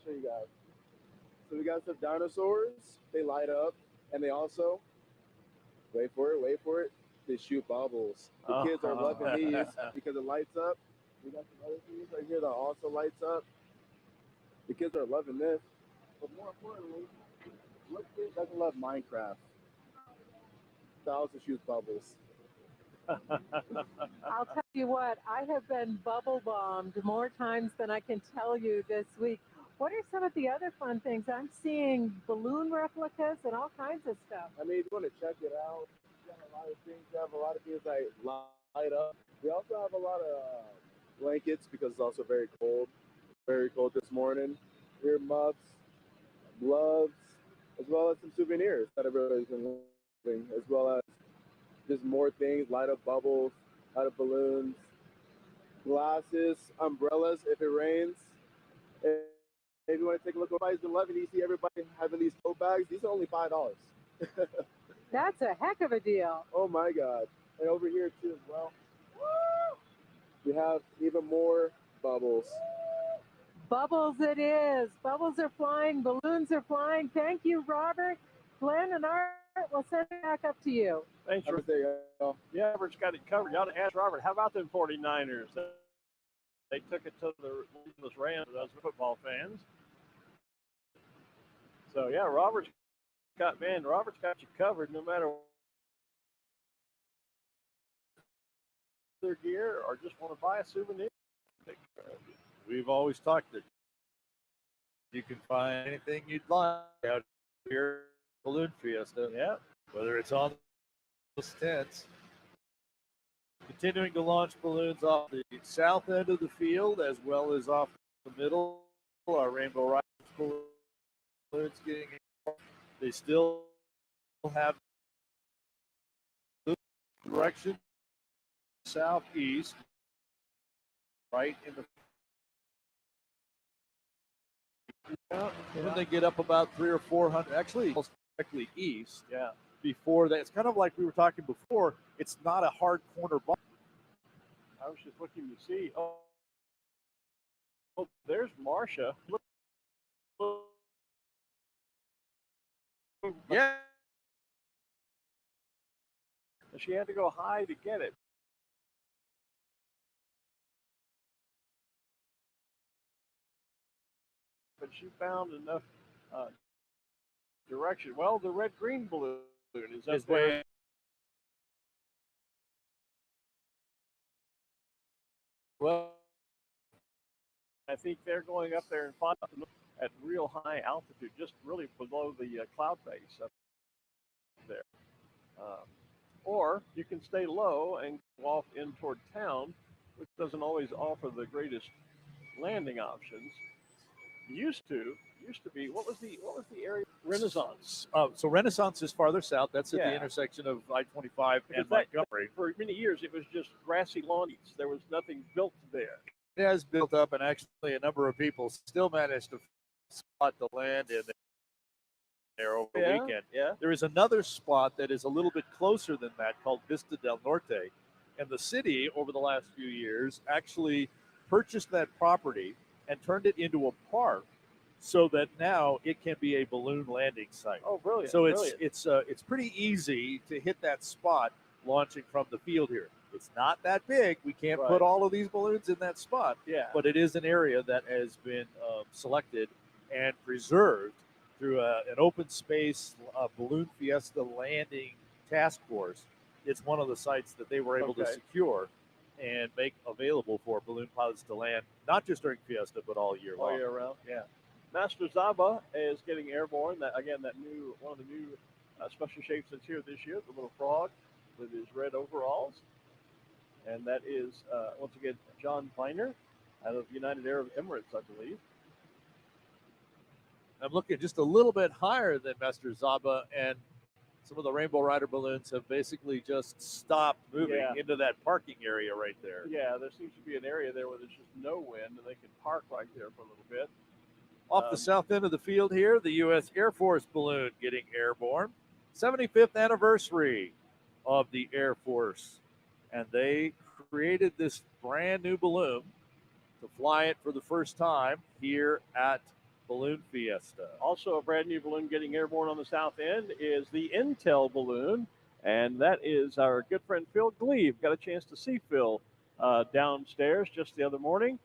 show you guys. So we got some dinosaurs. They light up, and they also wait for it. They shoot bubbles. The kids are loving these because it lights up. We got some other things right here that also lights up. The kids are loving this. But more importantly, what kid doesn't love Minecraft? That also shoots bubbles. I'll tell you what, I have been bubble bombed more times than I can tell you this week. What are some of the other fun things? I'm seeing balloon replicas and all kinds of stuff. I mean, if you want to check it out, we have a lot of things. We have a lot of things that light up. We also have a lot of blankets because it's also very cold. Very cold this morning. Ear muffs, gloves, as well as some souvenirs that everybody's been loving, as well as just more things, light up bubbles, light up balloons, glasses, umbrellas if it rains. If you want to take a look, what everybody's been loving, you see everybody having these tote bags. These are only $5. That's a heck of a deal. Oh my God. And over here too as well, we have even more bubbles. Bubbles it is. Bubbles are flying. Balloons are flying. Thank you, Robert. Glenn and Art will send it back up to you. Thanks, Robert. Yeah, Robert's got it covered. You ought to ask Robert, how about them 49ers? They took it to the Rams, those football fans. So, yeah, Robert's got you covered no matter their gear or just want to buy a souvenir. We've always talked that you can find anything you'd like out here at Balloon Fiesta. Yeah. Whether it's on those tents. Continuing to launch balloons off the south end of the field as well as off the middle. Our Rainbow Riders balloons getting in. They still have direction southeast, right in the. When they get up about 300 or 400, actually directly east. Yeah. Before that, it's kind of like we were talking before. It's not a hard corner ball. I was just looking to see. Oh, there's Marcia. Yeah. She had to go high to get it. But she found enough direction. Well, the red-green balloon is up there. Well, I think they're going up there and find at real high altitude, just really below the cloud base up there. Or you can stay low and go off in toward town, which doesn't always offer the greatest landing options. Used to be, what was the area? Renaissance. So Renaissance is farther south. That's at the intersection of I-25 and Montgomery. For many years, it was just grassy lawns. There was nothing built there. It has built up, and actually a number of people still managed to spot the land in there over the weekend. Yeah. There is another spot that is a little bit closer than that called Vista del Norte. And the city, over the last few years, actually purchased that property and turned it into a park so that now it can be a balloon landing site. Oh, brilliant. So it's pretty easy to hit that spot launching from the field here. It's not that big. We can't put all of these balloons in that spot. Yeah. But it is an area that has been selected and preserved through an open space balloon fiesta landing task force. It's one of the sites that they were able to secure and make available for balloon pilots to land, not just during Fiesta, but all year long. All year round, yeah. Master Zaba is getting airborne. One of the new special shapes that's here this year, the little frog with his red overalls. And that is, once again, John Viner out of United Arab Emirates, I believe. I'm looking just a little bit higher than Master Zaba, and some of the Rainbow Rider balloons have basically just stopped moving into that parking area right there. Yeah, there seems to be an area there where there's just no wind, and they can park right there for a little bit. Off the south end of the field here, the U.S. Air Force balloon getting airborne. 75th anniversary of the Air Force. And they created this brand new balloon to fly it for the first time here at Balloon Fiesta. Also, a brand new balloon getting airborne on the south end is the Intel balloon, and that is our good friend Phil Glebe. Got a chance to see Phil downstairs just the other morning.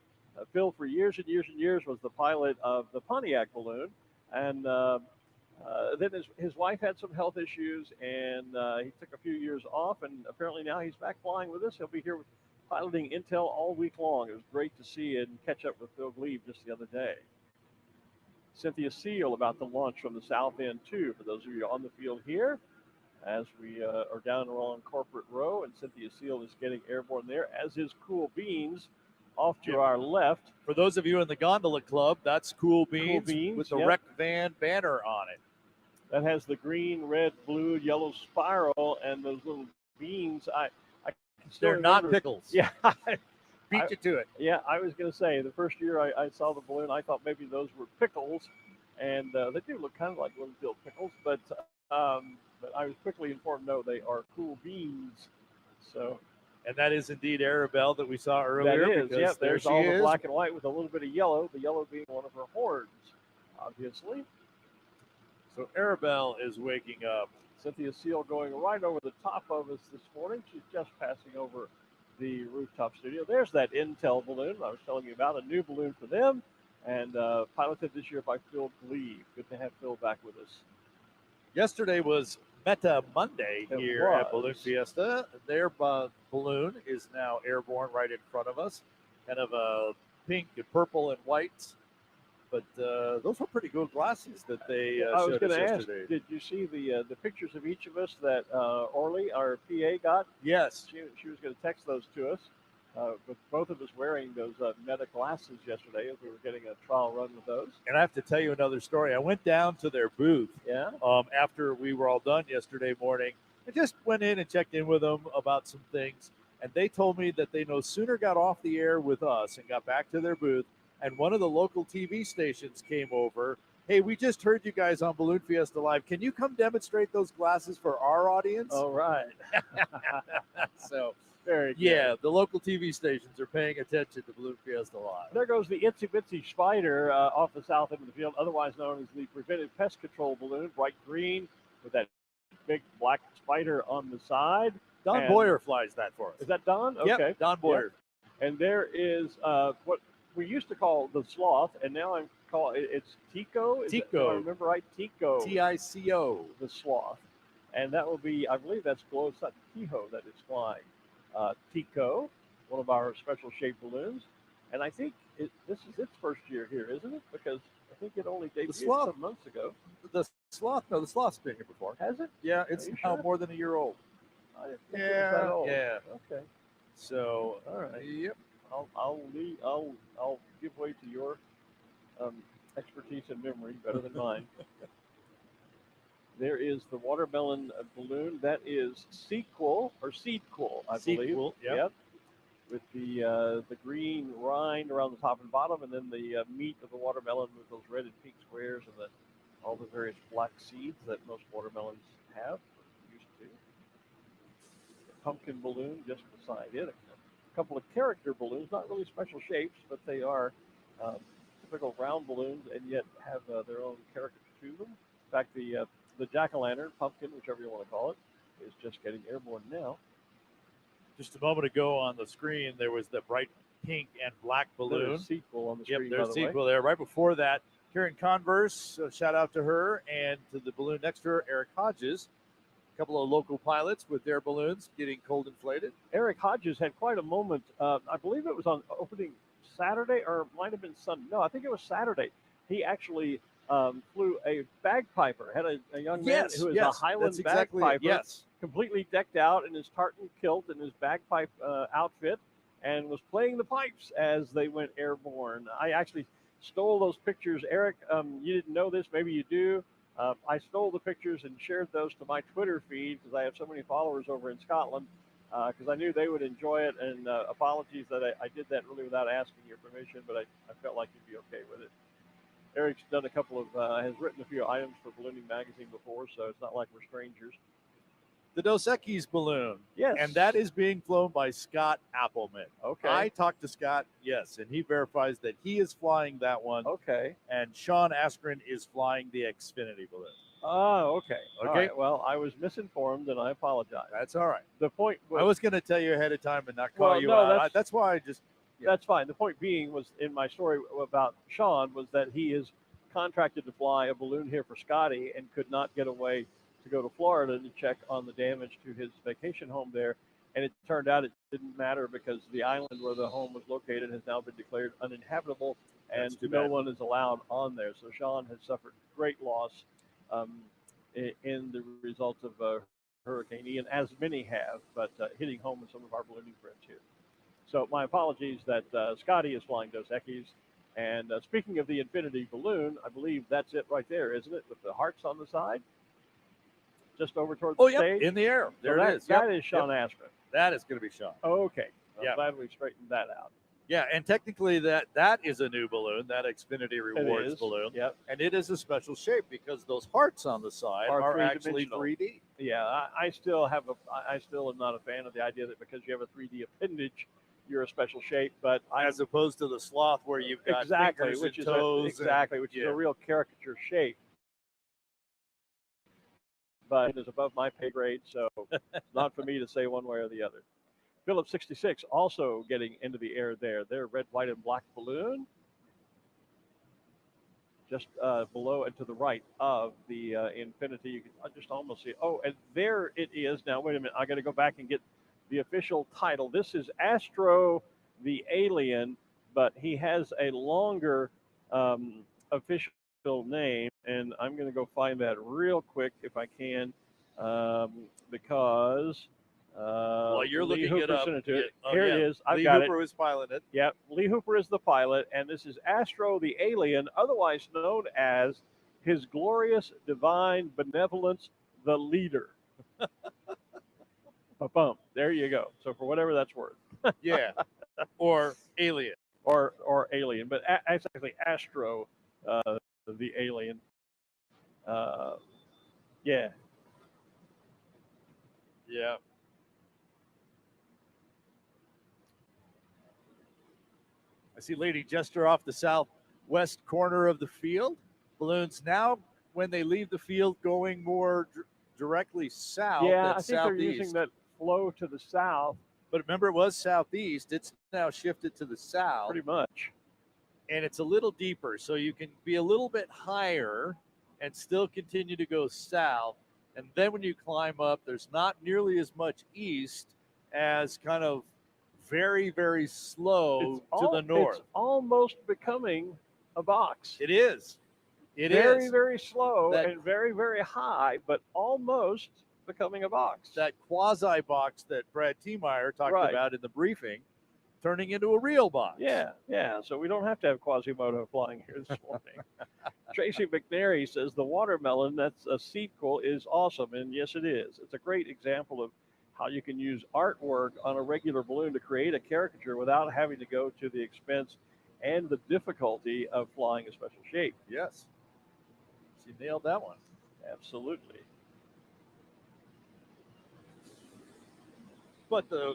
Phil, for years and years and years, was the pilot of the Pontiac balloon, and then his wife had some health issues, and he took a few years off, and apparently now he's back flying with us. He'll be here piloting Intel all week long. It was great to see and catch up with Phil Glebe just the other day. Cynthia Seal about to launch from the south end, too, for those of you on the field here, as we are down along Corporate Row, and Cynthia Seal is getting airborne there, as is Cool Beans off to our left. For those of you in the Gondola Club, that's Cool Beans, with the yep. Rec Van banner on it. That has the green, red, blue, yellow spiral, and those little beans. I can still They're remember. not pickles. Yeah. Beat you to it. Yeah, I was going to say, the first year I saw the balloon, I thought maybe those were pickles, and they do look kind of like little dill pickles, but I was quickly informed, no, they are Cool Beans. So, and that is indeed Arabelle that we saw earlier. That is, yep. There's all the black and white with a little bit of yellow, the yellow being one of her horns, obviously. So Arabelle is waking up. Cynthia Seal going right over the top of us this morning. She's just passing over the rooftop studio. There's that Intel balloon I was telling you about, a new balloon for them, and piloted this year by Phil Glebe. Good to have Phil back with us. Yesterday was Meta Monday here at Balloon Fiesta. Their balloon is now airborne right in front of us, kind of a pink and purple and white. But those were pretty good glasses that they showed us yesterday. Ask, did you see the pictures of each of us that Orly, our PA, got? Yes. She was going to text those to us, with both of us wearing those Meta glasses yesterday as we were getting a trial run with those. And I have to tell you another story. I went down to their booth after we were all done yesterday morning. I just went in and checked in with them about some things. And they told me that they no sooner got off the air with us and got back to their booth, and one of the local TV stations came over. Hey, we just heard you guys on Balloon Fiesta Live. Can you come demonstrate those glasses for our audience? All right. So, very good. Yeah, the local TV stations are paying attention to Balloon Fiesta Live. There goes the Itsy Bitsy Spider off the south end of the field, otherwise known as the Preventive Pest Control balloon, bright green with that big black spider on the side. Don Boyer flies that for us. Is that Don? Okay. Yep, Don Boyer. Yep. And there is what we used to call the sloth, and now I'm calling it's Tico. Tico. I remember right? Tico. Tico. The sloth. And that will be, I believe that's Glow Tiho that is flying. Tico, one of our special shaped balloons. And I think this is its first year here, isn't it? Because I think it only debuted some months ago. The sloth's been here before. Has it? Yeah, it's now more than a year old. I didn't think it was that old. Yeah. Okay. So, all right. Yep. I'll give way to your expertise and memory, better than mine. There is the watermelon balloon. That is sequel, I believe. Yep. With the green rind around the top and bottom, and then the meat of the watermelon with those red and pink squares and all the various black seeds that most watermelons have, used to. The pumpkin balloon just beside it. A couple of character balloons, not really special shapes, but they are typical round balloons and yet have their own character to them. In fact, the jack-o'-lantern, pumpkin, whichever you want to call it, is just getting airborne now. Just a moment ago on the screen, there was the bright pink and black balloon. There's sequel on the screen, there's sequel there. Right before that, Karen Converse, shout out to her, and to the balloon next to her, Eric Hodges. A couple of local pilots with their balloons getting cold inflated. Eric Hodges had quite a moment. I believe it was on opening Saturday, or it might have been Sunday. No, I think it was Saturday. He actually flew a bagpiper, had a young man who is a Highland bagpiper, completely decked out in his tartan kilt and his bagpipe outfit, and was playing the pipes as they went airborne. I actually stole those pictures. Eric, you didn't know this, maybe you do. I stole the pictures and shared those to my Twitter feed because I have so many followers over in Scotland, because I knew they would enjoy it, and apologies that I did that really without asking your permission, but I felt like you'd be okay with it. Eric's done has written a few items for Ballooning Magazine before, so it's not like we're strangers. the Dos Equis balloon. Yes. And that is being flown by Scott Appleman. Okay. I talked to Scott, yes, and he verifies that he is flying that one. Okay. And Sean Askren is flying the Xfinity balloon. Oh, okay. Okay. All right. Well, I was misinformed, and I apologize. That's all right. The point was, I was going to tell you ahead of time and not call Well, you no, out. That's why I just. Yeah. That's fine. The point being was in my story about Sean was that he is contracted to fly a balloon here for Scotty and could not get away to go to Florida to check on the damage to his vacation home there. And it turned out it didn't matter because the island where the home was located has now been declared uninhabitable, and no one is allowed on there. So Sean has suffered great loss in the results of Hurricane Ian, as many have, but hitting home with some of our ballooning friends here. So my apologies that Scotty is flying Dos Equis. And speaking of the Infinity balloon, I believe that's it right there, isn't it? With the hearts on the side, just over towards the stage. In the air. There so it is. That is Sean Askren. That is going to be Sean. Okay. I'm glad we straightened that out. Yeah, and technically that is a new balloon, that Xfinity Rewards balloon. Yep. And it is a special shape because those hearts on the side are actually 3D. Yeah, I still am not a fan of the idea that because you have a 3D appendage, you're a special shape, but as opposed to the sloth where you've got fingers which and is toes. Which is a real caricature shape. But it is above my pay grade, so it's not for me to say one way or the other. Phillips 66 also getting into the air there. Their red, white, and black balloon just below and to the right of the Infinity. You can just almost see it. Oh, and there it is. Now, wait a minute. I got to go back and get the official title. This is Astro the Alien, but he has a longer official name, and I'm going to go find that real quick if I can, because while you're Lee looking Hooper it up, sent it to it. Here it is. I've Lee got Hooper was piloting it. Yep, Lee Hooper is the pilot, and this is Astro the Alien, otherwise known as His Glorious Divine Benevolence, the Leader. Boom. There you go. So for whatever that's worth. Yeah. Or Alien. Or Alien, but it's actually Astro the Alien. Yeah. Yeah. I see Lady Jester off the southwest corner of the field. Balloons now, when they leave the field, going more directly south. Yeah, I think southeast. they're using that flow to the south. But remember, it was southeast. It's now shifted to the south. Pretty much. And it's a little deeper, so you can be a little bit higher and still continue to go south. And then when you climb up, there's not nearly as much east as kind of very, very slow to the north. It's almost becoming a box. It is. It very, is. very slow and very, very high, but almost becoming a box. That quasi box that Brad Tiemeyer talked about in the briefing, turning into a real box. Yeah. So we don't have to have Quasimodo flying here this morning. Tracy McNary says the watermelon, that's a sequel, is awesome. And yes, it is. It's a great example of how you can use artwork on a regular balloon to create a caricature without having to go to the expense and the difficulty of flying a special shape. Yes. She nailed that one. Absolutely. But the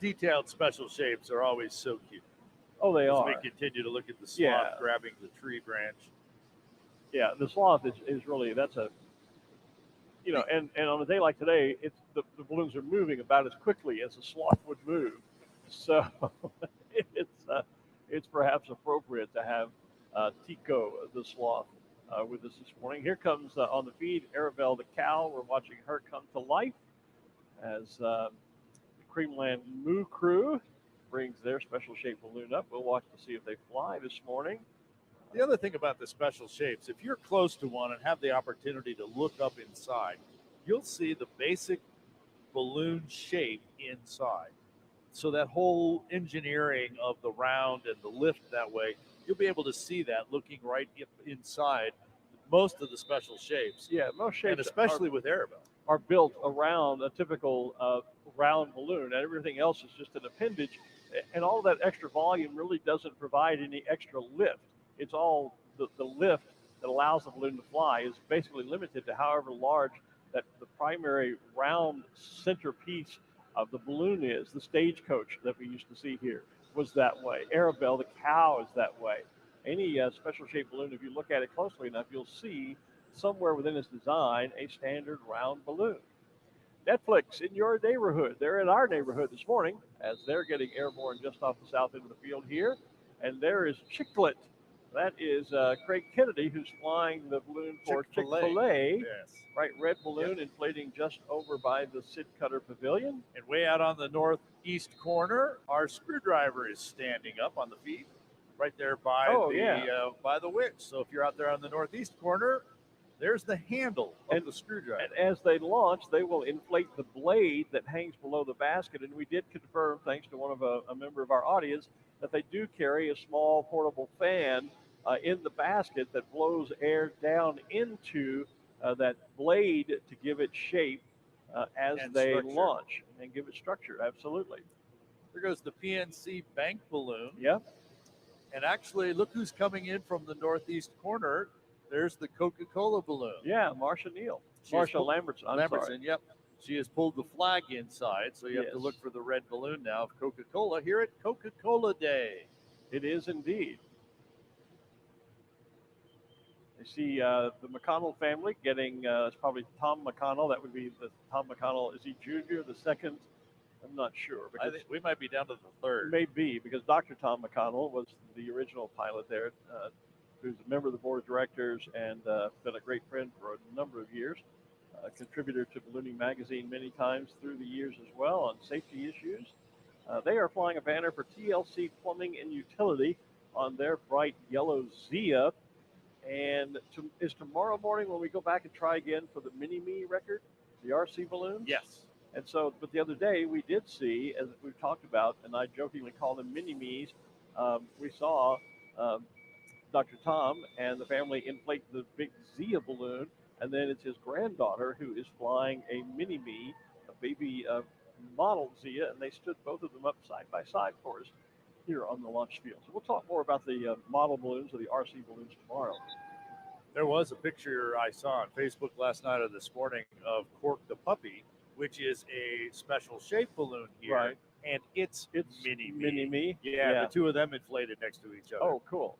detailed special shapes are always so cute. Oh, they are. We continue to look at the sloth grabbing the tree branch. Yeah, the sloth is really, that's a, and on a day like today, it's the balloons are moving about as quickly as a sloth would move. So it's perhaps appropriate to have Tico, the sloth, with us this morning. Here comes on the feed, Arabelle the cow. We're watching her come to life as the Creamland Moo Crew brings their special shaped balloon up. We'll watch to see if they fly this morning. The other thing about the special shapes, if you're close to one and have the opportunity to look up inside, you'll see the basic balloon shape inside. So that whole engineering of the round and the lift that way, you'll be able to see that looking right inside most of the special shapes. Yeah, most shapes, and especially with Arabelle, are built around a typical round balloon, and everything else is just an appendage. And all that extra volume really doesn't provide any extra lift. It's all the lift that allows the balloon to fly is basically limited to however large that the primary round centerpiece of the balloon is. The stagecoach that we used to see here was that way. Arabelle, the cow, is that way. Any special shaped balloon, if you look at it closely enough, you'll see somewhere within its design a standard round balloon. Netflix in your neighborhood. They're in our neighborhood this morning as they're getting airborne just off the south end of the field here. And there is Chicklet. That is Craig Kennedy, who's flying the balloon for Chick-fil-A. Yes. Right, red balloon inflating just over by the Sid Cutter Pavilion. And way out on the northeast corner, our screwdriver is standing up on the feet, right there by by the witch. So if you're out there on the northeast corner, there's the handle of the screwdriver. And as they launch, they will inflate the blade that hangs below the basket. And we did confirm, thanks to one of a member of our audience, that they do carry a small portable fan in the basket that blows air down into that blade to give it shape as they launch and give it structure. Absolutely. There goes the PNC Bank balloon. Yep. And actually, look who's coming in from the northeast corner. There's the Coca-Cola balloon. Yeah, Marsha Neal. Marsha Lambertson. Lambertson, yep. She has pulled the flag inside, so you have to look for the red balloon now of Coca-Cola here at Coca-Cola Day. It is indeed. You see the McConnell family getting, it's probably Tom McConnell. That would be the Tom McConnell. Is he junior, the second? I'm not sure. I think we might be down to the third. Maybe, because Dr. Tom McConnell was the original pilot there, who's a member of the board of directors and been a great friend for a number of years. Contributor to Ballooning Magazine many times through the years as well on safety issues. They are flying a banner for TLC Plumbing and Utility on their bright yellow Zia. And is tomorrow morning when we go back and try again for the Mini-Me record, the RC balloons? Yes. And so, but the other day we did see, as we've talked about, and I jokingly call them Mini-Me's, we saw Dr. Tom and the family inflate the big Zia balloon, and then it's his granddaughter who is flying a Mini-Me, a baby model Zia, and they stood both of them up side by side for us here on the launch field. So we'll talk more about the model balloons or the RC balloons tomorrow. There was a picture I saw on Facebook last night or this morning of Cork the puppy, which is a special shape balloon here. Right. And it's Mini-Me. Mini-Me. Yeah, the two of them inflated next to each other. Oh, cool.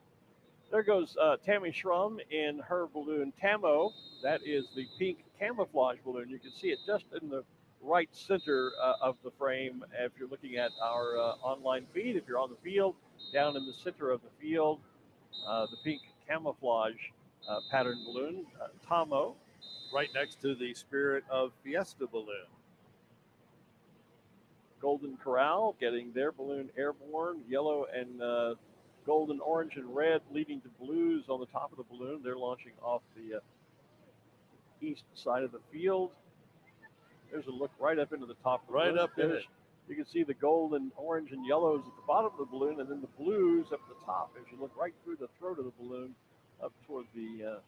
There goes Tammy Schrum in her balloon Tamo. That is the pink camouflage balloon. You can see it just in the right center of the frame if you're looking at our online feed. If you're on the field, down in the center of the field, the pink camouflage pattern balloon, Tamo. Right next to the Spirit of Fiesta balloon. Golden Corral getting their balloon airborne, yellow and golden, orange, and red leading to blues on the top of the balloon. They're launching off the east side of the field. There's a look right up into the top of the balloon. Right up in it. You can see the golden, orange, and yellows at the bottom of the balloon, and then the blues up at the top as you look right through the throat of the balloon up toward the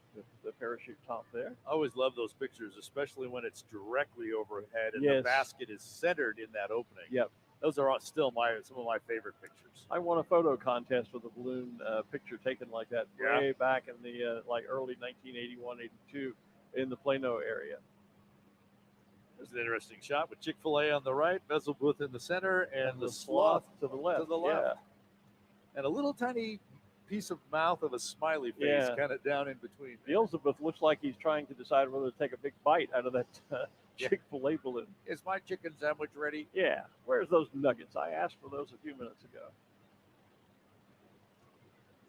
parachute top there. I always love those pictures, especially when it's directly overhead and the basket is centered in that opening. Yep. Those are still some of my favorite pictures. I won a photo contest with a balloon picture taken like that way back in the early 1981, 82 in the Plano area. There's an interesting shot with Chick-fil-A on the right, Bezel Booth in the center, and the sloth to the left. Yeah. And a little tiny piece of mouth of a smiley face kind of down in between. Beelzebub looks like he's trying to decide whether to take a big bite out of that Chick-fil-A balloon. Is my chicken sandwich ready? Yeah. Where's those nuggets? I asked for those a few minutes ago.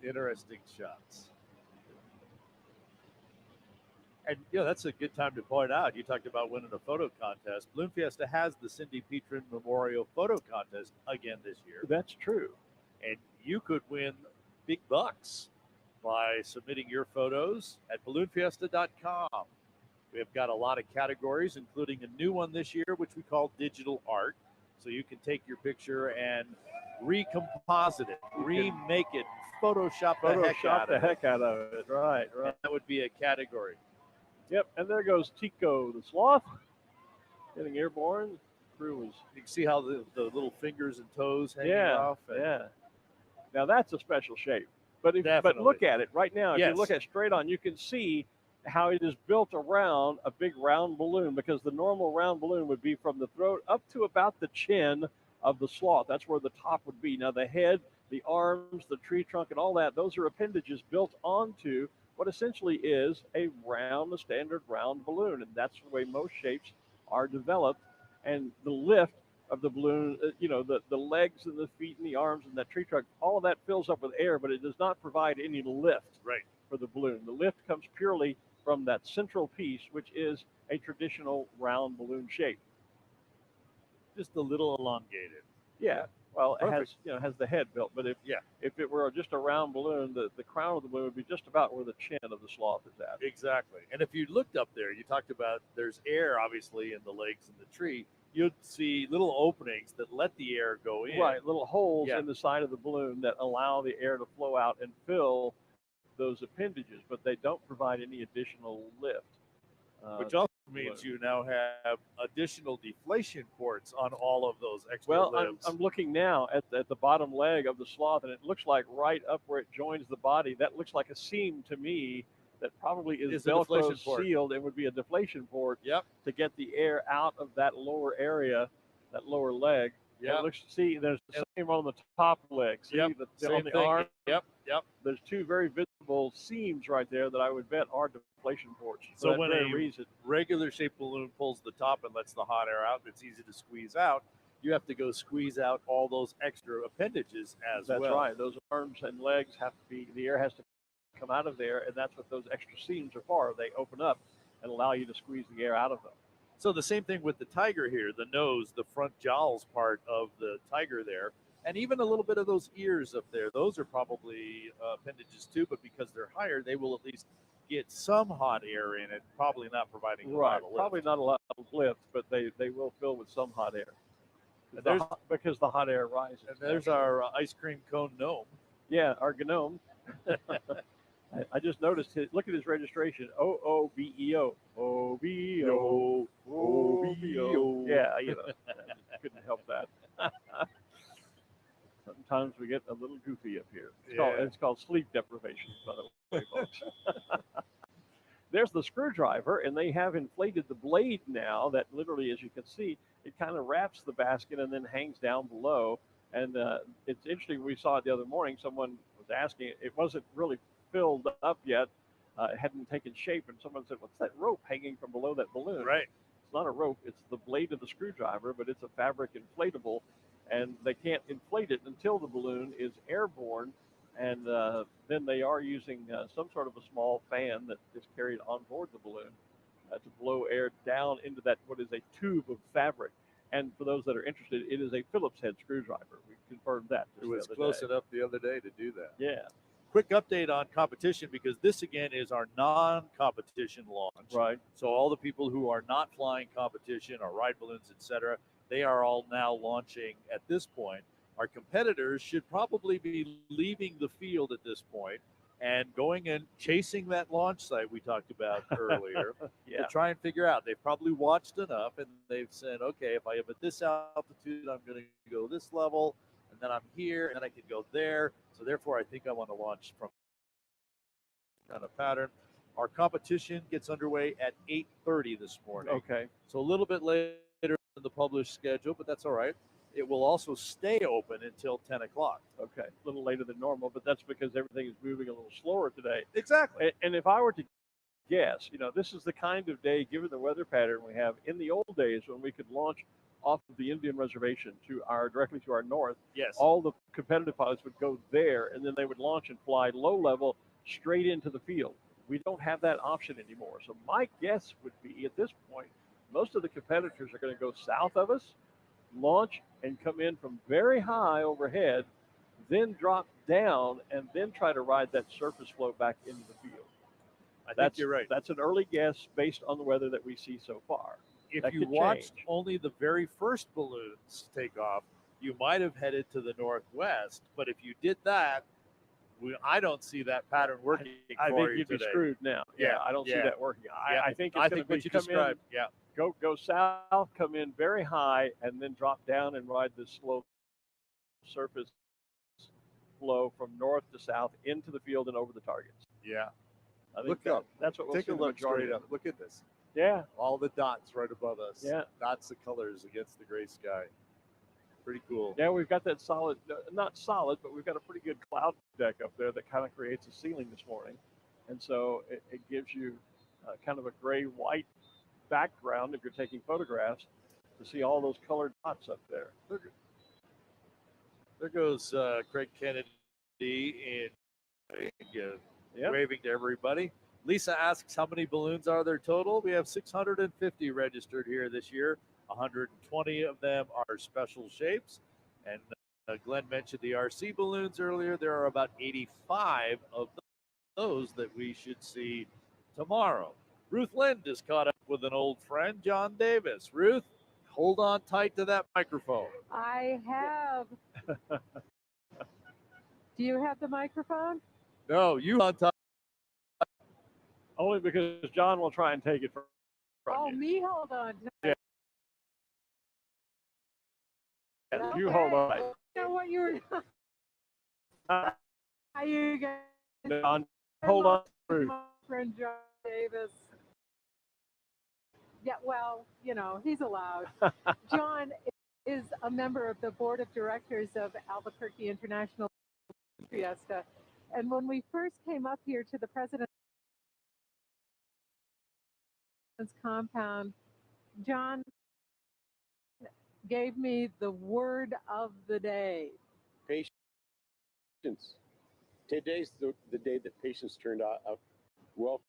Interesting shots. And, that's a good time to point out. You talked about winning a photo contest. Balloon Fiesta has the Cindy Petrin Memorial Photo Contest again this year. That's true. And you could win big bucks by submitting your photos at balloonfiesta.com. We have got a lot of categories, including a new one this year, which we call digital art. So you can take your picture and recompose it, remake it, Photoshop the heck out of it. Right. And that would be a category. Yep, and there goes Tico the sloth getting airborne. Crew was. You can see how the little fingers and toes hanging off. Now that's a special shape. But look at it right now. If you look at it straight on, you can see how it is built around a big round balloon, because the normal round balloon would be from the throat up to about the chin of the sloth. That's where the top would be. Now, the head, the arms, the tree trunk, and all that, those are appendages built onto what essentially is a standard round balloon. And that's the way most shapes are developed. And the lift of the balloon, the legs and the feet and the arms and that tree trunk, all of that fills up with air, but it does not provide any lift Right. for the balloon. The lift comes purely from that central piece, which is a traditional round balloon shape. Just a little elongated. Yeah. Well, it Perfect. has the head built, but if it were just a round balloon, the crown of the balloon would be just about where the chin of the sloth is at. Exactly. And if you looked up there, you talked about there's air obviously in the legs and the tree. You'd see little openings that let the air go in. Right, little holes in the side of the balloon that allow the air to flow out and fill those appendages, but they don't provide any additional lift. Which also means you now have additional deflation ports on all of those extra Well, limbs. I'm looking now at the bottom leg of the sloth, and it looks like right up where it joins the body, that looks like a seam to me that probably is Velcro sealed and would be a deflation port to get the air out of that lower area, that lower leg. Yeah. See, there's the same on the top leg. See, on the arm. Yep. There's two very visible seams right there that I would bet are deflation ports. So when a regular shaped balloon pulls the top and lets the hot air out, it's easy to squeeze out. You have to go squeeze out all those extra appendages as well. That's right. Those arms and legs have to be, the air has to come out of there, and that's what those extra seams are for. They open up and allow you to squeeze the air out of them. So the same thing with the tiger here, the nose, the front jowls part of the tiger there, and even a little bit of those ears up there. Those are probably appendages too, but because they're higher, they will at least get some hot air in it, probably not providing a lot of lift. Probably not a lot of lift, but they will fill with some hot air. Because the hot air rises. And there's our ice cream cone gnome. Yeah, our gnome. I just noticed look at his registration. OOBEO. OBO. OBO. Yeah, couldn't help that. Sometimes we get a little goofy up here. It's called sleep deprivation, by the way, folks. There's the screwdriver, and they have inflated the blade now that literally, as you can see, it kind of wraps the basket and then hangs down below. And it's interesting. We saw it the other morning. Someone was asking. It wasn't really filled up yet. It hadn't taken shape. And someone said, "What's that rope hanging from below that balloon?" Right. It's not a rope. It's the blade of the screwdriver, but it's a fabric inflatable. And they can't inflate it until the balloon is airborne. And then they are using some sort of a small fan that is carried on board the balloon to blow air down into that, what is a tube of fabric. And for those that are interested, it is a Phillips head screwdriver. We confirmed that. It was close enough the other day to do that. Yeah. Quick update on competition, because this again is our non-competition launch. Right. So all the people who are not flying competition or ride balloons, etc., they are all now launching at this point. Our competitors should probably be leaving the field at this point and going and chasing that launch site we talked about earlier to try and figure out. They've probably watched enough and they've said, okay, if I am at this altitude, I'm going to go this level, and then I'm here, and then I can go there. So therefore, I think I want to launch from kind of pattern. Our competition gets underway at 8:30 this morning. Okay. So a little bit later than the published schedule, but that's all right. It will also stay open until 10 o'clock. Okay, a little later than normal, but that's because everything is moving a little slower today. Exactly. And if I were to guess, this is the kind of day, given the weather pattern we have, in the old days when we could launch off of the Indian Reservation directly to our north. Yes. All the competitive pilots would go there, and then they would launch and fly low level straight into the field. We don't have that option anymore. So my guess would be, at this point, most of the competitors are going to go south of us, launch and come in from very high overhead, then drop down, and then try to ride that surface flow back into the field. I think you're right. That's an early guess based on the weather that we see so far. If you watched only the very first balloons take off, you might have headed to the northwest. But if you did that, I don't see that pattern working. I think you'd be screwed now. Yeah, I don't see that working. I think it's going to be what you described. Yeah. Go south, come in very high, and then drop down and ride this slow surface flow from north to south into the field and over the targets. Yeah. I think Look up. that's what we'll Take see a the look majority straight of. up. Look at this. Yeah, All the dots right above us. Yeah. Dots of colors against the gray sky. Pretty cool. yeah, we've got that solid, not solid, but we've got a pretty good cloud deck up there that kind of creates a ceiling this morning, and so it gives you kind of a gray-white background if you're taking photographs to see all those colored dots up there. There goes Craig Kennedy in Yep. waving to everybody. Lisa asks, how many balloons are there total? We have 650 registered here this year. 120 of them are special shapes. And Glenn mentioned the RC balloons earlier. There are about 85 of those that we should see tomorrow. Ruth Lind is caught up with an old friend, John Davis. Ruth, hold on tight to that microphone. I have. Do you have the microphone? No, you on top. Only because John will try and take it from Oh, you. me hold on. Yeah. Okay. You hold on. I know what you were. Uh, How you guys? John, hold on. My friend John Davis. Yeah, well, you know, he's allowed. John is a member of the board of directors of Albuquerque International Fiesta. And when we first came up here to the president's compound, John gave me the word of the day. Patience. Today's the day that patience turned out well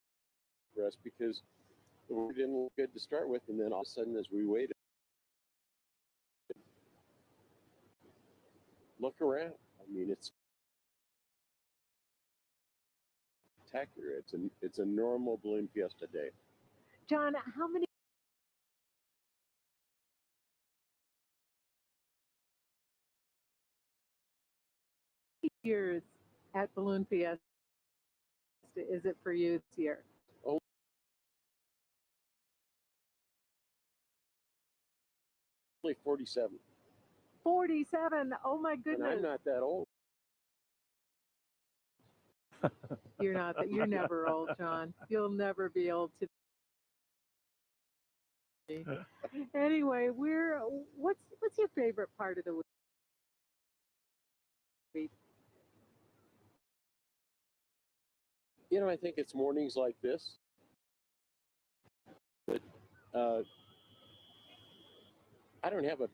for us, because the work didn't look good to start with, and then all of a sudden, as we waited, look around. I mean, it's spectacular. It's a normal balloon fiesta day. John, how many years at Balloon Fiesta is it for you this year? Only 47. 47. Oh my And goodness. I'm not that old. You're not that. You're never old, John. You'll never be old to me. Anyway, what's your favorite part of the week? You know, I think it's mornings like this. But I don't have a,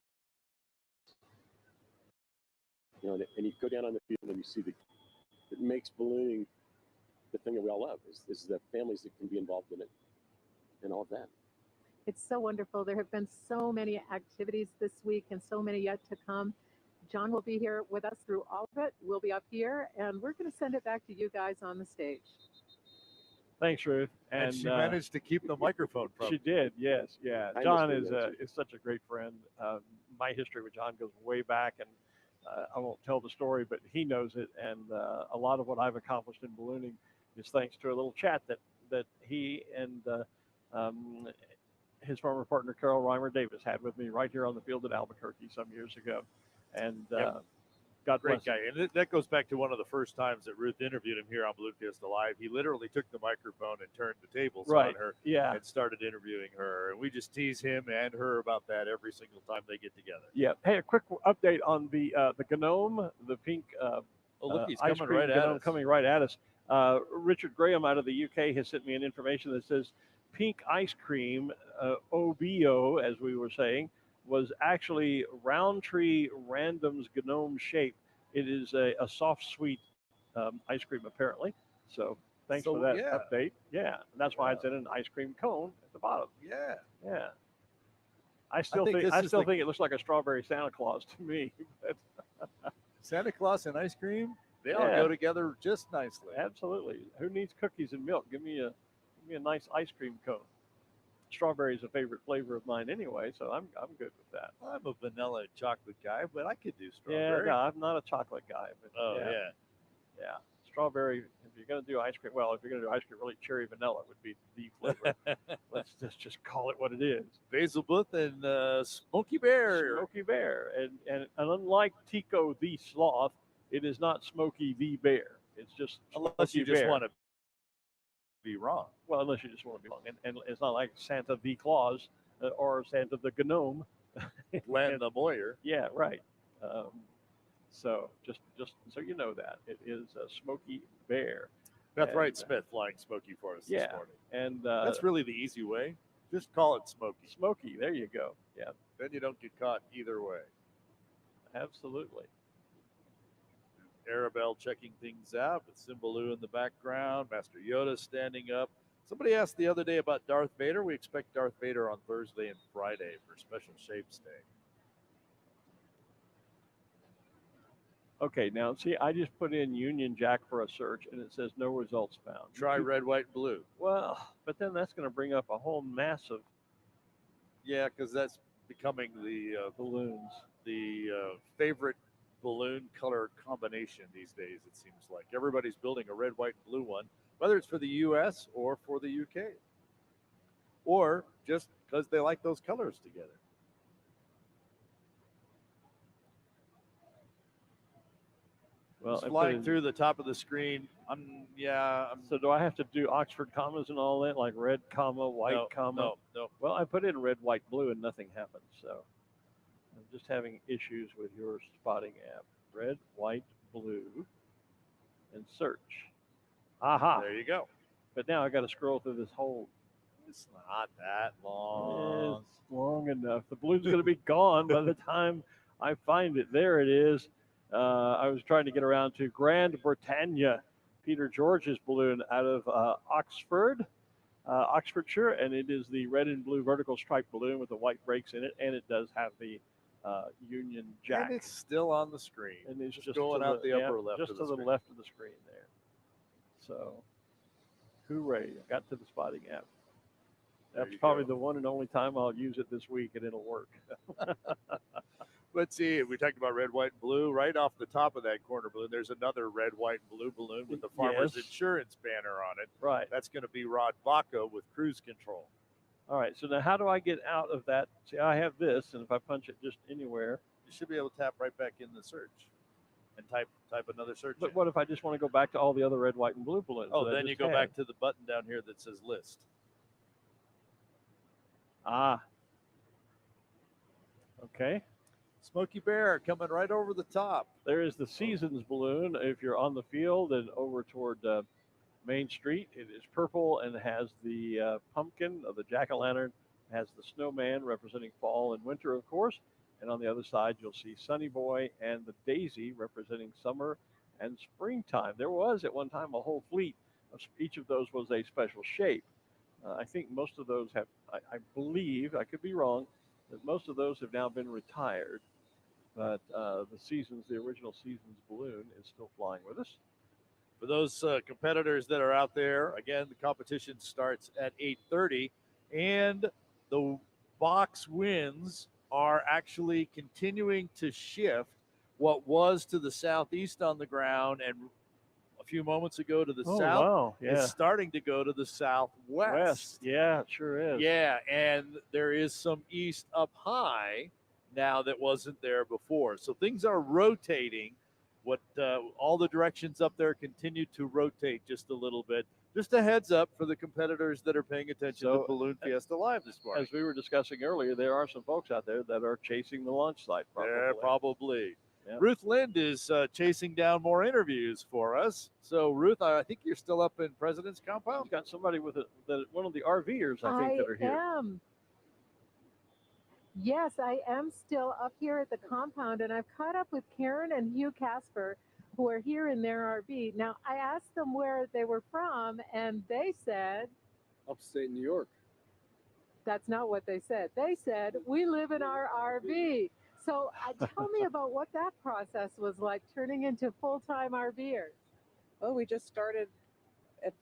you know, and you go down on the field and you see it makes ballooning the thing that we all love, is the families that can be involved in it and all of that. It's so wonderful. There have been so many activities this week and so many yet to come. John will be here with us through all of it. We'll be up here, and we're going to send it back to you guys on the stage. Thanks, Ruth. And she managed to keep the microphone from. She did, yes, yeah. I John understand is such a great friend. My history with John goes way back, and I won't tell the story, but he knows it. And a lot of what I've accomplished in ballooning is thanks to a little chat that he and his former partner, Carol Reimer Davis, had with me right here on the field at Albuquerque some years ago. And God Great bless guy. him. And that goes back to one of the first times that Ruth interviewed him here on Balloon Fiesta Live. He literally took the microphone and turned the tables on her and started interviewing her. And we just tease him and her about that every single time they get together. Yeah. Hey, a quick update on the Gnome, the pink look, he's ice coming cream right at Gnome us. coming right at us. Richard Graham out of the UK has sent me an information that says pink ice cream, OBO, as we were saying, was actually Roundtree Random's Gnome shape. It is a soft, sweet ice cream, apparently. So thanks for that update. Yeah, and that's why it's in an ice cream cone at the bottom. Yeah. Yeah. I still think it looks like a strawberry Santa Claus to me. Santa Claus and ice cream, they all go together just nicely. Absolutely. Who needs cookies and milk? Give me a nice ice cream cone. Strawberry is a favorite flavor of mine anyway, so I'm good with that. I'm a vanilla and chocolate guy, but I could do strawberry. Yeah, no, I'm not a chocolate guy. But yeah. Strawberry. If you're gonna do ice cream, if you're gonna do ice cream, really cherry vanilla would be the flavor. Let's just call it what it is. Basil Booth and Smoky Bear. Smoky Bear, and unlike Tico the Sloth, it is not Smokey the Bear. It's just unless Smokey you just Bear. want to be wrong. Well, unless you just want to be wrong, and it's not like Santa v. Claus or Santa the Gnome. Len the Moyer. Yeah, right. Um, so just so you know that it is a Smoky Bear. Beth And, Wright Smith flying Smoky for us this Yeah, morning. and That's really the easy way. Just call it Smoky. Smoky. There you go. Yeah, Then you don't get caught either way. absolutely. Arabelle checking things out with Cymbaloo in the background. Master Yoda standing up. Somebody asked the other day about Darth Vader. We expect Darth Vader on Thursday and Friday for Special Shapes Day. Okay, now see, I just put in Union Jack for a search, and it says no results found. Try red, white, and blue. Well, but then that's going to bring up a whole mass of Yeah, because that's becoming balloons. the favorite balloon color combination these days. It seems like everybody's building a red, white, and blue one, whether it's for the U.S. or for the U.K. or just because they like those colors together. Well, It's I put flying in- through the top of the screen. So do I have to do Oxford commas and all that, like red comma, white no, comma? No. Well, I put in red, white, blue, and nothing happened. So I'm just having issues with your spotting app. Red, white, blue, and search. Aha! There you go. But now I got to scroll through this whole. It's not that long. It's long enough. The blue's going to be gone by the time I find it. There it is. I was trying to get around to Grand Britannia, Peter George's balloon out of Oxfordshire, and it is the red and blue vertical striped balloon with the white brakes in it, and it does have the Union Jack. And it's still on the screen. And it's just going to out the upper left just of to the the screen. left of the screen there. So, hooray! I got to the spotting app. There That's you probably go. the one and only time I'll use it this week, and it'll work. Let's see. We talked about red, white, and blue. Right off the top of that corner balloon, there's another red, white, and blue balloon with the Farmers Yes. Insurance banner on it. Right. That's going to be Rod Baca with cruise control. All right. So now, how do I get out of that? See, I have this, and if I punch it just anywhere. You should be able to tap right back in the search and type another search. But in. what if I just want to go back to all the other red, white, and blue balloons? Oh, that I then you just go had? back to the button down here that says list. Ah. Okay. Smoky Bear coming right over the top. There is the Seasons balloon. If you're on the field and over toward Main Street, it is purple and has the pumpkin of the jack-o'-lantern, has the snowman representing fall and winter, of course. And on the other side, you'll see Sunny Boy and the daisy representing summer and springtime. There was at one time a whole fleet of each of those was a special shape. I think most of those have, I believe, I could be wrong, that most of those have now been retired. But the original Seasons balloon is still flying with us. For those competitors that are out there, again, the competition starts at 8:30, and the box wins are actually continuing to shift. What was to the southeast on the ground and a few moments ago to the south Wow. Yeah. is starting to go to the southwest. Yeah, it sure is. Yeah, and there is some east up high now that wasn't there before. So things are rotating. What all the directions up there continue to rotate just a little bit. Just a heads up for the competitors that are paying attention to Balloon Fiesta Live this morning. As we were discussing earlier, there are some folks out there that are chasing the launch site. Probably. Yeah, probably. Yeah. Ruth Lind is chasing down more interviews for us. So, Ruth, I think you're still up in President's Compound. We've got somebody with one of the RVers, I think, that are here. I am. Yes, I am still up here at the compound, and I've caught up with Karen and Hugh Casper, who are here in their RV. Now, I asked them where they were from, and they said, Upstate New York. that's not what they said. They said, we live in our RV. So tell me about what that process was like, turning into full-time RVers. Well, we just started at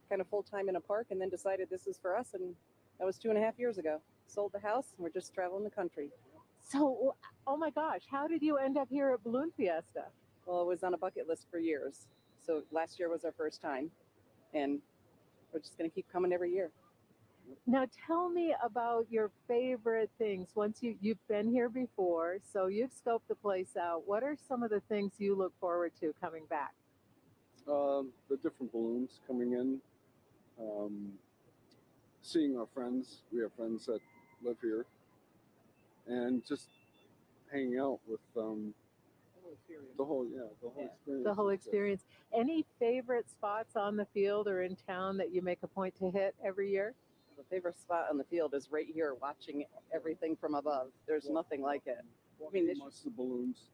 kind of full-time in a park and then decided this is for us. And that was 2.5 years ago. Sold the house and we're just traveling the country. So, oh my gosh, how did you end up here at Balloon Fiesta? Well, it was on a bucket list for years. So last year was our first time. And we're just going to keep coming every year. Now tell me about your favorite things. Once you've been here before, so you've scoped the place out. What are some of the things you look forward to coming back? The different balloons coming in. seeing our friends. We have friends that live here, and just hanging out with the whole experience. The whole experience. Any favorite spots on the field or in town that you make a point to hit every year? The favorite spot on the field is right here, watching everything from above. There's nothing like it. I mean, Watch the balloons.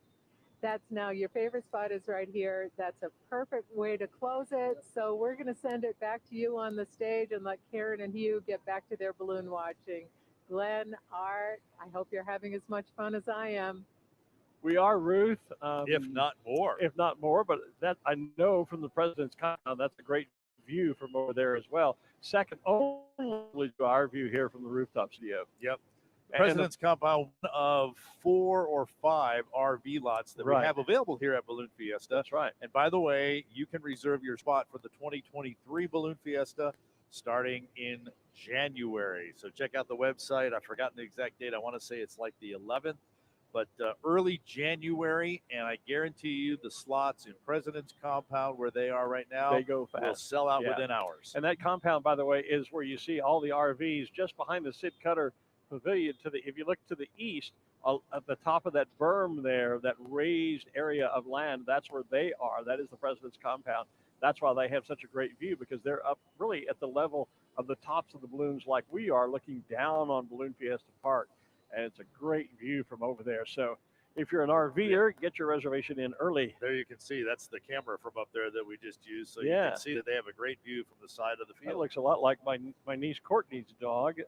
That's now your favorite spot is right here. That's a perfect way to close it. So we're going to send it back to you on the stage and let Karen and Hugh get back to their balloon watching. Glenn, Art, I hope you're having as much fun as I am. We are, Ruth. If not more. If not more, but that I know from the president's compound, that's a great view from over there as well. Second only to our view here from the rooftop studio. Yep. The President's Compound, one of 4 or 5 RV lots that we have available here at Balloon Fiesta. That's right. And by the way, you can reserve your spot for the 2023 Balloon Fiesta starting in January. So check out the website. I've forgotten the exact date. I want to say it's like the 11th, but early January. And I guarantee you the slots in President's Compound where they are right now, they go fast. Will sell out within hours. And that compound, by the way, is where you see all the RVs just behind the Sid Cutter Pavilion. If you look to the east, at the top of that berm there, that raised area of land, that's where they are. That is the President's Compound. That's why they have such a great view, because they're up really at the level of the tops of the balloons like we are, looking down on Balloon Fiesta Park. And it's a great view from over there. So if you're an RVer, get your reservation in early. There you can see, that's the camera from up there that we just used. So you can see that they have a great view from the side of the field. That looks a lot like my niece Courtney's dog.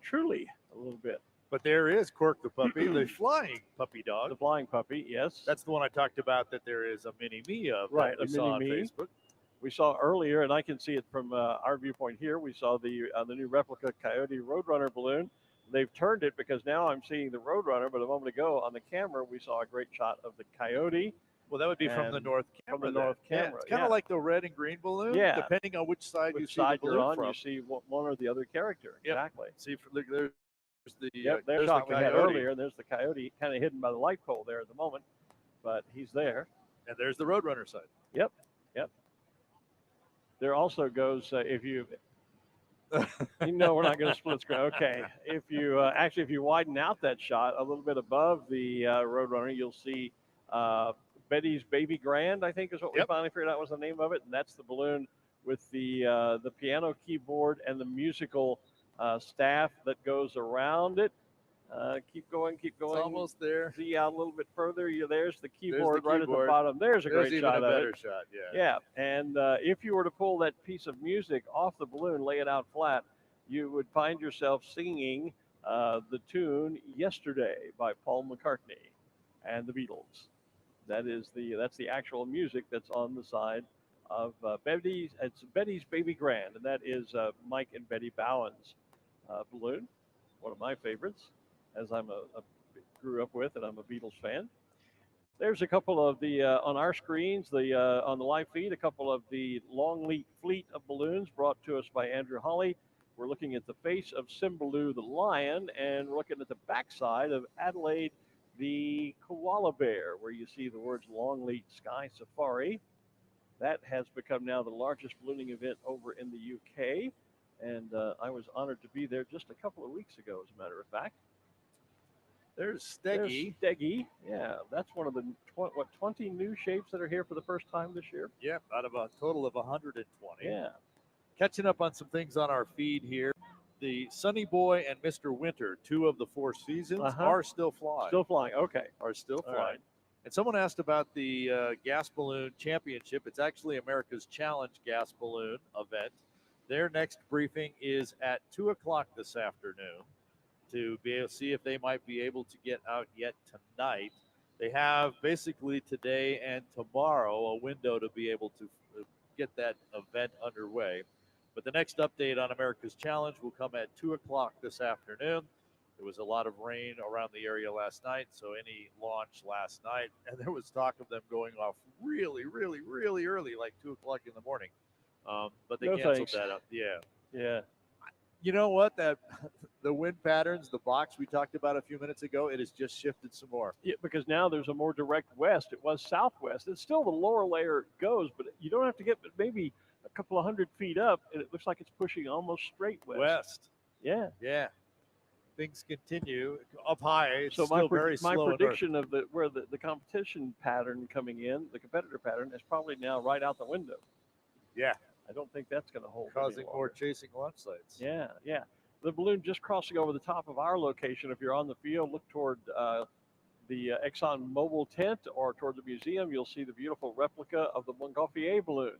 Truly, a little bit. But there is Cork the puppy, the flying puppy dog. The flying puppy, yes. That's the one I talked about, that there is a mini-me of. Right, that we saw on Facebook. We saw earlier, and I can see it from our viewpoint here, we saw the new replica Coyote Roadrunner balloon. They've turned it because now I'm seeing the Roadrunner, but a moment ago on the camera, we saw a great shot of the Coyote. Well, that would be from the north camera. From the north camera. It's kind of like the red and green balloon. Yeah. Depending on which side you see the balloon you're on, from. you see one or the other character. Yep. Exactly. See, look, there's the there's the shot we had Coyote. earlier, and there's the Coyote kind of hidden by the light pole there at the moment, but he's there. And there's the Roadrunner side. Yep. There also goes if you. We're not going to split screen. Okay. If you widen out that shot a little bit above the Roadrunner, you'll see Betty's Baby Grand, I think is what we finally figured out was the name of it. And that's the balloon with the piano keyboard and the musical staff that goes around it. Keep going. It's almost there. See out a little bit further. There's the keyboard right at the bottom. There's a great shot of it. Better shot, Yeah, and if you were to pull that piece of music off the balloon, lay it out flat, you would find yourself singing the tune "Yesterday" by Paul McCartney and the Beatles. That's the actual music that's on the side of Betty's. It's Betty's Baby Grand, and that is Mike and Betty Bowen's balloon, one of my favorites, as I'm grew up with, and I'm a Beatles fan. There's a couple of the on our screens, on the live feed, a couple of the long fleet of balloons brought to us by Andrew Hawley. We're looking at the face of Cymbaloo the lion, and we're looking at the backside of Adelaide the koala bear, where you see the words Longleat Sky Safari. That has become now the largest ballooning event over in the UK, and I was honored to be there just a couple of weeks ago, as a matter of fact. There's Steggy. Yeah, that's one of the 20 new shapes that are here for the first time this year. Yeah, out of a total of 120. Yeah. Catching up on some things on our feed here. The Sunny Boy and Mr. Winter, 2 of the 4 seasons, are still flying. Still flying, okay. Are still flying. Right. And someone asked about the gas balloon championship. It's actually America's Challenge gas balloon event. Their next briefing is at 2 o'clock this afternoon to be able to see if they might be able to get out yet tonight. They have basically today and tomorrow a window to be able to get that event underway. But the next update on America's Challenge will come at 2 o'clock this afternoon. There was a lot of rain around the area last night, so any launch last night, and there was talk of them going off really, really, really early, like 2 o'clock in the morning. But they canceled that up. Yeah. You know what? That the wind patterns, the box we talked about a few minutes ago, it has just shifted some more. Yeah, because now there's a more direct west. It was southwest. It's still the lower layer goes, but you don't have to get maybe a couple of 100 feet up, and it looks like it's pushing almost straight west. West. Yeah. Yeah. Things continue up high. It's So still very my slow. prediction of where the competition pattern coming in, the competitor pattern, is probably now right out the window. Yeah. I don't think that's going to hold. Causing more chasing launch sites. Yeah, yeah. The balloon just crossing over the top of our location. If you're on the field, look toward the Exxon Mobil tent or toward the museum, you'll see the beautiful replica of the Montgolfier balloon.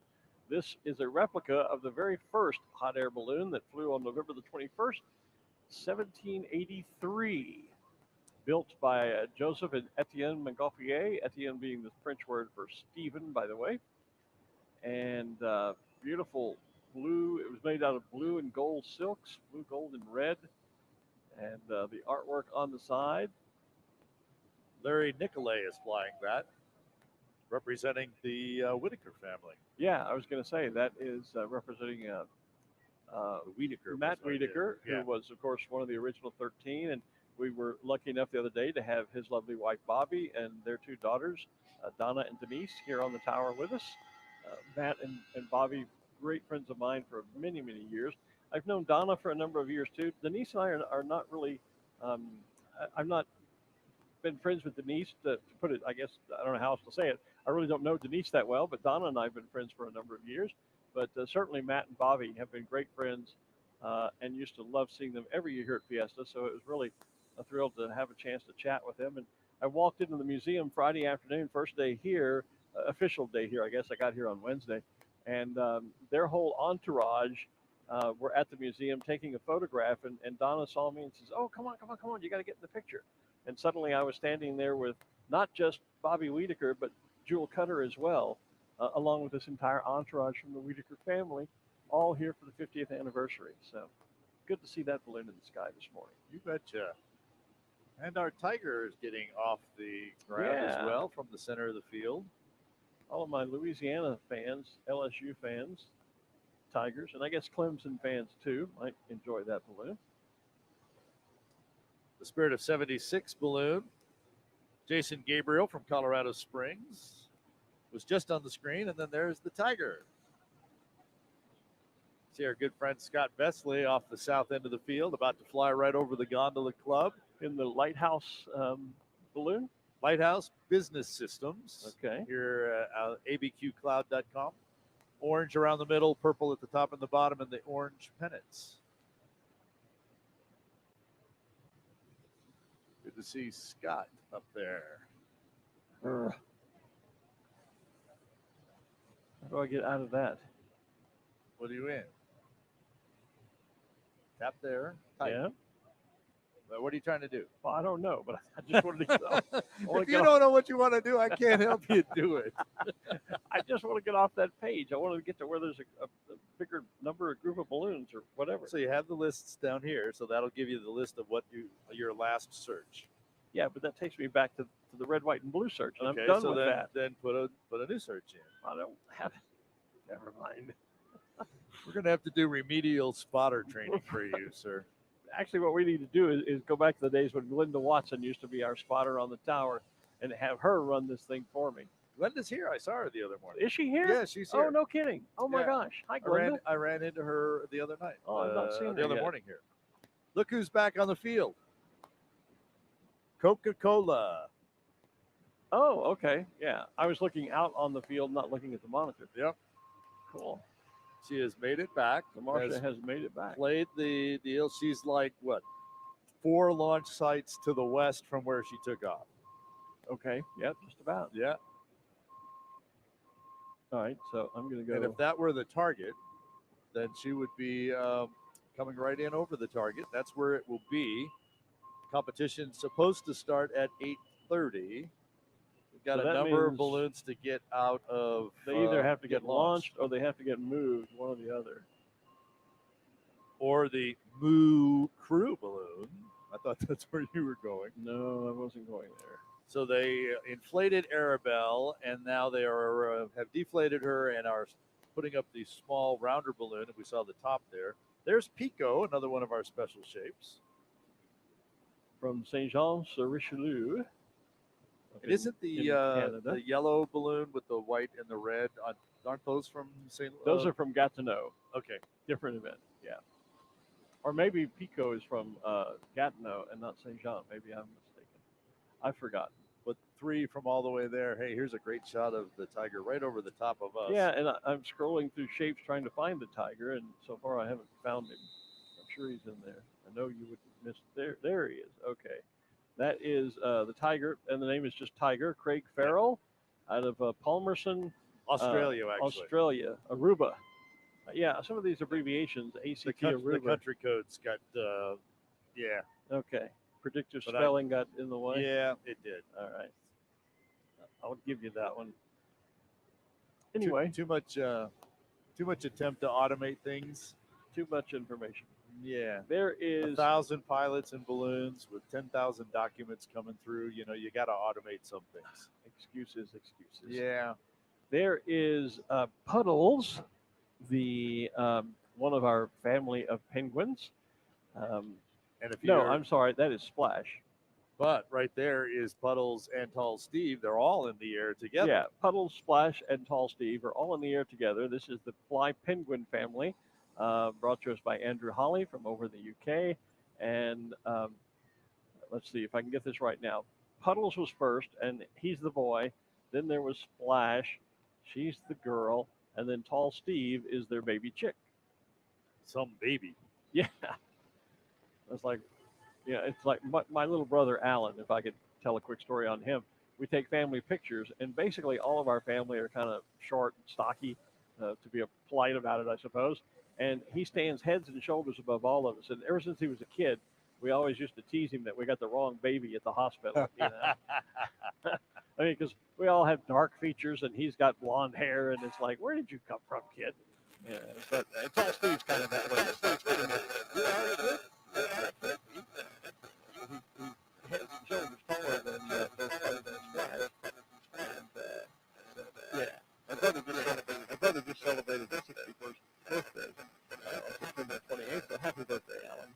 This is a replica of the very first hot air balloon that flew on November the 21st, 1783. Built by Joseph and Etienne Montgolfier, Etienne being the French word for Stephen, by the way. And beautiful blue. It was made out of blue and gold silks, blue, gold, and red. And the artwork on the side. Larry Nicolay is flying that, representing the Whitaker family. Yeah, I was going to say that is representing Whitaker, Matt Whitaker, yeah. who was, of course, one of the original 13. And we were lucky enough the other day to have his lovely wife, Bobby, and their two daughters, Donna and Denise, here on the tower with us. Matt and Bobby, great friends of mine for many, many years. I've known Donna for a number of years, too. Denise and I are not really, I've not been friends with Denise, to put it, I guess, I don't know how else to say it. I really don't know Denise that well, but Donna and I have been friends for a number of years. But certainly Matt and Bobby have been great friends and used to love seeing them every year here at Fiesta. So it was really a thrill to have a chance to chat with them. And I walked into the museum Friday afternoon, first day here, official day here, I guess. I got here on Wednesday. And their whole entourage were at the museum taking a photograph. And Donna saw me and says, "Oh, come on, you got to get in the picture." And suddenly I was standing there with not just Bobby Whitaker, but Jewel Cutter as well, along with this entire entourage from the Whitaker family, all here for the 50th anniversary. So good to see that balloon in the sky this morning. You betcha. And our Tiger is getting off the ground as well from the center of the field. All of my Louisiana fans, LSU fans, Tigers, and I guess Clemson fans too, might enjoy that balloon. The Spirit of 76 balloon. Jason Gabriel from Colorado Springs was just on the screen, and then there's the Tiger. See our good friend Scott Vesley off the south end of the field, about to fly right over the Gondola Club. In the Lighthouse balloon? Lighthouse Business Systems. Okay. Here at abqcloud.com. Orange around the middle, purple at the top and the bottom, and the orange pennants. Good to see Scott up there. How do I get out of that? What are you in? Tap there. Yeah. What are you trying to do? Well, I don't know, but I just wanted to get off. If you don't know what you want to do, I can't help you do it. I just want to get off that page. I want to get to where there's a bigger number of group of balloons or whatever. So you have the lists down here, so that'll give you the list of what your last search. Yeah, but that takes me back to the red, white, and blue search, and Okay, I'm done so with then, that. Then put a new search in. I don't have it. Never mind. We're going to have to do remedial spotter training for you, sir. Actually, what we need to do is go back to the days when Glenda Watson used to be our spotter on the tower and have her run this thing for me. Glenda's here. I saw her the other morning. Is she here? Yeah, she's here. Oh, no kidding. Oh, my gosh. Hi, Glenda. I ran into her the other night. Oh, I've not seen her the other yet. morning here. Look who's back on the field. Coca-Cola. Oh, okay. Yeah. I was looking out on the field, not looking at the monitor. Yep. Cool. She has made it back. So Marsha has made it back. Played the deal. She's like, 4 launch sites to the west from where she took off. Okay. Yep, just about. Yeah. All right. So I'm going to go. And if that were the target, then she would be coming right in over the target. That's where it will be. Competition's supposed to start at 8:30. We've got a number of balloons to get out of. They either have to get launched or they have to get moved, one or the other. Or the Moo Crew balloon. I thought that's where you were going. No, I wasn't going there. So they inflated Arabelle, and now they are have deflated her and are putting up the small rounder balloon. And we saw the top there. There's Pico, another one of our special shapes. From Saint Jean-sur-Richelieu. It isn't the yellow balloon with the white and the red Aren't those from St. Those are from Gatineau. Okay. Different event. Yeah. Or maybe Pico is from Gatineau and not Saint Jean. Maybe I'm mistaken. I've forgotten. But 3 from all the way there. Hey, here's a great shot of the tiger right over the top of us. Yeah, and I'm scrolling through shapes trying to find the tiger, and so far I haven't found him. I'm sure he's in there. I know you would miss. There he is. Okay. That is the tiger, and the name is just Tiger, Craig Farrell, out of Palmerston, Australia, actually. Australia, Aruba. Yeah, some of these abbreviations, ACT, Aruba. The country codes got, yeah. Okay. Predictive But spelling got in the way? Yeah, it did. All right. I'll give you that one. Anyway. Too much attempt to automate things. Too much information. Yeah. There is 1,000 pilots and balloons with 10,000 documents coming through. You know, you got to automate some things. Excuses. Yeah. There is Puddles, the one of our family of penguins. And if I'm sorry, that is Splash. But right there is Puddles and Tall Steve. They're all in the air together. Yeah, Puddles, Splash, and Tall Steve are all in the air together. This is the Fly Penguin family, brought to us by Andrew Holly from over the UK. And let's see if I can get this right now. Puddles was first, and he's the boy. Then there was Splash. She's the girl. And then Tall Steve is their baby chick. Some baby. Yeah. It's like, it's like my little brother Alan, if I could tell a quick story on him. We take family pictures, and basically all of our family are kind of short and stocky, to be polite about it, I suppose. And he stands heads and shoulders above all of us. And ever since he was a kid, we always used to tease him that we got the wrong baby at the hospital. I mean, because we all have dark features, and he's got blonde hair, and it's like, where did you come from, kid? Yeah, but Tall Steve's kind of that way. Steve's kind of head and shoulders taller than Splash. And my brother just celebrated his 61st birthday on September 28th. So happy birthday, Alan.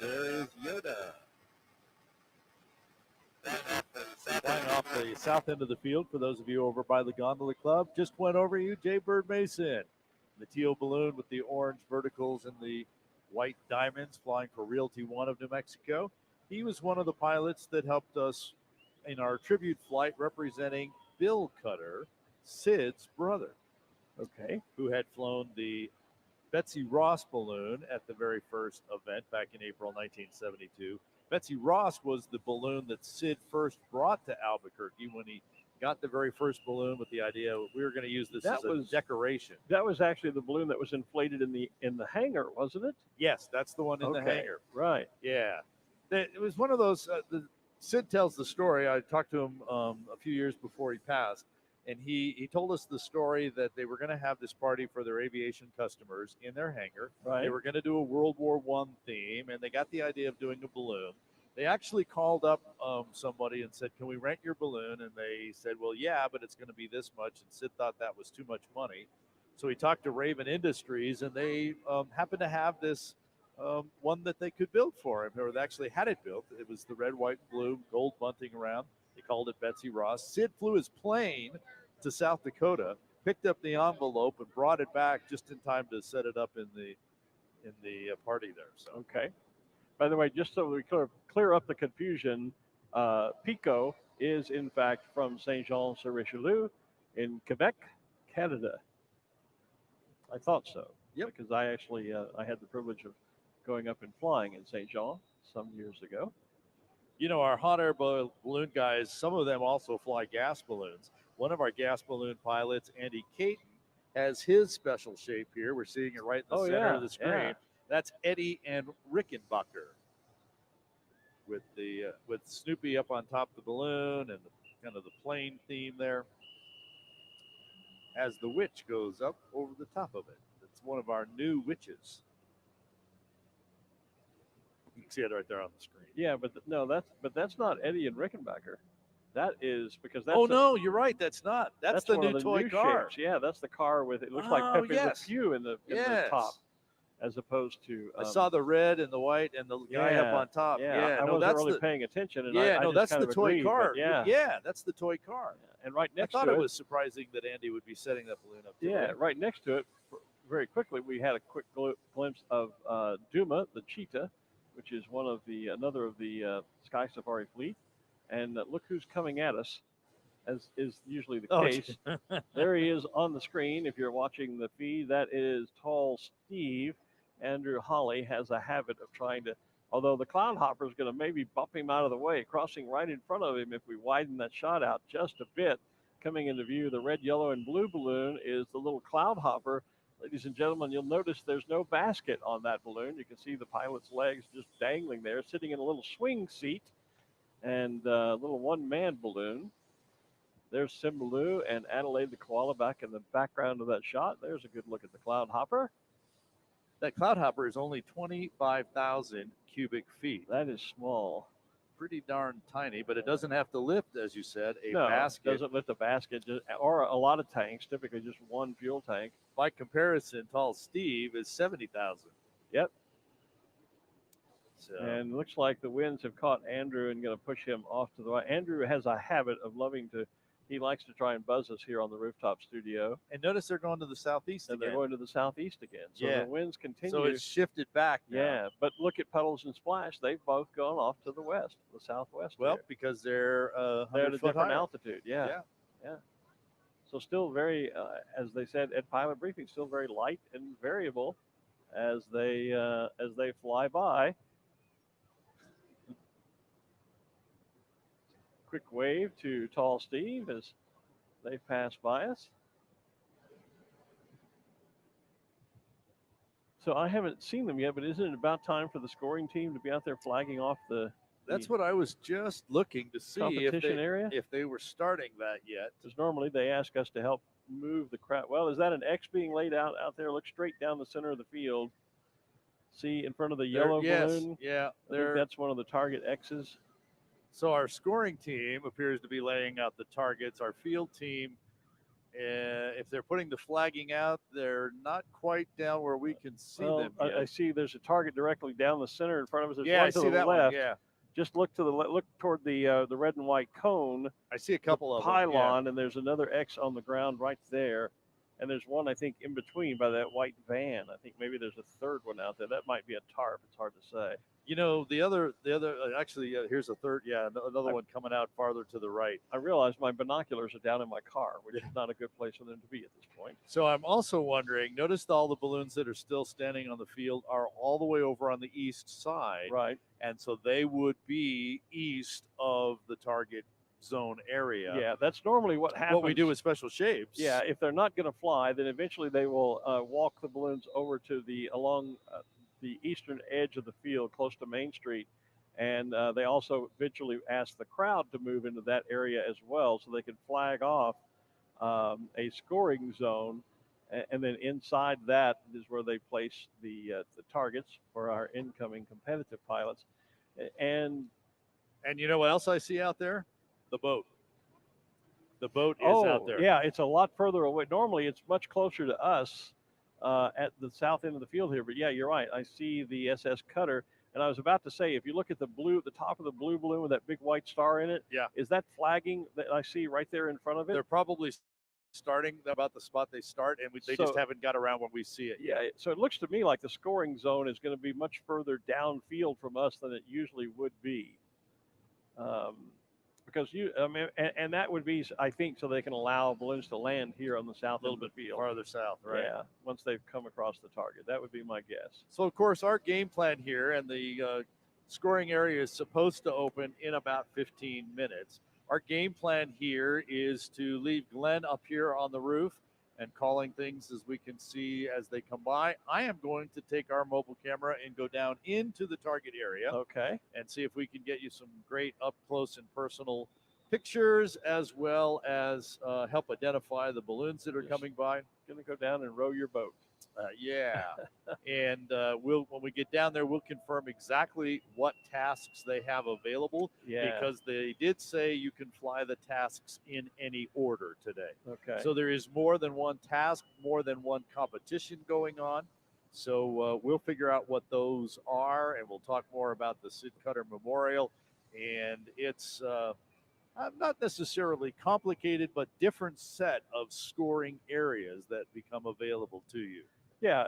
There is Yoda. Flying off the south end of the field for those of you over by the Gondola Club. Just went over you, Jay Bird Mason. The teal balloon with the orange verticals and the white diamonds flying for Realty One of New Mexico. He was one of the pilots that helped us in our tribute flight representing Bill Cutter, Sid's brother. Okay. Who had flown the Betsy Ross balloon at the very first event back in April 1972. Betsy Ross was the balloon that Sid first brought to Albuquerque when he got the very first balloon with the idea we were going to use this as a decoration. That was actually the balloon that was inflated in the hangar, wasn't it? Yes, that's the one in the hangar. Right. Yeah. It was one of those, Sid tells the story. I talked to him a few years before he passed, and he told us the story that they were going to have this party for their aviation customers in their hangar. Right. They were going to do a World War I theme, and they got the idea of doing a balloon. They actually called up somebody and said, can we rent your balloon? And they said, well, yeah, but it's going to be this much. And Sid thought that was too much money. So he talked to Raven Industries, and they happened to have this one that they could build for him, or they actually had it built. It was the red, white, blue, gold bunting around. They called it Betsy Ross. Sid flew his plane to South Dakota, picked up the envelope, and brought it back just in time to set it up in the party there. So okay. By the way, just so we clear up the confusion, Pico is in fact from Saint Jean sur Richelieu in Quebec, Canada. I thought so. Yep. Because I actually I had the privilege of going up and flying in Saint Jean some years ago. You know, our hot air balloon guys, some of them also fly gas balloons. One of our gas balloon pilots, Andy Caton, has his special shape here. We're seeing it right in the center of the screen. Yeah. That's Eddie and Rickenbacker with Snoopy up on top of the balloon and kind of the plane theme there as the witch goes up over the top of it. It's one of our new witches. You can see it right there on the screen. Yeah, but that's not Eddie and Rickenbacker. That is because that's no, you're right. That's not. That's the new toy car. Shapes. Yeah, that's the car with it looks like Pepe Le Pew in the top. as opposed to. I saw the red and the white and the guy up on top. Yeah, I no, wasn't that's really the, paying attention. And yeah, I no, just that's kind the of toy agreed, but car. Yeah, that's the toy car. and right I next thought to it was surprising that Andy would be setting that balloon up today. Yeah, right next to it, very quickly, we had a quick glimpse of Duma, the cheetah, which is another of the Sky Safari fleet. And look who's coming at us, as is usually the case. There he is on the screen. If you're watching the feed, that is Tall Steve. Andrew Holly has a habit of trying to, although the cloud hopper is going to maybe bump him out of the way, crossing right in front of him if we widen that shot out just a bit. Coming into view, the red, yellow, and blue balloon is the little cloud hopper. Ladies and gentlemen, you'll notice there's no basket on that balloon. You can see the pilot's legs just dangling there, sitting in a little swing seat, and a little one-man balloon. There's Simbaloo and Adelaide the koala back in the background of that shot. There's a good look at the cloud hopper. That cloud hopper is only 25,000 cubic feet. That is small. Pretty darn tiny, but it doesn't have to lift, as you said, a No, basket. It doesn't lift a basket, or a lot of tanks, typically just one fuel tank. By comparison, Tall Steve is 70,000. Yep. So. And it looks like the winds have caught Andrew and going to push him off to the right. Andrew has a habit of he likes to try and buzz us here on the rooftop studio. And notice they're going to the southeast and again. They're going to the southeast again. So the winds continue. So it's shifted back now. Yeah, but look at Puddles and Splash. They've both gone off to the west, the southwest. Well, because they're at a different higher. altitude. Yeah. So still very, as they said at pilot briefing, still very light and variable as they fly by. Quick wave to Tall Steve as they pass by us. So I haven't seen them yet, but isn't it about time for the scoring team to be out there flagging off That's what I was just looking to see area? If they were starting that yet. Because normally they ask us to help move the crowd. Well, is that an X being laid out there? Look straight down the center of the field. See in front of the yellow balloon? Yeah. I think that's one of the target X's. So our scoring team appears to be laying out the targets. Our field team, if they're putting the flagging out, they're not quite down where we can see them yet. I see there's a target directly down the center in front of us. There's one one I to see the that left. one. Yeah. Just look to look toward the red and white cone. I see a couple of pylon, and there's another X on the ground right there. And there's one, I think, in between by that white van. I think maybe there's a third one out there. That might be a tarp. It's hard to say. You know, actually, here's a third. Yeah, another one coming out farther to the right. I realize my binoculars are down in my car, which is not a good place for them to be at this point. So I'm also wondering, notice all the balloons that are still standing on the field are all the way over on the east side. Right. And so they would be east of the target zone area. Yeah, that's normally what happens. What we do with special shapes. Yeah, if they're not going to fly, then eventually they will walk the balloons over to along the eastern edge of the field, close to Main Street, and they also eventually ask the crowd to move into that area as well, so they can flag off a scoring zone, and then inside that is where they place the targets for our incoming competitive pilots, and you know what else I see out there? The boat. The boat is out there. Yeah, it's a lot further away. Normally, it's much closer to us at the south end of the field here. But yeah, you're right. I see the SS Cutter, and I was about to say, if you look at the top of the blue balloon with that big white star in it, is that flagging that I see right there in front of it? They're probably starting about the spot they start, and they just haven't got around when we see it. Yeah, so it looks to me like the scoring zone is going to be much further downfield from us than it usually would be. Because and that would be, I think, so they can allow balloons to land here on the south end of the field. Farther south, right? Yeah, once they've come across the target. That would be my guess. So, of course, our game plan here, and the scoring area is supposed to open in about 15 minutes. Our game plan here is to leave Glenn up here on the roof and calling things as we can see as they come by. I am going to take our mobile camera and go down into the target area. Okay. And see if we can get you some great up close and personal pictures, as well as help identify the balloons that are coming by. Going to go down and row your boat. And when we get down there, we'll confirm exactly what tasks they have available. Because they did say you can fly the tasks in any order today. Okay. So there is more than one task, more than one competition going on. So we'll figure out what those are, and we'll talk more about the Sid Cutter Memorial. And it's not necessarily complicated, but different set of scoring areas that become available to you. Yeah,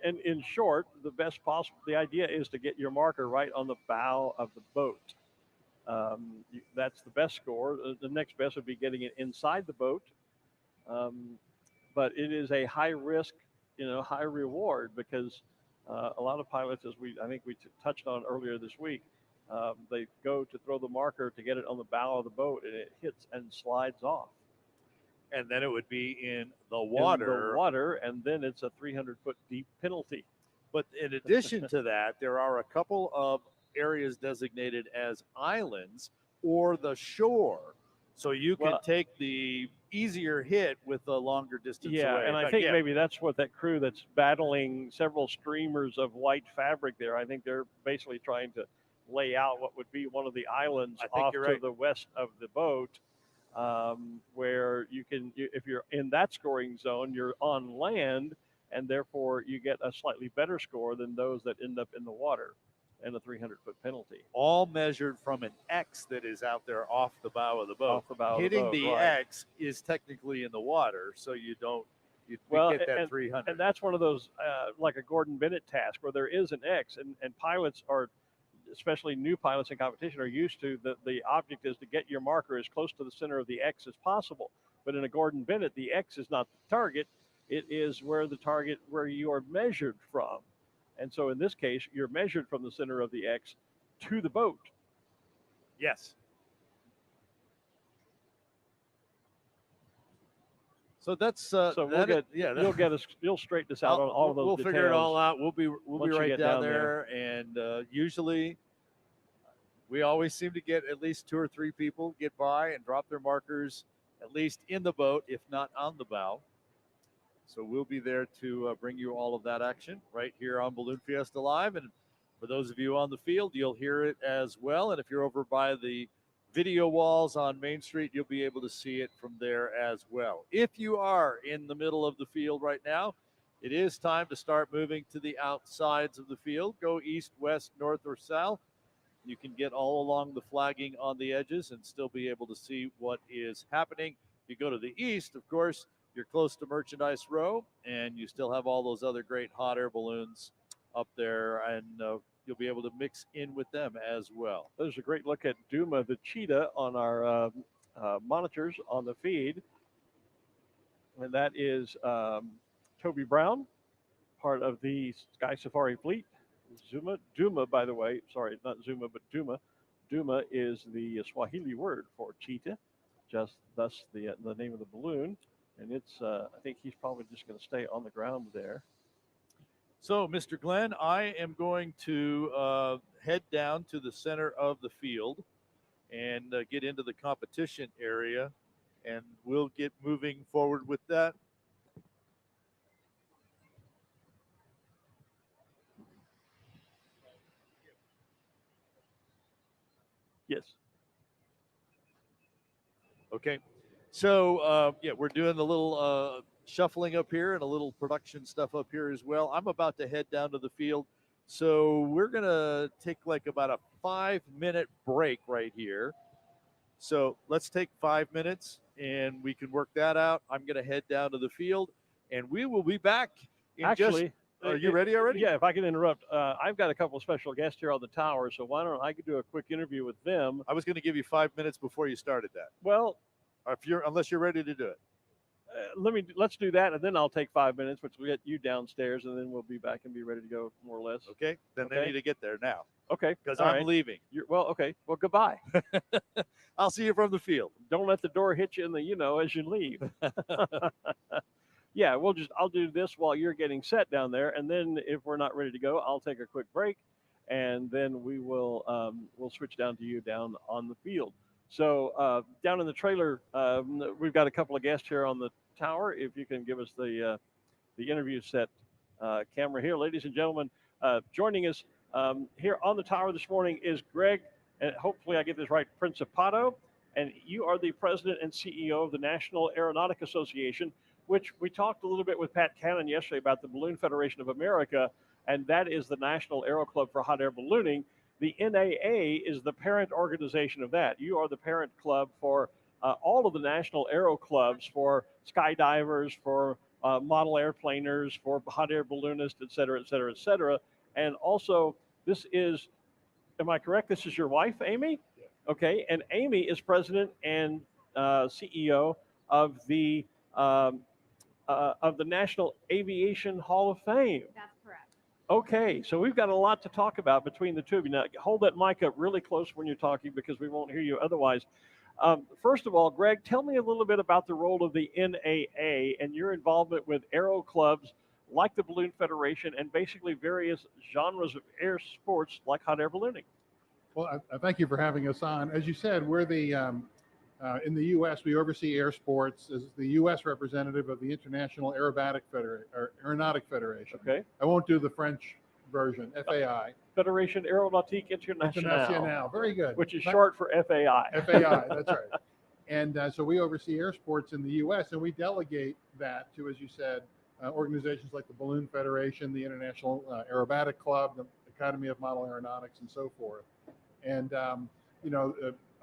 and in short, the idea is to get your marker right on the bow of the boat. That's the best score. The next best would be getting it inside the boat, but it is a high risk, high reward because a lot of pilots, as I think we touched on earlier this week, they go to throw the marker to get it on the bow of the boat, and it hits and slides off. And then it would be in the water. And then it's a 300-foot deep penalty. But in addition to that, there are a couple of areas designated as islands or the shore. So you can take the easier hit with a longer distance away. And I think maybe that's what that crew that's battling several streamers of white fabric there, I think they're basically trying to lay out what would be one of the islands off to the west of the boat, where if you're in that scoring zone, you're on land, and therefore you get a slightly better score than those that end up in the water and a 300-foot penalty. All measured from an X that is out there off the bow of the boat. Off the bow Hitting of the boat, the right. X is technically in the water, so you don't get that 300. And that's one of those, like a Gordon Bennett task where there is an X, and pilots are, especially new pilots in competition, are used to the object is to get your marker as close to the center of the X as possible. But in a Gordon Bennett, the X is not the target. It is where you are measured from. And so in this case, you're measured from the center of the X to the boat. Yes. So that's you'll straighten us out on all of those. We'll details. figure it all out. We'll be right down there. And usually, we always seem to get at least 2 or 3 people get by and drop their markers at least in the boat, if not on the bow. So we'll be there to bring you all of that action right here on Balloon Fiesta Live. And for those of you on the field, you'll hear it as well. And if you're over by the video walls on Main Street, you'll be able to see it from there as well. If you are in the middle of the field right now, it is time to start moving to the outsides of the field. Go east, west, north, or south. You can get all along the flagging on the edges and still be able to see what is happening. If you go to the east, of course, you're close to Merchandise Row, and you still have all those other great hot air balloons up there, and you'll be able to mix in with them as well. There's a great look at Duma the cheetah on our monitors on the feed. And that is Toby Brown, part of the Sky Safari fleet. Duma, by the way, sorry, not Zuma, but Duma. Duma is the Swahili word for cheetah, just thus the name of the balloon. And it's, I think he's probably just going to stay on the ground there. So, Mr. Glenn, I am going to head down to the center of the field and get into the competition area, and we'll get moving forward with that. Yes. Okay. So, we're doing a little shuffling up here and a little production stuff up here as well. I'm about to head down to the field. So we're going to take like about a 5-minute break right here. So let's take 5 minutes and we can work that out. I'm going to head down to the field and we will be back. Are you ready already? Yeah, if I can interrupt. I've got a couple of special guests here on the tower, so why don't I do a quick interview with them? I was going to give you 5 minutes before you started that. Well, unless you're ready to do it. Let's do that, and then I'll take 5 minutes, which will get you downstairs, and then we'll be back and be ready to go more or less. Okay, then they need to get there now. Okay, because I'm leaving. Okay. Well, goodbye. I'll see you from the field. Don't let the door hit you in the as you leave. Yeah, I'll do this while you're getting set down there, and then if we're not ready to go, I'll take a quick break, and then we'll switch down to you down on the field. So down in the trailer, we've got a couple of guests here on the tower. If you can give us the interview set camera here, ladies and gentlemen, joining us here on the tower this morning is Greg, and hopefully I get this right, Principato, and you are the president and CEO of the National Aeronautic Association. which we talked a little bit with Pat Cannon yesterday about the Balloon Federation of America, and that is the National Aero Club for Hot Air Ballooning. The NAA is the parent organization of that. You are the parent club for all of the national aero clubs, for skydivers, for model airplaners, for hot air balloonists, et cetera, et cetera, et cetera. And also, this is, am I correct? This is your wife, Amy? Yeah. Okay, and Amy is president and CEO of the National Aviation Hall of Fame. That's correct. Okay, so we've got a lot to talk about between the two of you. Now, hold that mic up really close when you're talking because we won't hear you otherwise. First of all, Greg, tell me a little bit about the role of the NAA and your involvement with aero clubs like the Balloon Federation and basically various genres of air sports like hot air ballooning. Well, I thank you for having us on. As you said, we're the in the U.S. we oversee air sports as the U.S. representative of the International Aeronautic Federation. Okay. I won't do the French version, FAI. Federation Aeronautique Internationale. Very good. Which is short for FAI. FAI, that's right. And so we oversee air sports in the U.S. and we delegate that to, as you said, organizations like the Balloon Federation, the International Aerobatic Club, the Academy of Model Aeronautics, and so forth. And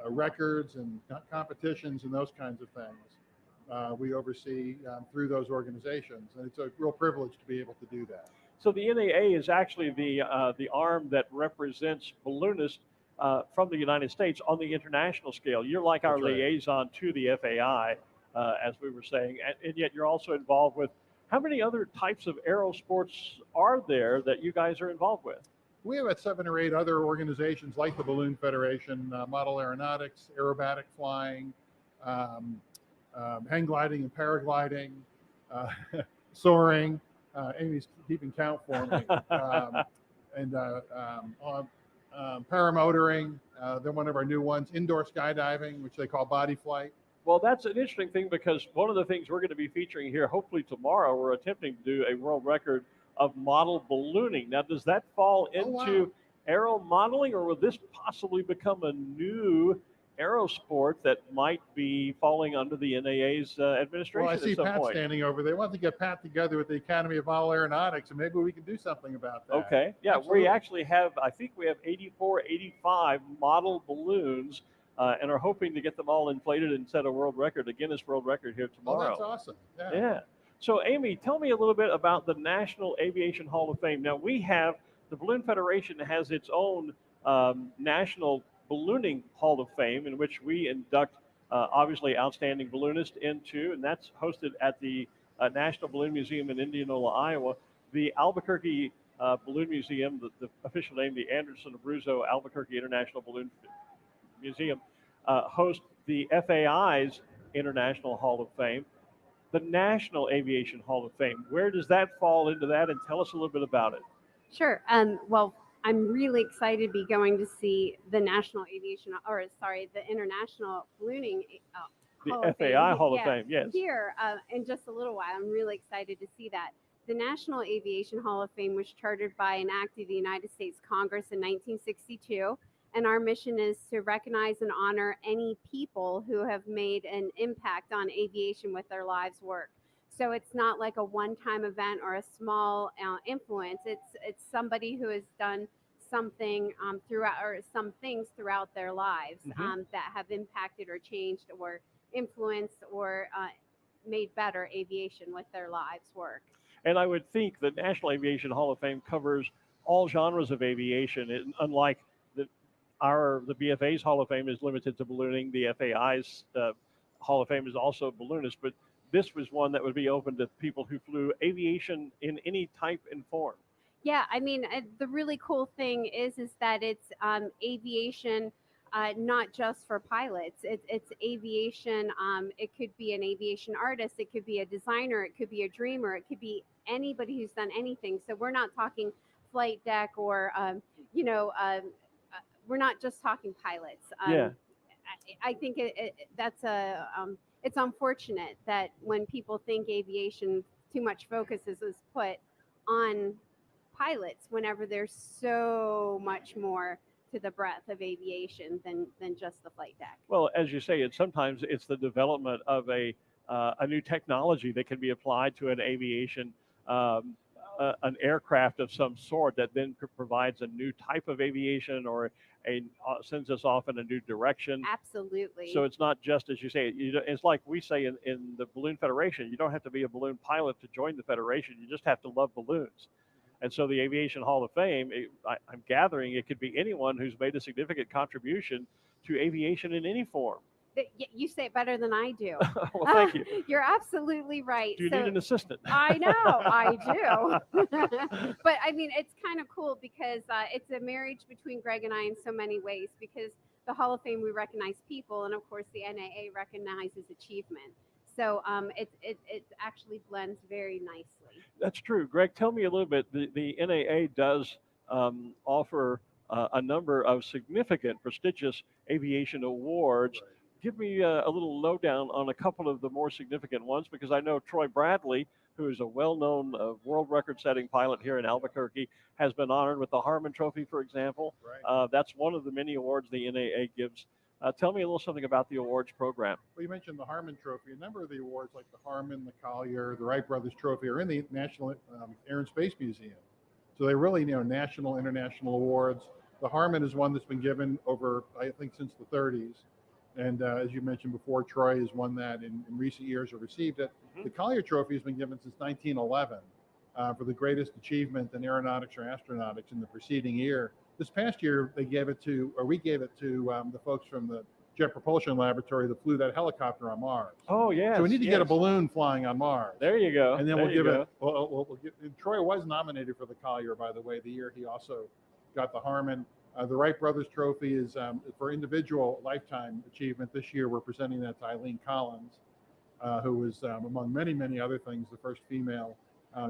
records and competitions and those kinds of things we oversee through those organizations, and it's a real privilege to be able to do that. So the NAA is actually the arm that represents balloonists from the United States on the international scale. You're like our liaison to the FAI, as we were saying, and yet you're also involved with. How many other types of aero sports are there that you guys are involved with? We have 7 or 8 other organizations like the Balloon Federation, Model Aeronautics, Aerobatic Flying, hang gliding and paragliding, soaring. Amy's keeping count for me. And paramotoring, they're one of our new ones. Indoor skydiving, which they call body flight. Well, that's an interesting thing because one of the things we're going to be featuring here, hopefully tomorrow, we're attempting to do a world record of model ballooning. Now, does that fall into aero modeling, or will this possibly become a new aero sport that might be falling under the NAA's administration? Well, I see at some Pat point? standing over there. I want to get Pat together with the Academy of Model Aeronautics, and maybe we can do something about that. Okay. Yeah, Absolutely. we actually have, I think we have 84, 85 model balloons and are hoping to get them all inflated and set a world record, a Guinness World Record here tomorrow. Oh, that's awesome. Yeah. So, Amy, tell me a little bit about the National Aviation Hall of Fame. Now, we have, the Balloon Federation has its own National Ballooning Hall of Fame in which we induct, obviously, outstanding balloonists into, and that's hosted at the National Balloon Museum in Indianola, Iowa. The Albuquerque Balloon Museum, the official name, the Anderson Abruzzo Albuquerque International Balloon Museum, hosts the FAI's International Hall of Fame. The National Aviation Hall of Fame. Where does that fall into that? And tell us a little bit about it. Sure. Well, I'm really excited to be going to see the National Aviation, the International Ballooning Hall of Fame. FAI Hall of Fame, yes. Here in just a little while. I'm really excited to see that. The National Aviation Hall of Fame was chartered by an act of the United States Congress in 1962. And our mission is to recognize and honor any people who have made an impact on aviation with their lives' work. So it's not like a one-time event or a small influence. It's somebody who has done something throughout, or some things throughout their lives that have impacted or changed or influenced or made better aviation with their lives' work. And I would think the National Aviation Hall of Fame covers all genres of aviation, unlike the BFA's Hall of Fame is limited to ballooning. The FAI's Hall of Fame is also balloonist, but this was one that would be open to people who flew aviation in any type and form. Yeah, I mean, the really cool thing is that it's aviation, not just for pilots. It's aviation. It could be an aviation artist. It could be a designer. It could be a dreamer. It could be anybody who's done anything. So we're not talking flight deck or, we're not just talking pilots. I think it's unfortunate that when people think aviation, too much focus is put on pilots whenever there's so much more to the breadth of aviation than just the flight deck. Well, as you say, sometimes it's the development of a a new technology that can be applied to an aviation, an aircraft of some sort that then provides a new type of aviation or sends us off in a new direction. Absolutely. So it's not just, as you say, it's like we say in the Balloon Federation, you don't have to be a balloon pilot to join the Federation. You just have to love balloons. And so the Aviation Hall of Fame, I'm gathering it could be anyone who's made a significant contribution to aviation in any form. You say it better than I do. Well, thank you. You're absolutely right. Do you need an assistant? I know, I do. But I mean, it's kind of cool because it's a marriage between Greg and I in so many ways, because the Hall of Fame, we recognize people, and of course the NAA recognizes achievement. So it actually blends very nicely. That's true. Greg, tell me a little bit. The NAA does offer a number of significant, prestigious aviation awards. Right. Give me a little lowdown on a couple of the more significant ones, because I know Troy Bradley, who is a well-known world record-setting pilot here in Albuquerque, has been honored with the Harmon Trophy, for example. Right. That's one of the many awards the NAA gives. Tell me a little something about the awards program. Well, you mentioned the Harmon Trophy. A number of the awards, like the Harmon, the Collier, the Wright Brothers Trophy, are in the National Air and Space Museum. So they really, national, international awards. The Harmon is one that's been given over, I think, since the 30s. And as you mentioned before, Troy has won that in recent years or received it. Mhm. The Collier Trophy has been given since 1911 for the greatest achievement in aeronautics or astronautics in the preceding year. This past year, we gave it to the folks from the Jet Propulsion Laboratory that flew that helicopter on Mars. Oh, yes. So we need to get a balloon flying on Mars. There you go. And then there we'll give go. it. We'll give. Troy was nominated for the Collier, by the way, the year he also got the Harmon. The Wright Brothers Trophy is for individual lifetime achievement. This year, we're presenting that to Eileen Collins, who was, among many, many other things, the first female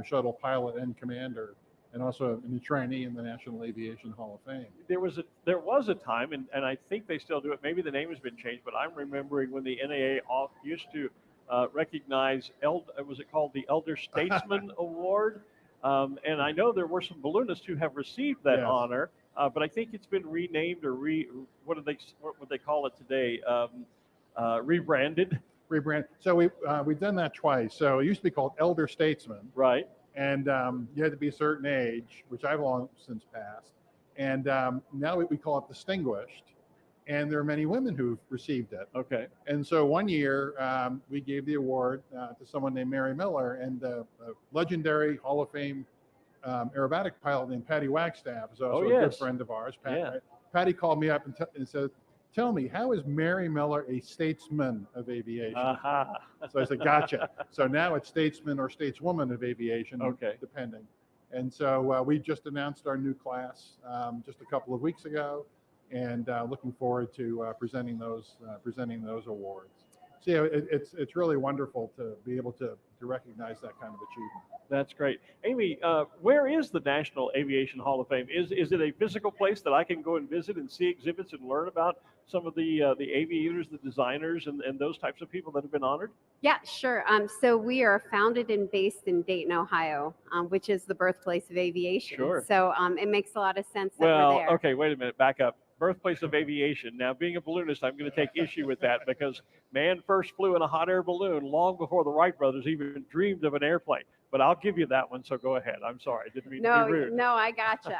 shuttle pilot and commander, and also an trainee in the National Aviation Hall of Fame. There was a time, and I think they still do it. Maybe the name has been changed, but I'm remembering when the NAA used to recognize, was it called the Elder Statesman Award? And I know there were some balloonists who have received that Yes. honor, but I think it's been renamed or what would they call it today? Rebranded. Rebrand. So we've done that twice. So it used to be called Elder Statesman, Right. and you had to be a certain age, which I've long since passed. And now we call it Distinguished, and there are many women who've received it. Okay. And so one year we gave the award to someone named Mary Miller, and a legendary Hall of Fame aerobatic pilot named Patty Wagstaff is also a good friend of ours. Patty called me up and said, "Tell me, how is Mary Miller a statesman of aviation?" So I said, "Gotcha." So now it's statesman or stateswoman of aviation, Okay. depending. And so we just announced our new class just a couple of weeks ago, and looking forward to presenting those awards. So yeah, it's really wonderful to be able to recognize that kind of achievement. That's great. Amy, where is the National Aviation Hall of Fame? Is it a physical place that I can go and visit and see exhibits and learn about some of the aviators, the designers, and those types of people that have been honored? Yeah, sure. So we are founded and based in Dayton, Ohio, which is the birthplace of aviation. Sure. So it makes a lot of sense that we're there. Okay, wait a minute, back up. Birthplace of aviation. Now, being a balloonist, I'm going to take issue with that because man first flew in a hot air balloon long before the Wright brothers even dreamed of an airplane. But I'll give you that one, so go ahead. I'm sorry, I didn't mean to be rude. No, I gotcha.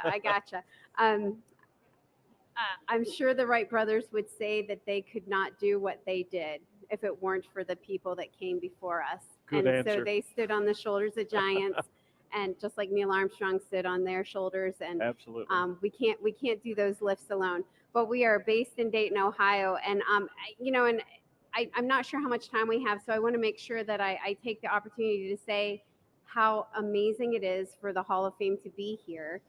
I'm sure the Wright brothers would say that they could not do what they did if it weren't for the people that came before us. Good answer. So they stood on the shoulders of giants, and just like Neil Armstrong stood on their shoulders. And absolutely, we can't do those lifts alone. But we are based in Dayton, Ohio, and I'm not sure how much time we have, so I want to make sure that I take the opportunity to say how amazing it is for the Hall of Fame to be here.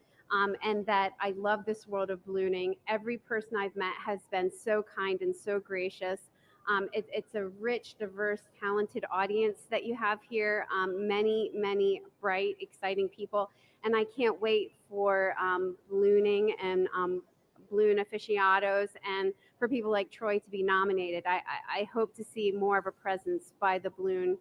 And that I love this world of ballooning. Every person I've met has been so kind and so gracious. It's a rich, diverse, talented audience that you have here. Many, many bright, exciting people. And I can't wait for ballooning and balloon aficionados and for people like Troy to be nominated. I hope to see more of a presence by the balloon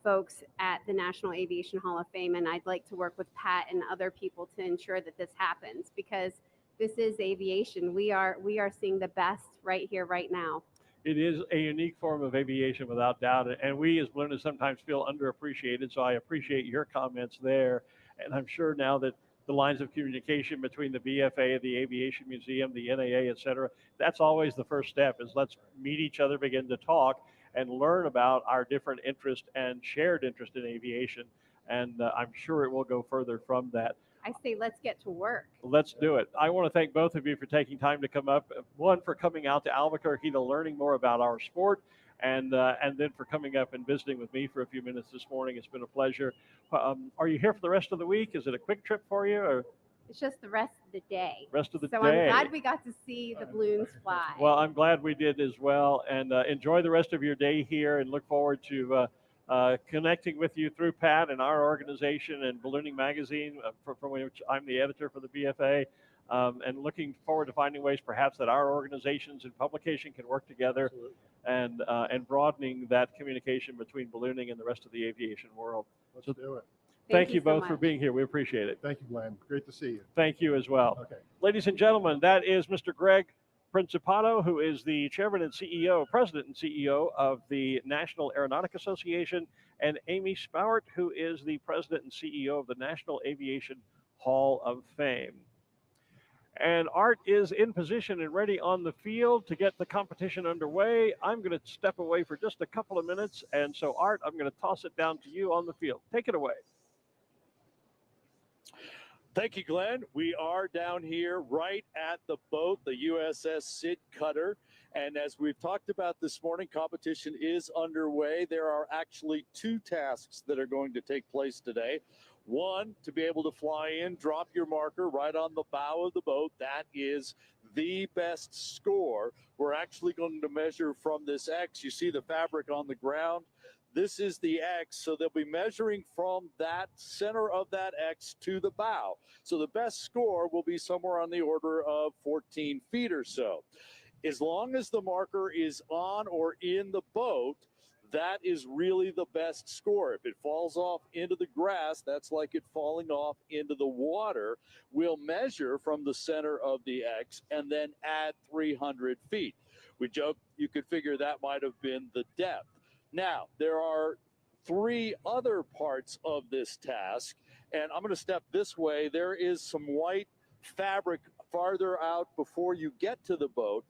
folks at the National Aviation Hall of Fame, and I'd like to work with Pat and other people to ensure that this happens, because this is aviation. We are seeing the best right here, right now. It is a unique form of aviation without doubt, and we as balloonists sometimes feel underappreciated. So I appreciate your comments there, and I'm sure now that the lines of communication between the BFA, the Aviation Museum, the NAA, et cetera, that's always the first step. Is let's meet each other, begin to talk, and learn about our different interests and shared interest in aviation. And I'm sure it will go further from that. I say let's get to work. Let's do it. I want to thank both of you for taking time to come up. One, for coming out to Albuquerque to learning more about our sport, and then for coming up and visiting with me for a few minutes this morning. It's been a pleasure. Are you here for the rest of the week? Is it a quick trip for you, or It's just the rest of the day. rest of the So day? I'm glad we got to see the balloons fly. Well, I'm glad we did as well, and enjoy the rest of your day here, and look forward to connecting with you through Pat and our organization and Ballooning Magazine, from which I'm the editor for the BFA, and looking forward to finding ways perhaps that our organizations and publication can work together, and broadening that communication between ballooning and the rest of the aviation world. Let's do it. Thank you so both for much. being here. We appreciate it. Thank you, Glenn. Great to see you. Thank you as well. Okay. Ladies and gentlemen, that is Mr. Greg Principato, who is the chairman and CEO, president and CEO of the National Aeronautic Association, and Amy Spowert, who is the president and CEO of the National Aviation Hall of Fame. And Art is in position and ready on the field to get the competition underway. I'm going to step away for just a couple of minutes. And so, Art, I'm going to toss it down to you on the field. Take it away. Thank you, Glenn. We are down here right at the boat, the USS Sid Cutter. And as we've talked about this morning, competition is underway. There are actually two tasks that are going to take place today. One, to be able to fly in, drop your marker right on the bow of the boat. That is the best score. We're actually going to measure from this X. You see the fabric on the ground. This is the X, so they'll be measuring from that center of that X to the bow. So the best score will be somewhere on the order of 14 feet or so. As long as the marker is on or in the boat, that is really the best score. If it falls off into the grass, that's like it falling off into the water. We'll measure from the center of the X and then add 300 feet. We joke you could figure that might have been the depth. Now, there are three other parts of this task, and I'm going to step this way. There is some white fabric farther out before you get to the boat.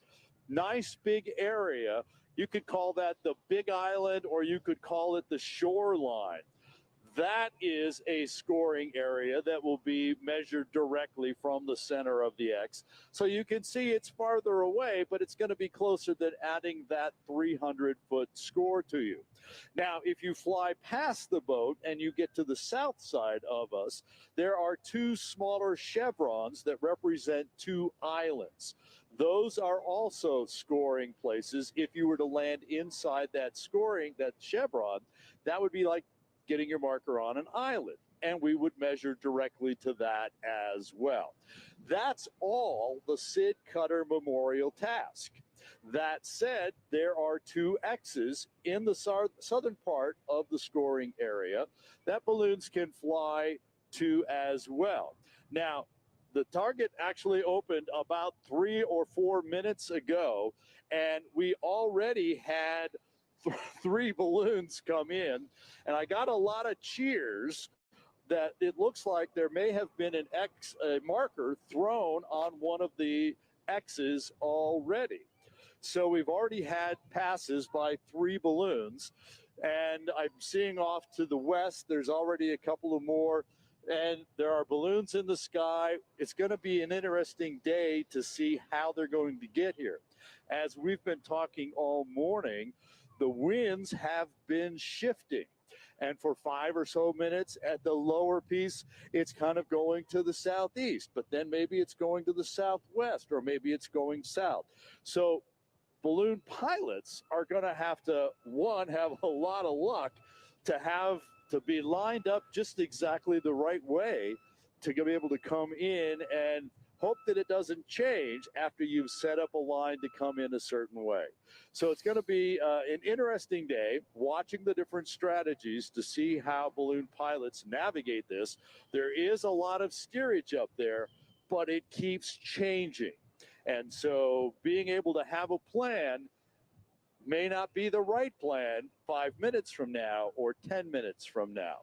Nice big area. You could call that the Big Island, or you could call it the shoreline. That is a scoring area that will be measured directly from the center of the X. So you can see it's farther away, but it's going to be closer than adding that 300-foot score to you. Now, if you fly past the boat and you get to the south side of us, there are two smaller chevrons that represent two islands. Those are also scoring places. If you were to land inside that chevron, that would be like getting your marker on an island, and we would measure directly to that as well. That's all the Sid Cutter Memorial task. That said, there are two X's in the southern part of the scoring area that balloons can fly to as well. Now, the target actually opened about 3 or 4 minutes ago, and we already had 3 balloons come in, and I got a lot of cheers that it looks like there may have been a marker thrown on one of the X's already. So we've already had passes by 3 balloons, and I'm seeing off to the west, there's already a couple of more, and there are balloons in the sky. It's going to be an interesting day to see how they're going to get here. As we've been talking all morning, the winds have been shifting. And for 5 or so minutes at the lower piece, it's kind of going to the southeast, but then maybe it's going to the southwest, or maybe it's going south. So balloon pilots are going to have to, one, have a lot of luck to be lined up just exactly the right way to be able to come in and hope that it doesn't change after you've set up a line to come in a certain way. So it's going to be an interesting day watching the different strategies to see how balloon pilots navigate this. There is a lot of steerage up there, but it keeps changing. And so being able to have a plan may not be the right plan 5 minutes from now or 10 minutes from now.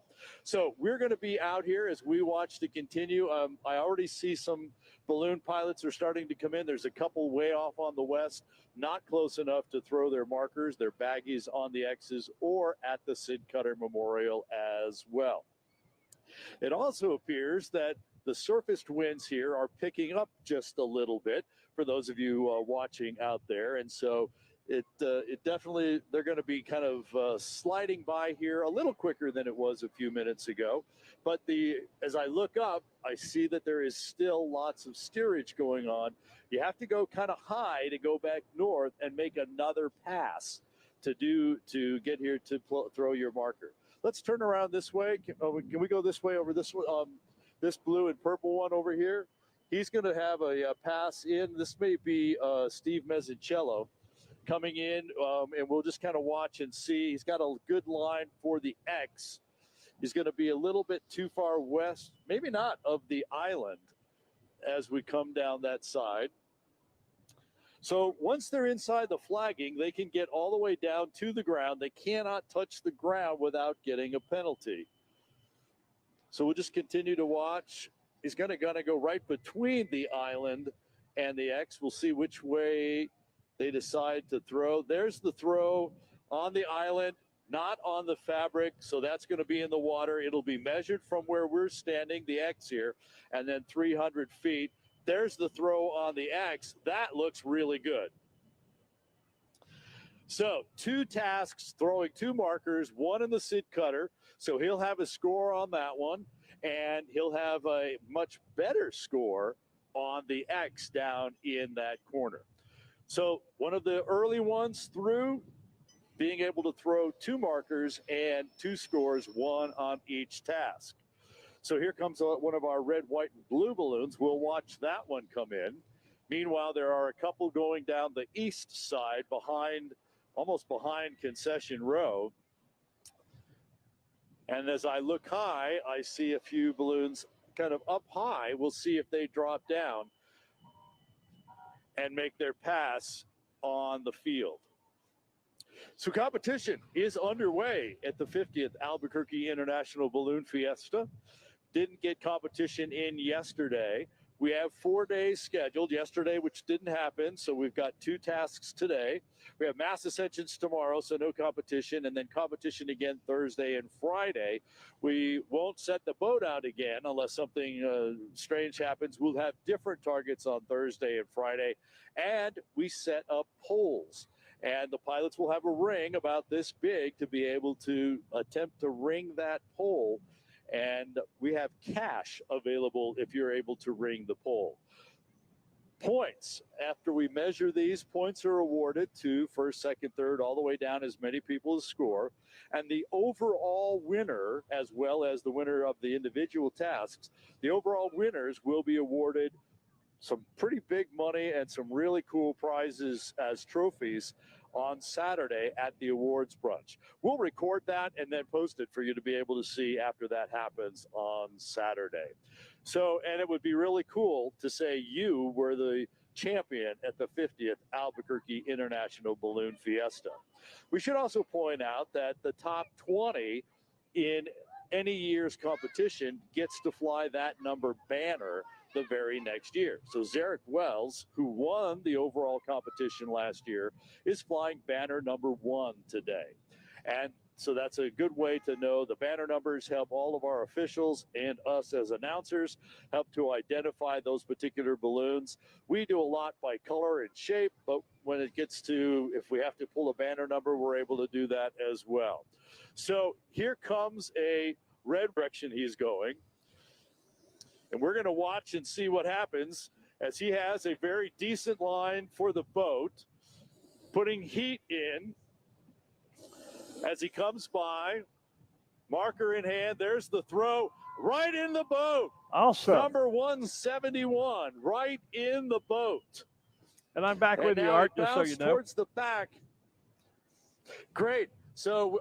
So we're going to be out here as we watch to continue. I already see some balloon pilots are starting to come in. There's a couple way off on the west, not close enough to throw their markers, their baggies on the X's or at the Sid Cutter Memorial as well. It also appears that the surfaced winds here are picking up just a little bit for those of you watching out there. And so it definitely, they're going to be kind of sliding by here a little quicker than it was a few minutes ago. But as I look up, I see that there is still lots of steerage going on. You have to go kind of high to go back north and make another pass to get here to throw your marker. Let's turn around this way. Can we go this way over this one? This blue and purple one over here. He's going to have a pass in. This may be Steve Mezzincello coming in, and we'll just kind of watch and see. He's got a good line for the X. He's going to be a little bit too far west, maybe not, of the island as we come down that side. So once they're inside the flagging, they can get all the way down to the ground. They cannot touch the ground without getting a penalty. So we'll just continue to watch. He's going to go right between the island and the X. We'll see which way they decide to throw. There's the throw on the island, not on the fabric. So that's going to be in the water. It'll be measured from where we're standing, the X here, and then 300 feet. There's the throw on the X. That looks really good. So 2 tasks, throwing 2 markers, one in the Sid Cutter. So he'll have a score on that one, and he'll have a much better score on the X down in that corner. So one of the early ones through, being able to throw 2 markers and 2 scores, 1 on each task. So here comes one of our red, white, and blue balloons. We'll watch that one come in. Meanwhile, there are a couple going down the east side almost behind Concession Row. And as I look high, I see a few balloons kind of up high. We'll see if they drop down and make their pass on the field. So competition is underway at the 50th Albuquerque International Balloon Fiesta. Didn't get competition in yesterday. We have 4 days scheduled. Yesterday, which didn't happen, so we've got 2 tasks today. We have mass ascensions tomorrow, so no competition, and then competition again Thursday and Friday. We won't set the boat out again unless something strange happens. We'll have different targets on Thursday and Friday, and we set up poles. And the pilots will have a ring about this big to be able to attempt to ring that pole. And we have cash available if you're able to ring the pole. Points. After we measure these, points are awarded to first, second, third, all the way down as many people as score. And the overall winner, as well as the winner of the individual tasks, the overall winners will be awarded some pretty big money and some really cool prizes as trophies on Saturday at the awards brunch. We'll record that and then post it for you to be able to see after that happens on Saturday. So, and it would be really cool to say you were the champion at the 50th Albuquerque International Balloon Fiesta. We should also point out that the top 20 in any year's competition gets to fly that number banner the very next year. So Zarek Wells, who won the overall competition last year, is flying banner number 1 today. And so that's a good way to know the banner numbers help all of our officials and us as announcers help to identify those particular balloons. We do a lot by color and shape, but when it gets to, if we have to pull a banner number, we're able to do that as well. So here comes a red direction he's going. And we're going to watch and see what happens as he has a very decent line for the boat, putting heat in as he comes by, marker in hand. There's the throw right in the boat. Awesome. Number 171 right in the boat. And I'm back with you, Art, just so you know. Towards the back. Great. So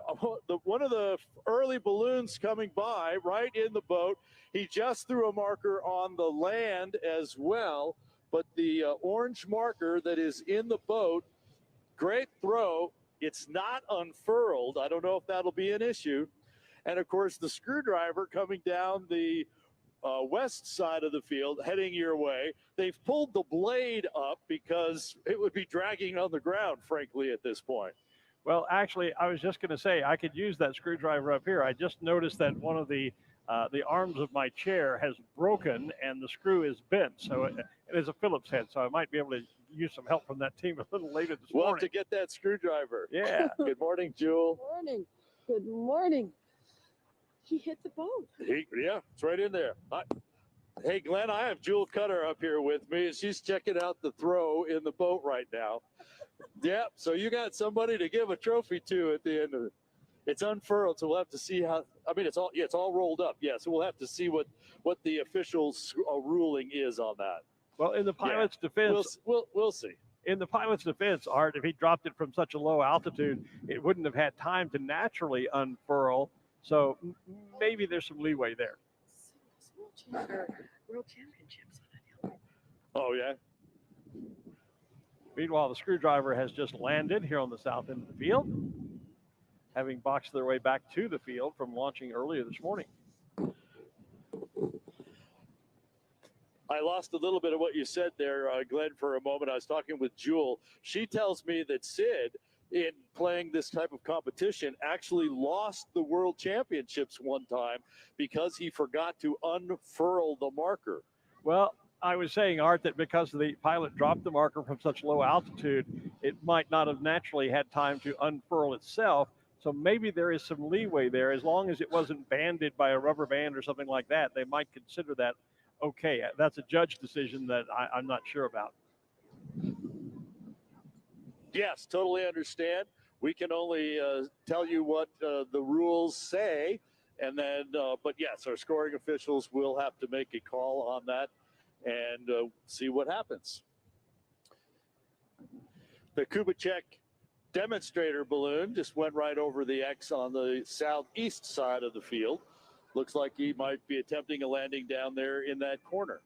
one of the early balloons coming by right in the boat. He just threw a marker on the land as well, but the orange marker that is in the boat, great throw, It's not unfurled. I don't know if that'll be an issue. And of course, the screwdriver coming down the west side of the field, heading your way. They've pulled the blade up because it would be dragging on the ground, frankly, at this point. Well, actually, I was just going to say I could use that screwdriver up here. I just noticed that one of the arms of my chair has broken and the screw is bent. So it is a Phillips head. So I might be able to use some help from that team a little later this We'll morning. have to get that screwdriver. Yeah. Good morning, Jewel. Good morning. Good morning. He hit the boat. Yeah, it's right in there. Hey, Glenn, I have Jewel Cutter up here with me. She's checking out the throw in the boat right now. Yep, so you got somebody to give a trophy to at the end of it. It's unfurled, so we'll have to see how. I mean, it's all rolled up. Yeah, so we'll have to see what the official ruling is on that. Well, in the pilot's defense, we'll see. In the pilot's defense, Art, if he dropped it from such a low altitude, it wouldn't have had time to naturally unfurl. So maybe there's some leeway there. World Championships on it. Oh, yeah. Meanwhile, the screwdriver has just landed here on the south end of the field, having boxed their way back to the field from launching earlier this morning. I lost a little bit of what you said there, Glenn, for a moment. I was talking with Jewel. She tells me that Sid, in playing this type of competition, actually lost the World Championships one time because he forgot to unfurl the marker. Well, I was saying, Art, that because the pilot dropped the marker from such low altitude, it might not have naturally had time to unfurl itself. So maybe there is some leeway there. As long as it wasn't banded by a rubber band or something like that, they might consider that okay. That's a judge decision that I'm not sure about. Yes, totally understand. We can only tell you what the rules say. And then, but yes, our scoring officials will have to make a call on that and see what happens. The Kubitschek demonstrator balloon just went right over the X on the southeast side of the field. Looks like he might be attempting a landing down there in that corner.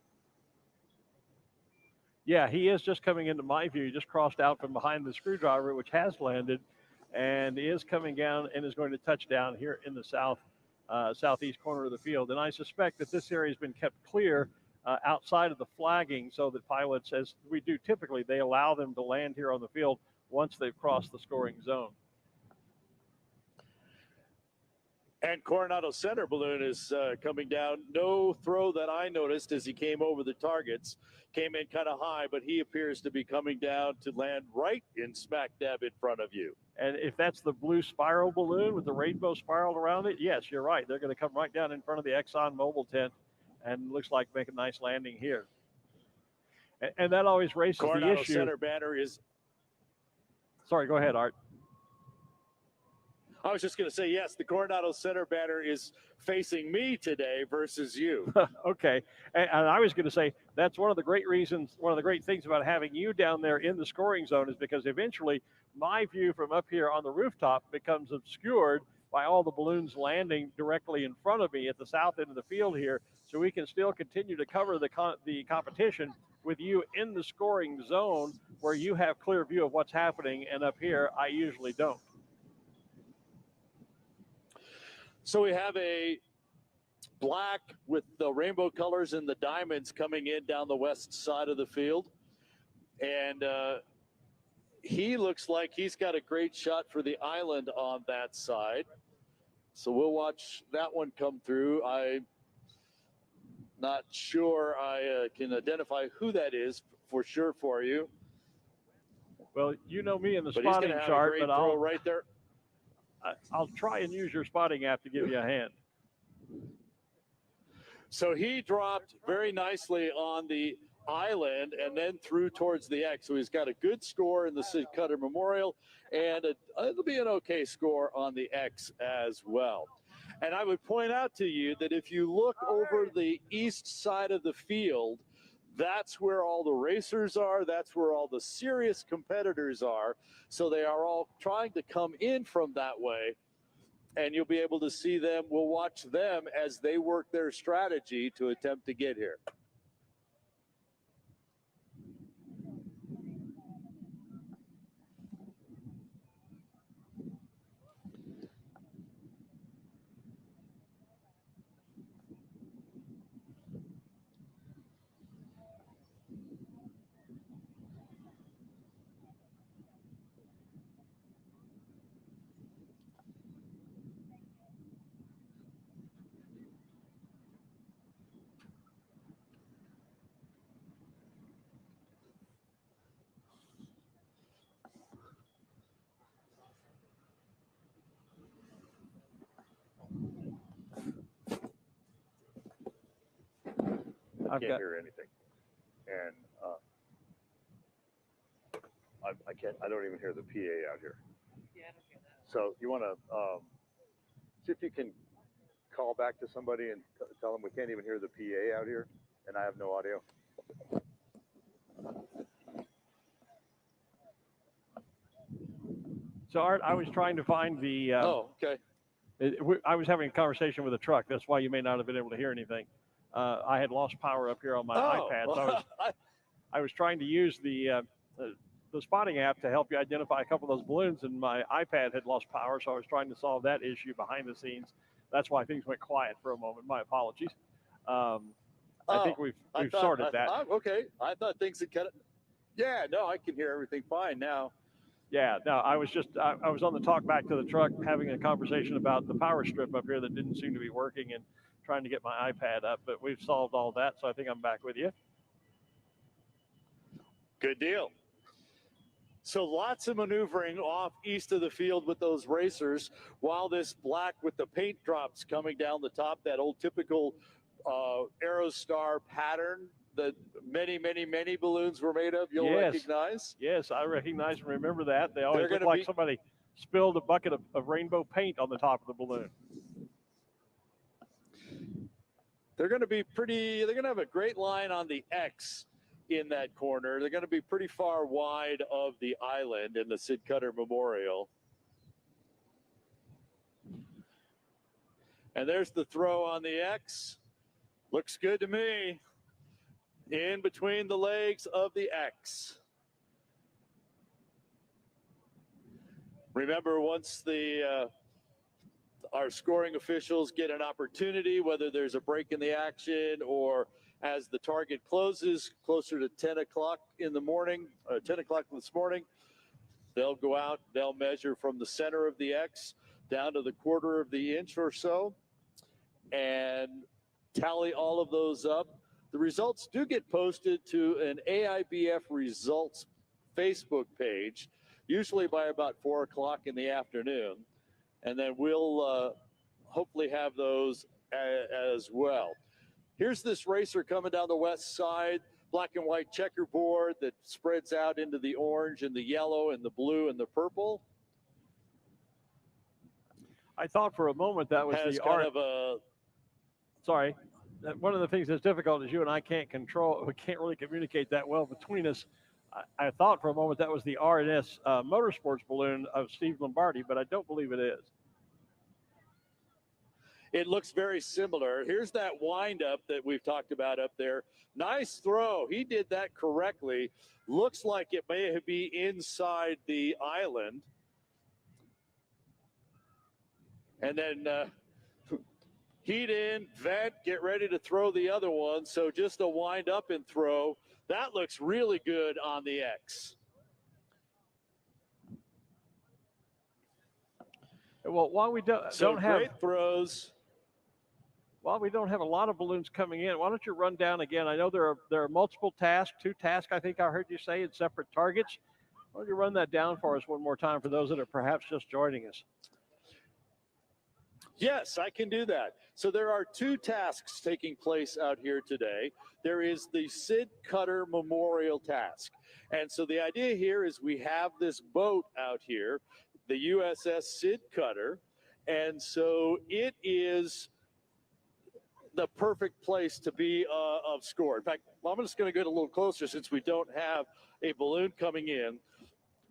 Yeah, he is just coming into my view. He just crossed out from behind the screwdriver, which has landed, and is coming down and is going to touch down here in the southeast corner of the field. And I suspect that this area has been kept clear outside of the flagging so that pilots, as we do typically, they allow them to land here on the field once they've crossed the scoring zone. And Coronado's center balloon is coming down. No throw that I noticed as he came over the targets. Came in kind of high, but he appears to be coming down to land right in smack dab in front of you. And if that's the blue spiral balloon with the rainbow spiral around it, yes, you're right. They're going to come right down in front of the Exxon Mobil tent and looks like make a nice landing here. And that always raises Coronado's the issue. Center banner is. Sorry, go ahead, Art. I was just going to say, yes, the Coronado Center banner is facing me today versus you. Okay. And I was going to say that's one of the great reasons, one of the great things about having you down there in the scoring zone is because eventually my view from up here on the rooftop becomes obscured by all the balloons landing directly in front of me at the south end of the field here. So we can still continue to cover the competition with you in the scoring zone where you have clear view of what's happening. And up here, I usually don't. So we have a black with the rainbow colors and the diamonds coming in down the west side of the field. And he looks like he's got a great shot for the island on that side. So we'll watch that one come through. I'm not sure I can identify who that is for sure for you. Well, you know me in the but spotting he's have chart, a great but throw right there. I'll try and use your spotting app to give you a hand. So he dropped very nicely on the island and then threw towards the X. So he's got a good score in the Sid Cutter Memorial, and it'll be an okay score on the X as well. And I would point out to you that if you look over the east side of the field, that's where all the racers are. That's where all the serious competitors are. So they are all trying to come in from that way. And you'll be able to see them. We'll watch them as they work their strategy to attempt to get here. I've can't got- hear anything. And I can't. I don't even hear the PA out here. Yeah, I don't hear that. So you want to see if you can call back to somebody and tell them we can't even hear the PA out here, and I have no audio. So Art, I was trying to find the. Oh, okay. I was having a conversation with a truck. That's why you may not have been able to hear anything. I had lost power up here on my iPad, so I was trying to use the spotting app to help you identify a couple of those balloons, and my iPad had lost power, so I was trying to solve that issue behind the scenes. That's why things went quiet for a moment. My apologies. I think we've sorted that. Okay, I thought things had kind of. Yeah, no, I can hear everything fine now. Yeah, no, I was on the talk back to the truck having a conversation about the power strip up here that didn't seem to be working and trying to get my iPad up, but we've solved all that, so I think I'm back with you. Good deal. So lots of maneuvering off east of the field with those racers, while this black with the paint drops coming down the top, that old typical Aerostar pattern that many, many, many balloons were made of, you'll recognize? Yes, I recognize and remember that. They always They're look like somebody spilled a bucket of rainbow paint on the top of the balloon. They're going to be they're going to have a great line on the X in that corner. They're going to be pretty far wide of the island in the Sid Cutter Memorial. And there's the throw on the X. Looks good to me. In between the legs of the X. Remember, once our scoring officials get an opportunity, whether there's a break in the action or as the target closes closer to 10 o'clock in the morning, 10 o'clock this morning, they'll go out, they'll measure from the center of the X down to the quarter of the inch or so and tally all of those up. The results do get posted to an AIBF results Facebook page, usually by about 4 o'clock in the afternoon. And then we'll hopefully have those as well. Here's this racer coming down the west side, black and white checkerboard that spreads out into the orange and the yellow and the blue and the purple. I thought for a moment that was Has the kind art. of a. Sorry. One of the things that's difficult is you and I can't control, we can't really communicate that well between us. I thought for a moment that was the R&S Motorsports balloon of Steve Lombardi, but I don't believe it is. It looks very similar. Here's that windup that we've talked about up there. Nice throw. He did that correctly. Looks like it may be inside the island. And then heat in, vent, get ready to throw the other one. So just a wind up and throw. That looks really good on the X. Well, while we don't have great throws. While we don't have a lot of balloons coming in, why don't you run down again? I know there are multiple tasks, 2 tasks, I think I heard you say, and separate targets. Why don't you run that down for us one more time for those that are perhaps just joining us? Yes, I can do that. So there are 2 tasks taking place out here today. There is the Sid Cutter Memorial task. And so the idea here is we have this boat out here, the USS Sid Cutter. And so it is the perfect place to be of score. In fact, I'm just going to get a little closer since we don't have a balloon coming in.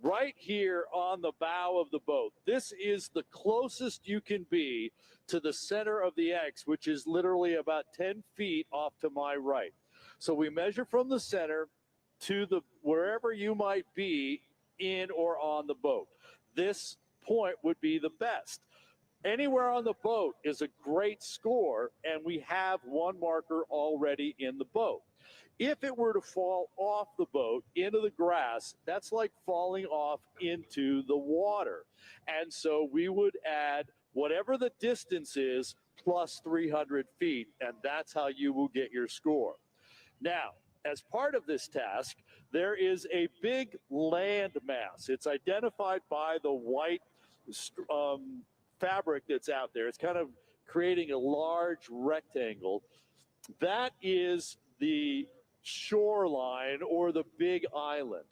Right here on the bow of the boat. This is the closest you can be to the center of the X, which is literally about 10 feet off to my right. So we measure from the center to wherever you might be in or on the boat. This point would be the best. Anywhere on the boat is a great score, and we have one marker already in the boat. If it were to fall off the boat into the grass, that's like falling off into the water. And so we would add whatever the distance is plus 300 feet, and that's how you will get your score. Now, as part of this task, there is a big land mass. It's identified by the white fabric that's out there. It's kind of creating a large rectangle. That is the shoreline or the big island.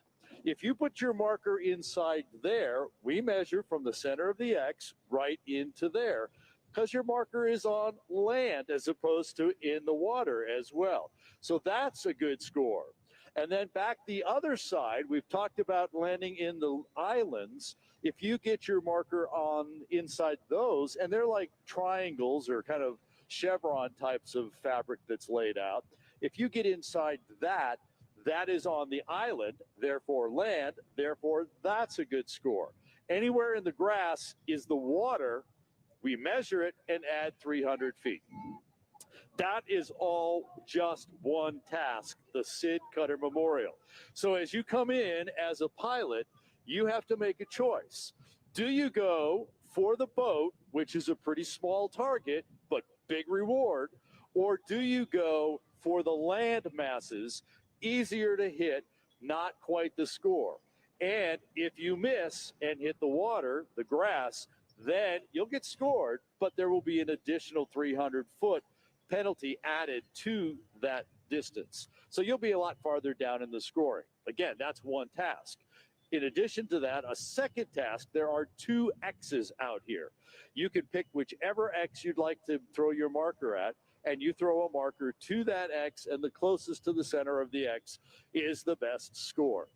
If you put your marker inside there, we measure from the center of the X right into there because your marker is on land as opposed to in the water as well. So that's a good score. And then back the other side, we've talked about landing in the islands. If you get your marker on inside those, and they're like triangles or kind of chevron types of fabric that's laid out, if you get inside that, that is on the island, therefore land, therefore that's a good score. Anywhere in the grass is the water, we measure it and add 300 feet. That is all just one task, the Sid Cutter Memorial. So as you come in as a pilot, you have to make a choice. Do you go for the boat, which is a pretty small target, but big reward, or do you go for the land masses, easier to hit, not quite the score? And if you miss and hit the water, the grass, then you'll get scored, but there will be an additional 300-foot penalty added to that distance. So you'll be a lot farther down in the scoring. Again, that's one task. In addition to that, a second task, there are 2 X's out here. You can pick whichever X you'd like to throw your marker at, and you throw a marker to that X, and the closest to the center of the X is the best score.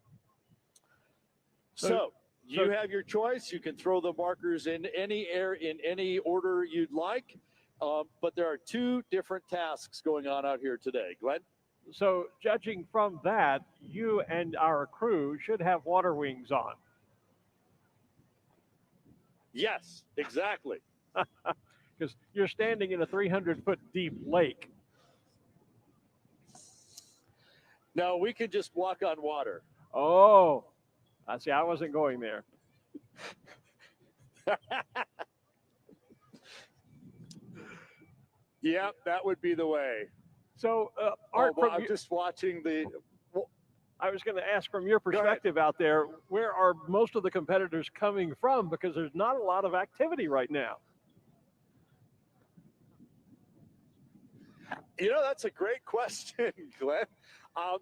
So you have your choice. You can throw the markers in any order you'd like. But there are 2 different tasks going on out here today. Glenn? So judging from that, you and our crew should have water wings on. Yes, exactly. Because you're standing in a 300-foot deep lake. No, we can just walk on water. Oh, I see. I wasn't going there. Yep, that would be the way. So, Art, I'm just watching the. I was going to ask, from your perspective out there, where are most of the competitors coming from? Because there's not a lot of activity right now. You know, that's a great question, Glenn. I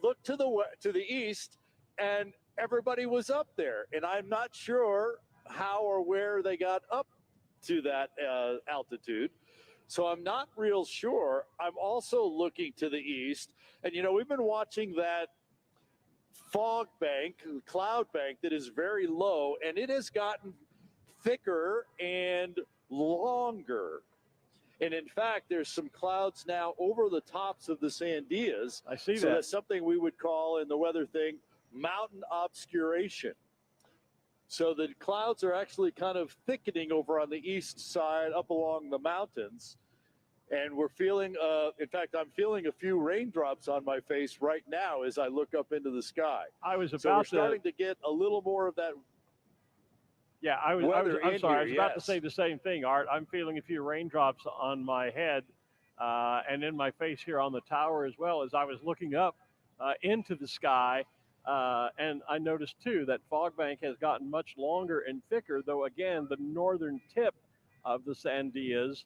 looked to the east, and everybody was up there, and I'm not sure how or where they got up to that altitude. So I'm not real sure. I'm also looking to the east, and you know, we've been watching that fog bank, cloud bank that is very low, and it has gotten thicker and longer. And in fact, there's some clouds now over the tops of the Sandias. I see that. So that's something we would call in the weather thing mountain obscuration. So the clouds are actually kind of thickening over on the east side up along the mountains. And we're feeling, in fact, I'm feeling a few raindrops on my face right now as I look up into the sky. I was about so we're starting to get a little more of that. Yeah, I'm sorry. I was about to say the same thing, Art. I'm feeling a few raindrops on my head and in my face here on the tower as well as I was looking up into the sky. And I noticed, too, that fog bank has gotten much longer and thicker, though, again, the northern tip of the Sandias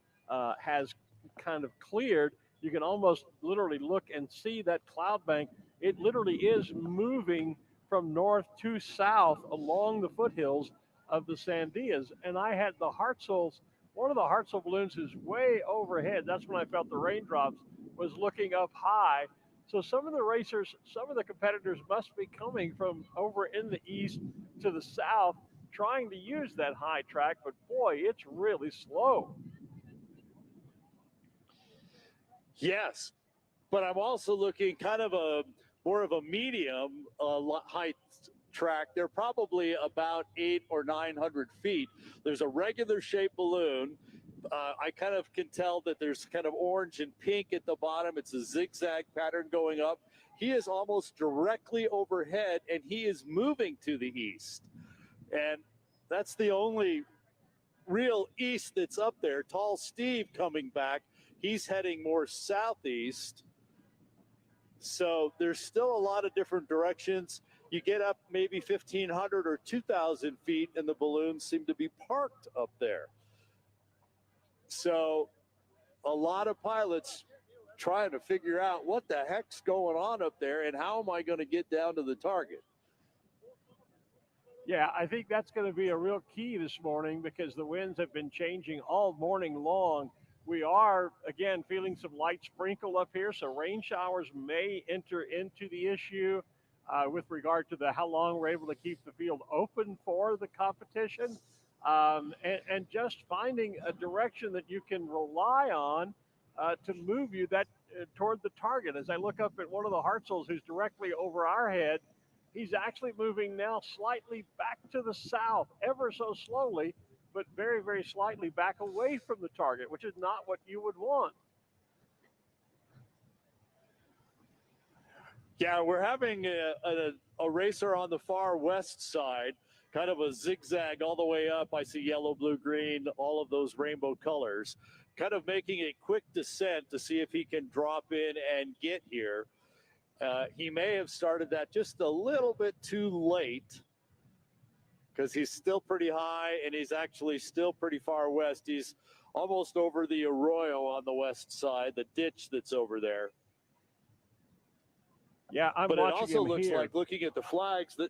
has kind of cleared. You can almost literally look and see that cloud bank. It literally is moving from north to south along the foothills of the Sandias. And I had the Hartzel's, one of the Hartzell balloons is way overhead. That's when I felt the raindrops, was looking up high. So some of the racers, some of the competitors must be coming from over in the east to the south, trying to use that high track, but boy, it's really slow. Yes, but I'm also looking kind of more of a medium height track. They're probably about 800 or 900 feet. There's a regular shaped balloon. I kind of can tell that there's kind of orange and pink at the bottom. It's a zigzag pattern going up. He is almost directly overhead, and he is moving to the east. And that's the only real east that's up there. Tall Steve coming back. He's heading more southeast. So there's still a lot of different directions. You get up maybe 1,500 or 2,000 feet, and the balloons seem to be parked up there. So a lot of pilots trying to figure out what the heck's going on up there and how am I going to get down to the target. Yeah, I think that's going to be a real key this morning because the winds have been changing all morning long. We are, again, feeling some light sprinkle up here, so rain showers may enter into the issue with regard to how long we're able to keep the field open for the competition, and just finding a direction that you can rely on to move you toward the target. As I look up at one of the Hartzels who's directly over our head, he's actually moving now slightly back to the south, ever so slowly, but very, very slightly back away from the target, which is not what you would want. Yeah, we're having a racer on the far west side, kind of a zigzag all the way up. I see yellow, blue, green, all of those rainbow colors, kind of making a quick descent to see if he can drop in and get here. He may have started that just a little bit too late because he's still pretty high and he's actually still pretty far west. He's almost over the arroyo on the west side, the ditch that's over there. Yeah, but it also looks like, looking at the flags, that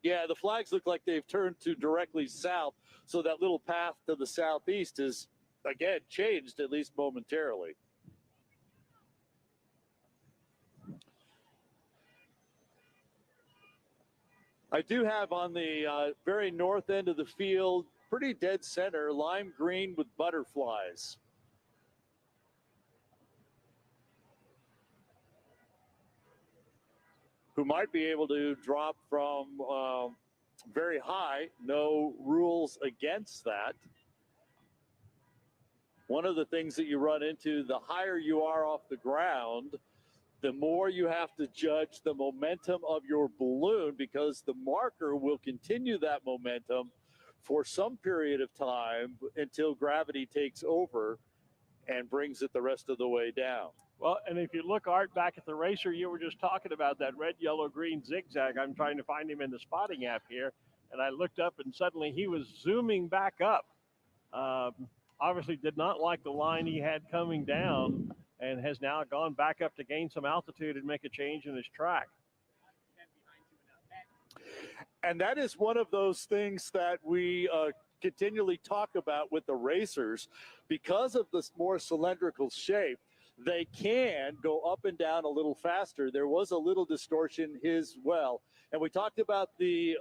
the flags look like they've turned to directly south. So that little path to the southeast is, again, changed at least momentarily. I do have on the very north end of the field, pretty dead center, lime green with butterflies. Who might be able to drop from very high. No rules against that. One of the things that you run into, the higher you are off the ground, the more you have to judge the momentum of your balloon, because the marker will continue that momentum for some period of time until gravity takes over and brings it the rest of the way down. Well, and if you look, Art, back at the racer you were just talking about, that red, yellow, green zigzag, I'm trying to find him in the spotting app here, and I looked up and suddenly he was zooming back up. Obviously did not like the line he had coming down and has now gone back up to gain some altitude and make a change in his track. And that is one of those things that we continually talk about with the racers. Because of this more cylindrical shape, they can go up and down a little faster. There was a little distortion as well. And we talked about the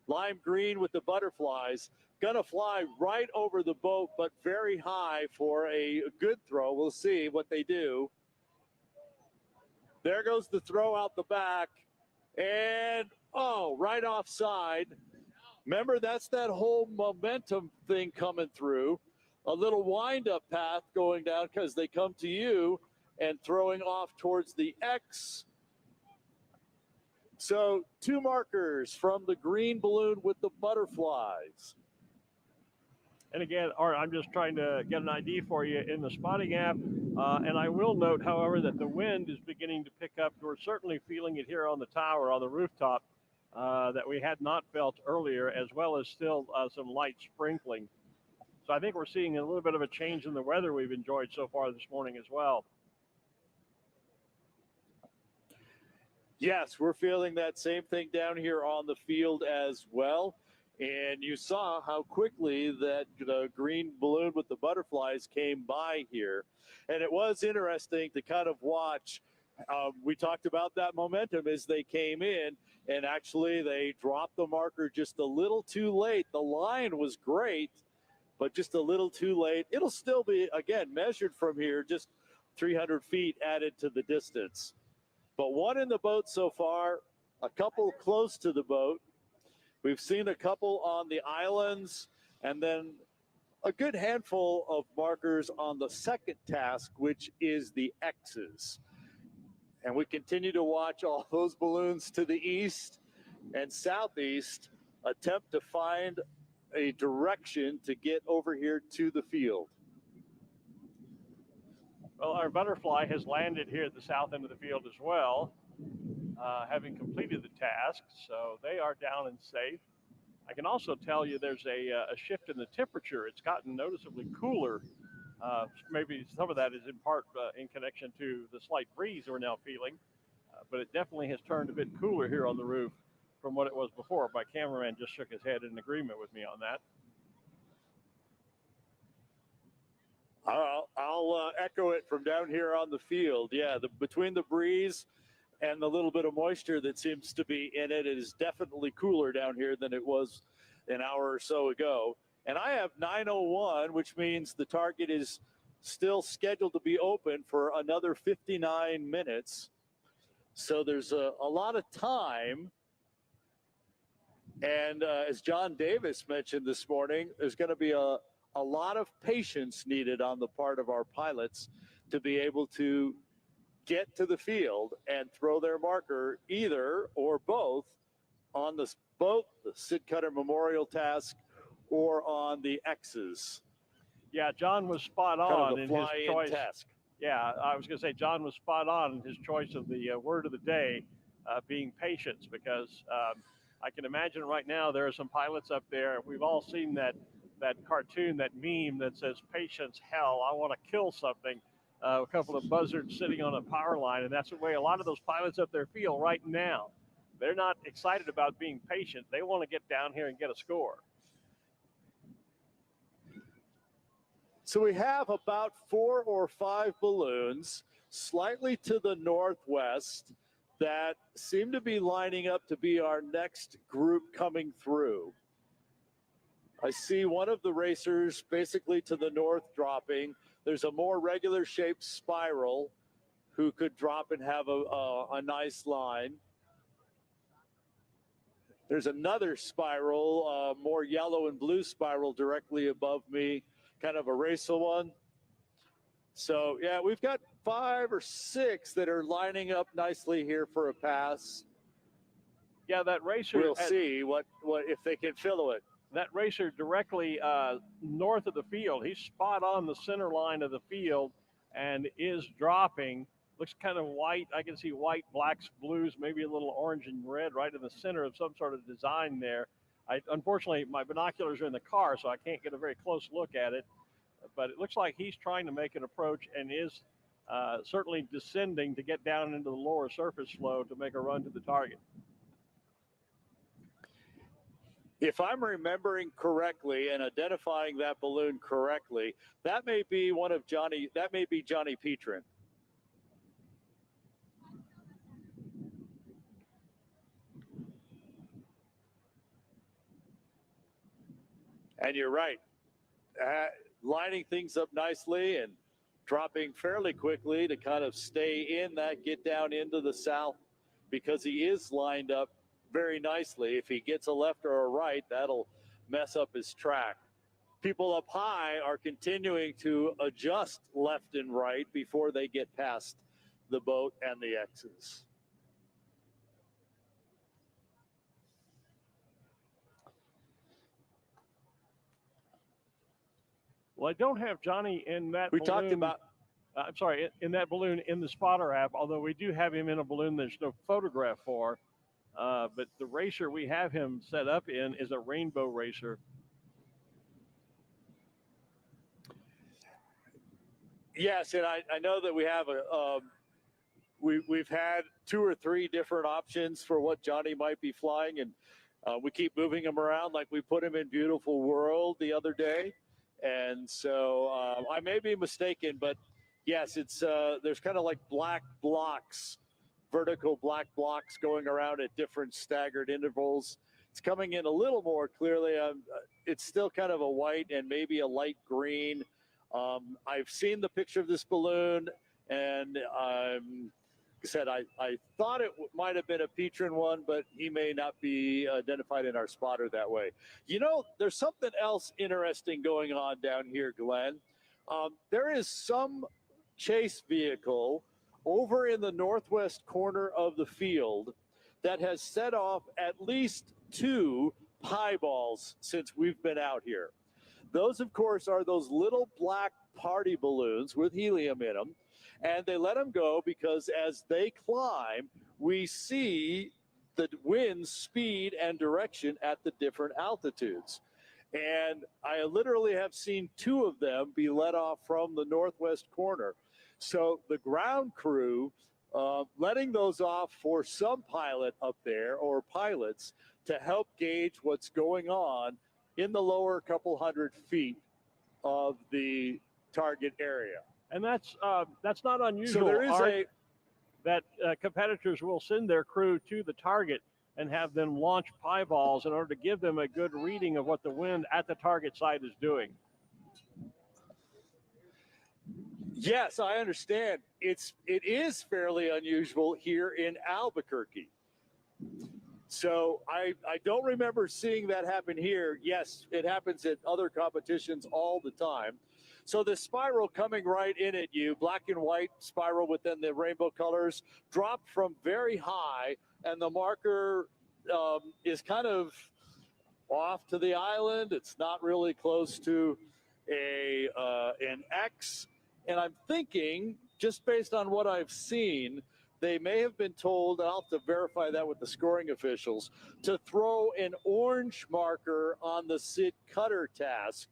lime green with the butterflies. Gonna fly right over the boat, but very high for a good throw. We'll see what they do. There goes the throw out the back. And, right offside. Remember, that's that whole momentum thing coming through. A little wind-up path going down because they come to you and throwing off towards the X. So 2 markers from the green balloon with the butterflies. And again, Art, I'm just trying to get an ID for you in the spotting app. And I will note, however, that the wind is beginning to pick up. We're certainly feeling it here on the tower, on the rooftop, that we had not felt earlier, as well as still some light sprinkling. So I think we're seeing a little bit of a change in the weather we've enjoyed so far this morning as well. Yes, we're feeling that same thing down here on the field as well. And you saw how quickly that green balloon with the butterflies came by here. And it was interesting to kind of watch. We talked about that momentum as they came in, and actually they dropped the marker just a little too late. The line was great, but just a little too late. It'll still be, again, measured from here, just 300 feet added to the distance. But one in the boat so far, a couple close to the boat. We've seen a couple on the islands, and then a good handful of markers on the second task, which is the X's. And we continue to watch all those balloons to the east and southeast attempt to find a direction to get over here to the field. Well, our butterfly has landed here at the south end of the field as well, having completed the task, so they are down and safe. I can also tell you there's a shift in the temperature. It's gotten noticeably cooler Maybe some of that is in part in connection to the slight breeze we're now feeling, but it definitely has turned a bit cooler here on the roof from what it was before. My cameraman just shook his head in agreement with me on that. I'll echo it from down here on the field. Yeah, between the breeze and the little bit of moisture that seems to be in it, it is definitely cooler down here than it was an hour or so ago. And I have 9:01, which means the target is still scheduled to be open for another 59 minutes. So there's a lot of time. And as John Davis mentioned this morning, there's going to be a lot of patience needed on the part of our pilots to be able to get to the field and throw their marker either or both on the Sid Cutter Memorial task or on the X's. Yeah, John was spot on in his choice. Task. Yeah, I was going to say John was spot on in his choice of the word of the day being patience, because I can imagine right now there are some pilots up there. We've all seen that cartoon, that meme that says, "Patience, hell, I want to kill something." A couple of buzzards sitting on a power line, and that's the way a lot of those pilots up there feel right now. They're not excited about being patient. They want to get down here and get a score. So we have about 4 or 5 balloons slightly to the northwest that seem to be lining up to be our next group coming through. I see one of the racers basically to the north dropping. There's a more regular shaped spiral who could drop and have a nice line. There's another spiral, more yellow and blue spiral directly above me, kind of a racer one. So yeah, we've got 5 or 6 that are lining up nicely here for a pass. Yeah, that racer. We'll see what if they can fill it. That racer directly north of the field, he's spot on the center line of the field and is dropping. Looks kind of white. I can see white, blacks, blues, maybe a little orange and red right in the center of some sort of design there. Unfortunately, my binoculars are in the car, so I can't get a very close look at it. But it looks like he's trying to make an approach and is certainly descending to get down into the lower surface flow to make a run to the target. If I'm remembering correctly and identifying that balloon correctly, that may be Johnny Petrin. And you're right. Lining things up nicely and dropping fairly quickly to kind of stay in that, get down into the south, because he is lined up very nicely. If he gets a left or a right, that'll mess up his track. People up high are continuing to adjust left and right before they get past the boat and the X's. Well, I don't have Johnny in that We balloon. talked about... I'm sorry, in that balloon in the spotter app, although we do have him in a balloon there's no photograph for. But the racer we have him set up in is a rainbow racer. Yes, and I know that we have we've had 2 or 3 different options for what Johnny might be flying, and we keep moving him around. Like we put him in Beautiful World the other day, and so I may be mistaken, but yes, it's there's kind of like black blocks, vertical black blocks going around at different staggered intervals. It's coming in a little more clearly. It's still kind of a white and maybe a light green. I've seen the picture of this balloon, and like I said, I thought it might have been a Petrin one, but he may not be identified in our spotter that way. You know, there's something else interesting going on down here, Glenn. There is some chase vehicle over in the northwest corner of the field that has set off at least 2 pie balls since we've been out here. Those, of course, are those little black party balloons with helium in them. And they let them go because as they climb, we see the wind speed and direction at the different altitudes. And I literally have seen 2 of them be let off from the northwest corner. So the ground crew letting those off for some pilot up there or pilots to help gauge what's going on in the lower couple hundred feet of the target area. And that's not unusual. So there is Art, that competitors will send their crew to the target and have them launch pie balls in order to give them a good reading of what the wind at the target site is doing. Yes, I understand. It is fairly unusual here in Albuquerque. So I don't remember seeing that happen here. Yes, it happens at other competitions all the time. So the spiral coming right in at you, black and white spiral within the rainbow colors, dropped from very high, and the marker is kind of off to the island. It's not really close to an X. And I'm thinking, just based on what I've seen, they may have been told, and I'll have to verify that with the scoring officials, to throw an orange marker on the Sid Cutter task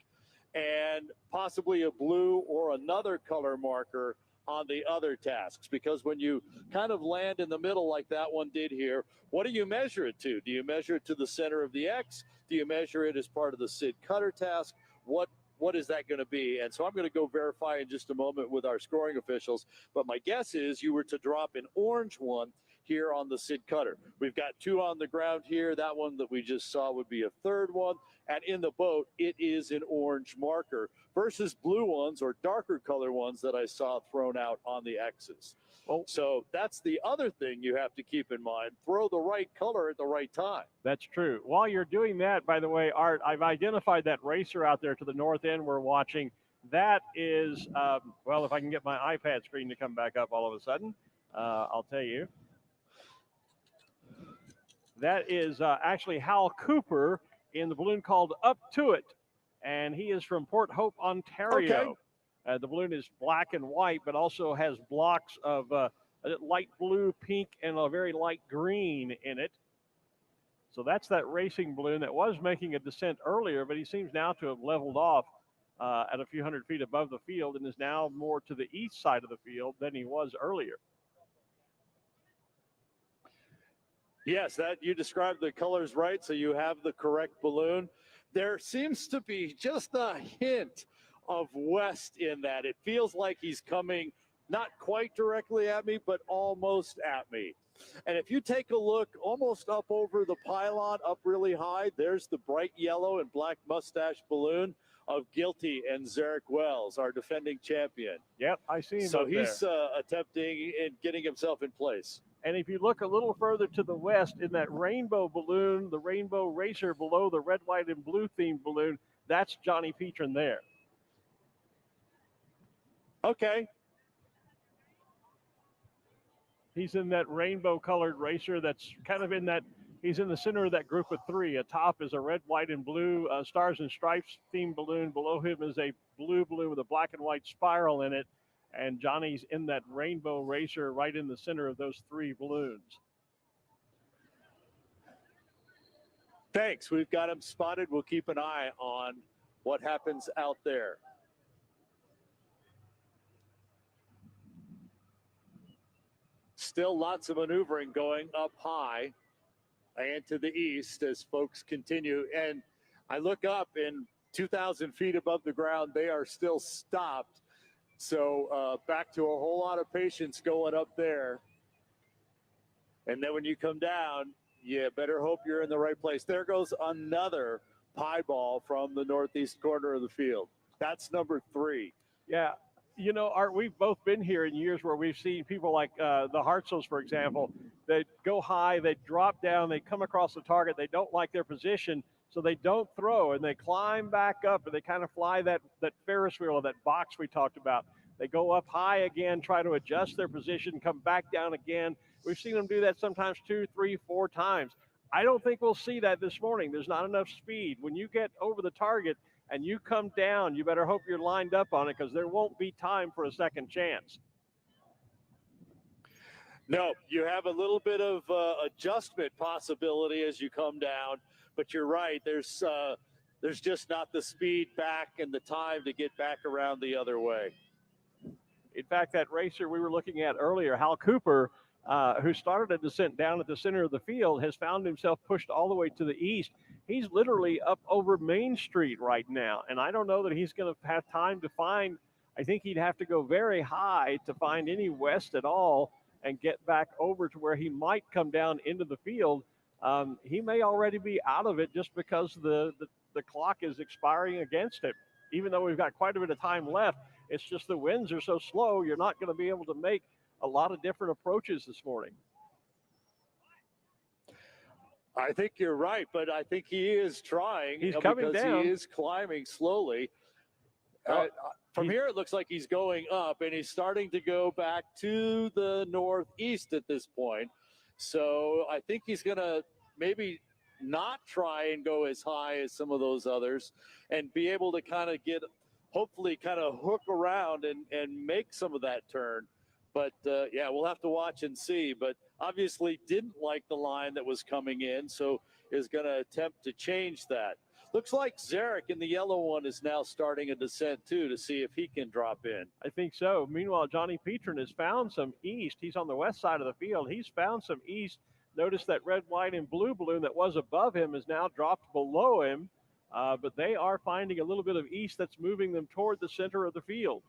and possibly a blue or another color marker on the other tasks. Because when you kind of land in the middle like that one did here, what do you measure it to? Do you measure it to the center of the X? Do you measure it as part of the Sid Cutter task? What is that going to be? And so I'm going to go verify in just a moment with our scoring officials. But my guess is you were to drop an orange one here on the Sid Cutter. We've got 2 on the ground here. That one that we just saw would be a 3rd one. And in the boat, it is an orange marker versus blue ones or darker color ones that I saw thrown out on the X's. Well, so that's the other thing you have to keep in mind. Throw the right color at the right time. That's true. While you're doing that, by the way, Art, I've identified that racer out there to the north end we're watching. That is, well, if I can get my iPad screen to come back up all of a sudden, I'll tell you. That is actually Hal Cooper in the balloon called Up to It, and he is from Port Hope, Ontario. Okay. The balloon is black and white, but also has blocks of light blue, pink, and a very light green in it. So that's that racing balloon that was making a descent earlier, but he seems now to have leveled off at a few hundred feet above the field and is now more to the east side of the field than he was earlier. Yes, that you described the colors right, so you have the correct balloon. There seems to be just a hint of west in that. It feels like he's coming not quite directly at me, but almost at me. And if you take a look almost up over the pylon, up really high, there's the bright yellow and black mustache balloon of Guilty and Zarek Wells, our defending champion. Yep, I see him. So he's attempting and getting himself in place. And if you look a little further to the west in that rainbow balloon, the rainbow racer below the red, white, and blue themed balloon, that's Johnny Petrin there. Okay. He's in that rainbow colored racer that's kind of in that, he's in the center of that group of 3. Atop is a red, white, and blue stars and stripes themed balloon. Below him is a blue balloon with a black and white spiral in it. And Johnny's in that rainbow racer right in the center of those 3 balloons. Thanks. We've got him spotted. We'll keep an eye on what happens out there. Still lots of maneuvering going up high and to the east as folks continue. And I look up and 2,000 feet above the ground, they are still stopped. So back to a whole lot of patience going up there. And then when you come down, you better hope you're in the right place. There goes another pie ball from the northeast corner of the field. That's number 3. Yeah. You know, Art, we've both been here in years where we've seen people like the Hartzels, for example. They go high, they drop down, they come across the target, they don't like their position, so they don't throw, and they climb back up, and they kind of fly that Ferris wheel or that box we talked about. They go up high again, try to adjust their position, come back down again. We've seen them do that sometimes 2, 3, 4 times. I don't think we'll see that this morning. There's not enough speed. When you get over the target and you come down, you better hope you're lined up on it because there won't be time for a second chance. No, you have a little bit of adjustment possibility as you come down, but you're right. There's there's just not the speed back and the time to get back around the other way. In fact, that racer we were looking at earlier, Hal Cooper, who started a descent down at the center of the field, has found himself pushed all the way to the east. He's literally up over Main Street right now, and I don't know that he's going to have time to find. I think he'd have to go very high to find any west at all and get back over to where he might come down into the field. He may already be out of it just because the clock is expiring against him. Even though we've got quite a bit of time left, it's just the winds are so slow, you're not going to be able to make a lot of different approaches this morning. I think you're right, but I think he is trying. He's coming because down. He is climbing slowly. From here, it looks like he's going up, and he's starting to go back to the northeast at this point. So I think he's going to maybe not try and go as high as some of those others and be able to kind of hopefully kind of hook around and make some of that turn. But, yeah, we'll have to watch and see. But obviously didn't like the line that was coming in, so is going to attempt to change that. Looks like Zarek in the yellow one is now starting a descent, too, to see if he can drop in. I think so. Meanwhile, Johnny Petrin has found some east. He's on the west side of the field. He's found some east. Notice that red, white, and blue balloon that was above him is now dropped below him. But they are finding a little bit of east that's moving them toward the center of the field.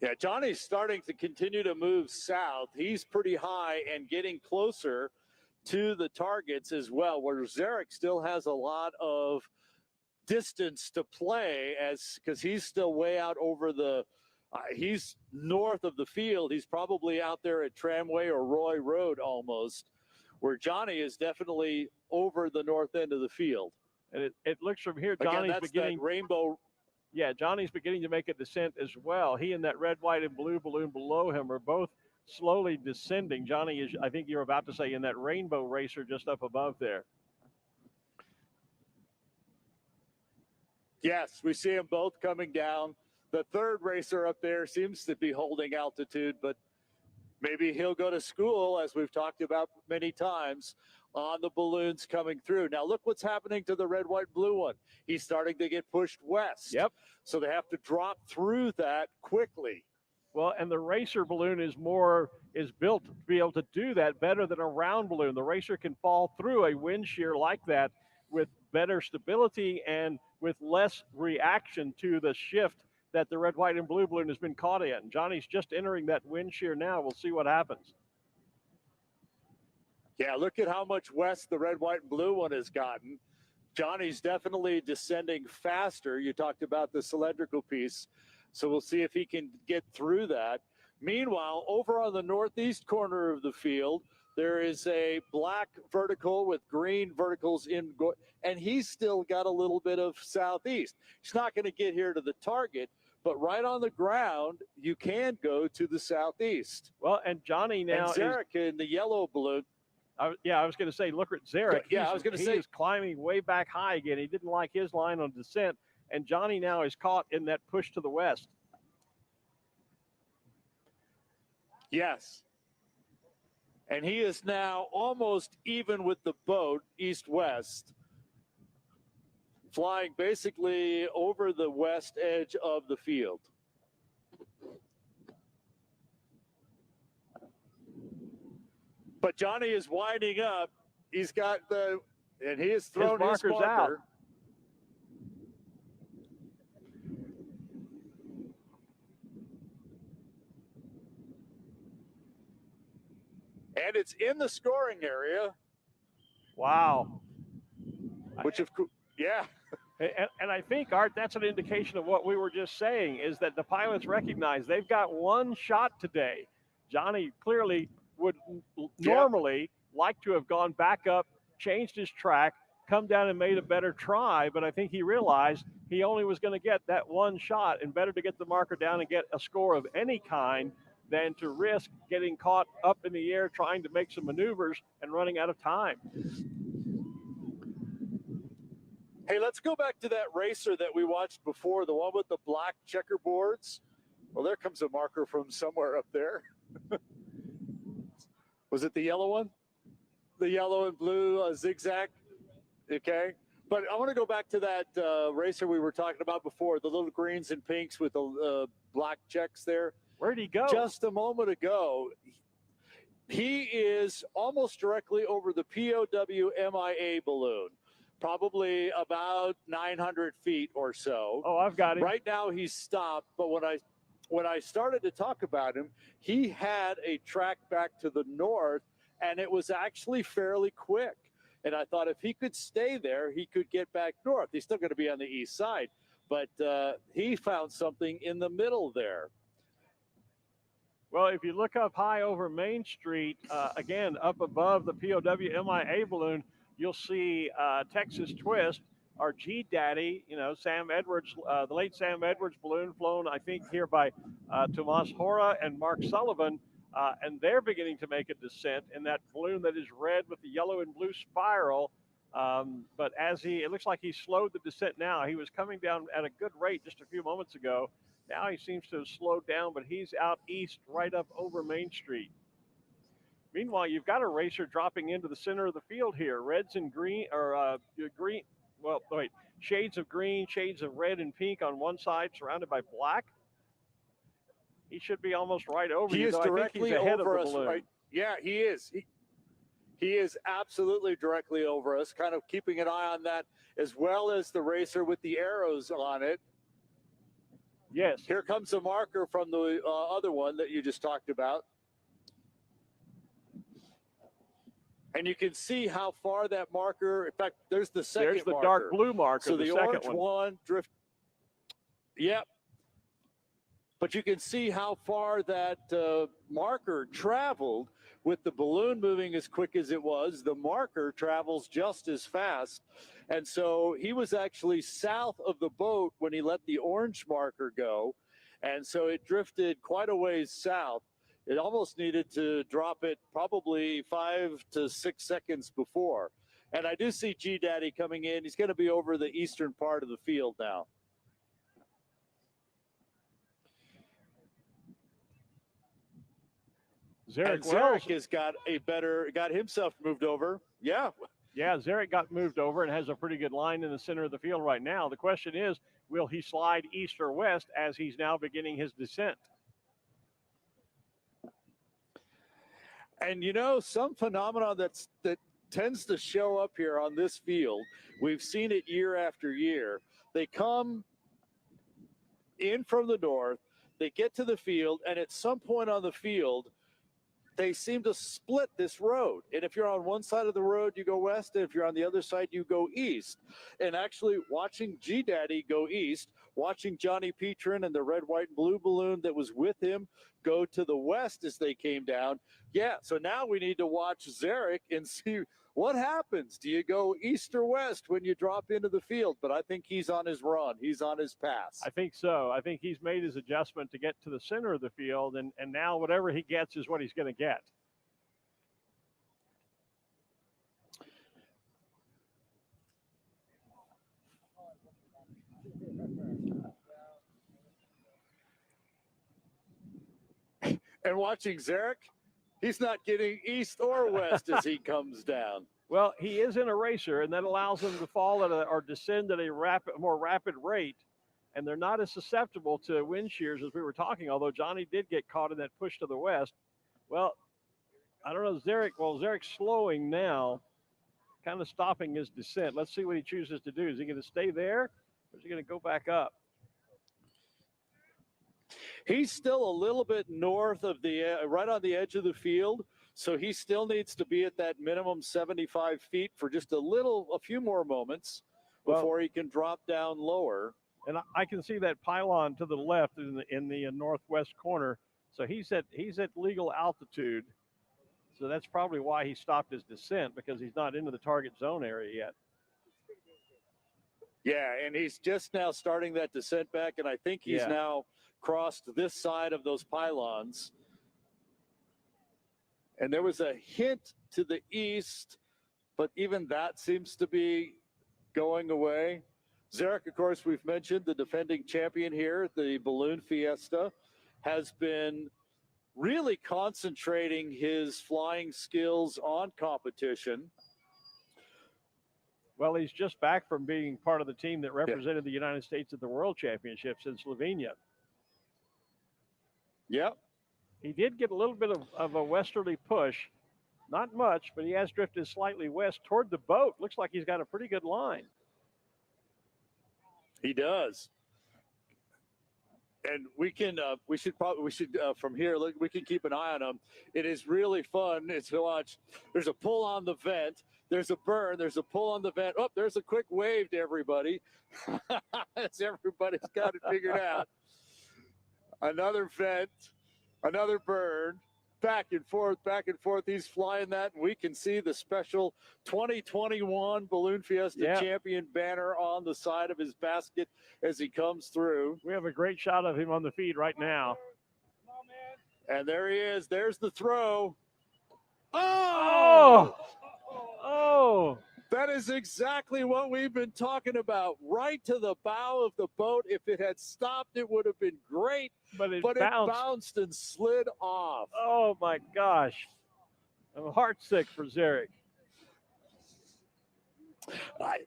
Yeah, Johnny's starting to continue to move south. He's pretty high and getting closer to the targets as well, where Zarek still has a lot of distance to play because he's still way out over the he's north of the field. He's probably out there at Tramway or Roy Road almost, where Johnny is definitely over the north end of the field. And it looks from here, Johnny's beginning rainbow. Yeah, Johnny's beginning to make a descent as well. He and that red, white, and blue balloon below him are both slowly descending. Johnny is, I think you're about to say, in that rainbow racer just up above there. Yes, we see them both coming down. The third racer up there seems to be holding altitude, but maybe he'll go to school, as we've talked about many times, on the balloons coming through. Now, look what's happening to the red, white, blue one. He's starting to get pushed west. Yep. So they have to drop through that quickly. Well, and the racer balloon is built to be able to do that better than a round balloon. The racer can fall through a wind shear like that with better stability and with less reaction to the shift that the red, white, and blue balloon has been caught in. Johnny's just entering that wind shear now. We'll see what happens. Yeah, look at how much west the red, white, and blue one has gotten. Johnny's definitely descending faster. You talked about the cylindrical piece. So we'll see if he can get through that. Meanwhile, over on the northeast corner of the field, there is a black vertical with green verticals and he's still got a little bit of southeast. He's not going to get here to the target, but right on the ground, you can go to the southeast. Well, and Johnny now and Zarek in the yellow balloon. I was going to say, look at Zarek. Yeah, I was going to say. He is climbing way back high again. He didn't like his line on descent, and Johnny now is caught in that push to the west. Yes. And he is now almost even with the boat, east-west, flying basically over the west edge of the field. But Johnny is winding up. He's got and he has thrown his marker out. And it's in the scoring area. Wow. Which, of course, yeah. And I think, Art, that's an indication of what we were just saying, is that the pilots recognize they've got one shot today. Johnny clearly would normally like to have gone back up, changed his track, come down and made a better try, but I think he realized he only was going to get that one shot, and better to get the marker down and get a score of any kind than to risk getting caught up in the air trying to make some maneuvers and running out of time. Hey, let's go back to that racer that we watched before, the one with the black checkerboards. Well, there comes a marker from somewhere up there. Was it the yellow one? The yellow and blue zigzag Okay. But I want to go back to that racer we were talking about before, the little greens and pinks with the black checks there. Where'd he go? Just a moment ago, he is almost directly over the POW MIA balloon, probably about 900 feet or so. Oh, I've got him. Right now he's stopped, but when I started to talk about him, he had a track back to the north, and it was actually fairly quick. And I thought if he could stay there, he could get back north. He's still going to be on the east side, but he found something in the middle there. Well, if you look up high over Main Street, again, up above the POW MIA balloon, you'll see Texas Twist, our G Daddy, Sam Edwards, the late Sam Edwards balloon flown, I think, here by Tomas Hora and Mark Sullivan. And they're beginning to make a descent in that balloon that is red with the yellow and blue spiral. But it looks like he slowed the descent now. He was coming down at a good rate just a few moments ago. Now he seems to have slowed down, but he's out east right up over Main Street. Meanwhile, you've got a racer dropping into the center of the field here. Reds and green, or green, shades of green, shades of red and pink on one side, surrounded by black. He should be almost right over you. He is directly over us, balloon. right? Yeah, he is. He is absolutely directly over us, kind of keeping an eye on that, as well as the racer with the arrows on it. Yes. Here comes a marker from the other one that you just talked about. And you can see how far that marker, in fact, there's the second marker. There's the dark blue marker, so the orange second one drift. Yep. But you can see how far that marker traveled. With the balloon moving as quick as it was, the marker travels just as fast. And so he was actually south of the boat when he let the orange marker go. And so it drifted quite a ways south. It almost needed to drop it probably 5 to 6 seconds before. And I do see G Daddy coming in. He's going to be over the eastern part of the field now. Zarek has got himself moved over. Yeah. Yeah, Zarek got moved over and has a pretty good line in the center of the field right now. The question is, will he slide east or west as he's now beginning his descent? And some phenomenon that tends to show up here on this field, we've seen it year after year. They come in from the north, they get to the field, and at some point on the field, they seem to split this road. And if you're on one side of the road, you go west. And if you're on the other side, you go east. And actually watching G Daddy go east, watching Johnny Petrin and the red, white, and blue balloon that was with him go to the west as they came down. Yeah, so now we need to watch Zarek and see what happens. Do you go east or west when you drop into the field? But I think he's on his run. He's on his pass. I think so. I think he's made his adjustment to get to the center of the field, and now whatever he gets is what he's going to get. And watching Zarek, he's not getting east or west as he comes down. Well, he is in a racer, and that allows him to fall or descend at a more rapid rate, and they're not as susceptible to wind shears as we were talking, although Johnny did get caught in that push to the west. Well, I don't know, Zarek's slowing now, kind of stopping his descent. Let's see what he chooses to do. Is he going to stay there, or is he going to go back up? He's still a little bit north of right on the edge of the field. So he still needs to be at that minimum 75 feet for just a few more moments before he can drop down lower. And I can see that pylon to the left in the northwest corner. So he's at legal altitude. So that's probably why he stopped his descent, because he's not into the target zone area yet. Yeah, and he's just now starting that descent back, and I think he's now crossed this side of those pylons. And there was a hint to the east, but even that seems to be going away. Zarek, of course, we've mentioned, the defending champion here at the Balloon Fiesta, has been really concentrating his flying skills on competition. Well, he's just back from being part of the team that represented the United States at the World Championships in Slovenia. Yep. He did get a little bit of a westerly push. Not much, but he has drifted slightly west toward the boat. Looks like he's got a pretty good line. He does. And we should from here, look, we can keep an eye on him. It is really fun. It's to watch. There's a pull on the vent. There's a burn. There's a pull on the vent. Oh, there's a quick wave to everybody. As everybody's got it figured out. Another vent, another burn, back and forth, back and forth. He's flying that, and we can see the special 2021 Balloon Fiesta champion banner on the side of his basket as he comes through. We have a great shot of him on the feed right now. And there he is. There's the throw. Oh! Oh! That is exactly what we've been talking about. Right to the bow of the boat. If it had stopped, it would have been great. But it bounced. It bounced and slid off. Oh, my gosh. I'm heartsick for Zarek.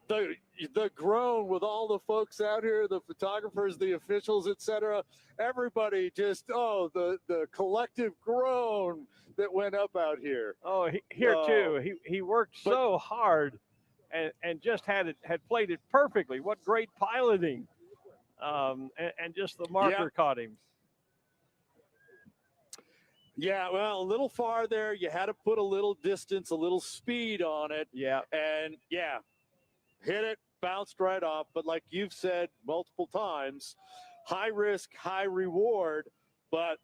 The groan with all the folks out here, the photographers, the officials, etc. Everybody just, the collective groan that went up out here. Oh, here too. He worked so hard and just had played it perfectly. What great piloting. And just the marker caught him. Yeah, well, a little far there. You had to put a little distance, a little speed on it. Yeah. And, hit it, bounced right off. But like you've said multiple times, high risk, high reward. But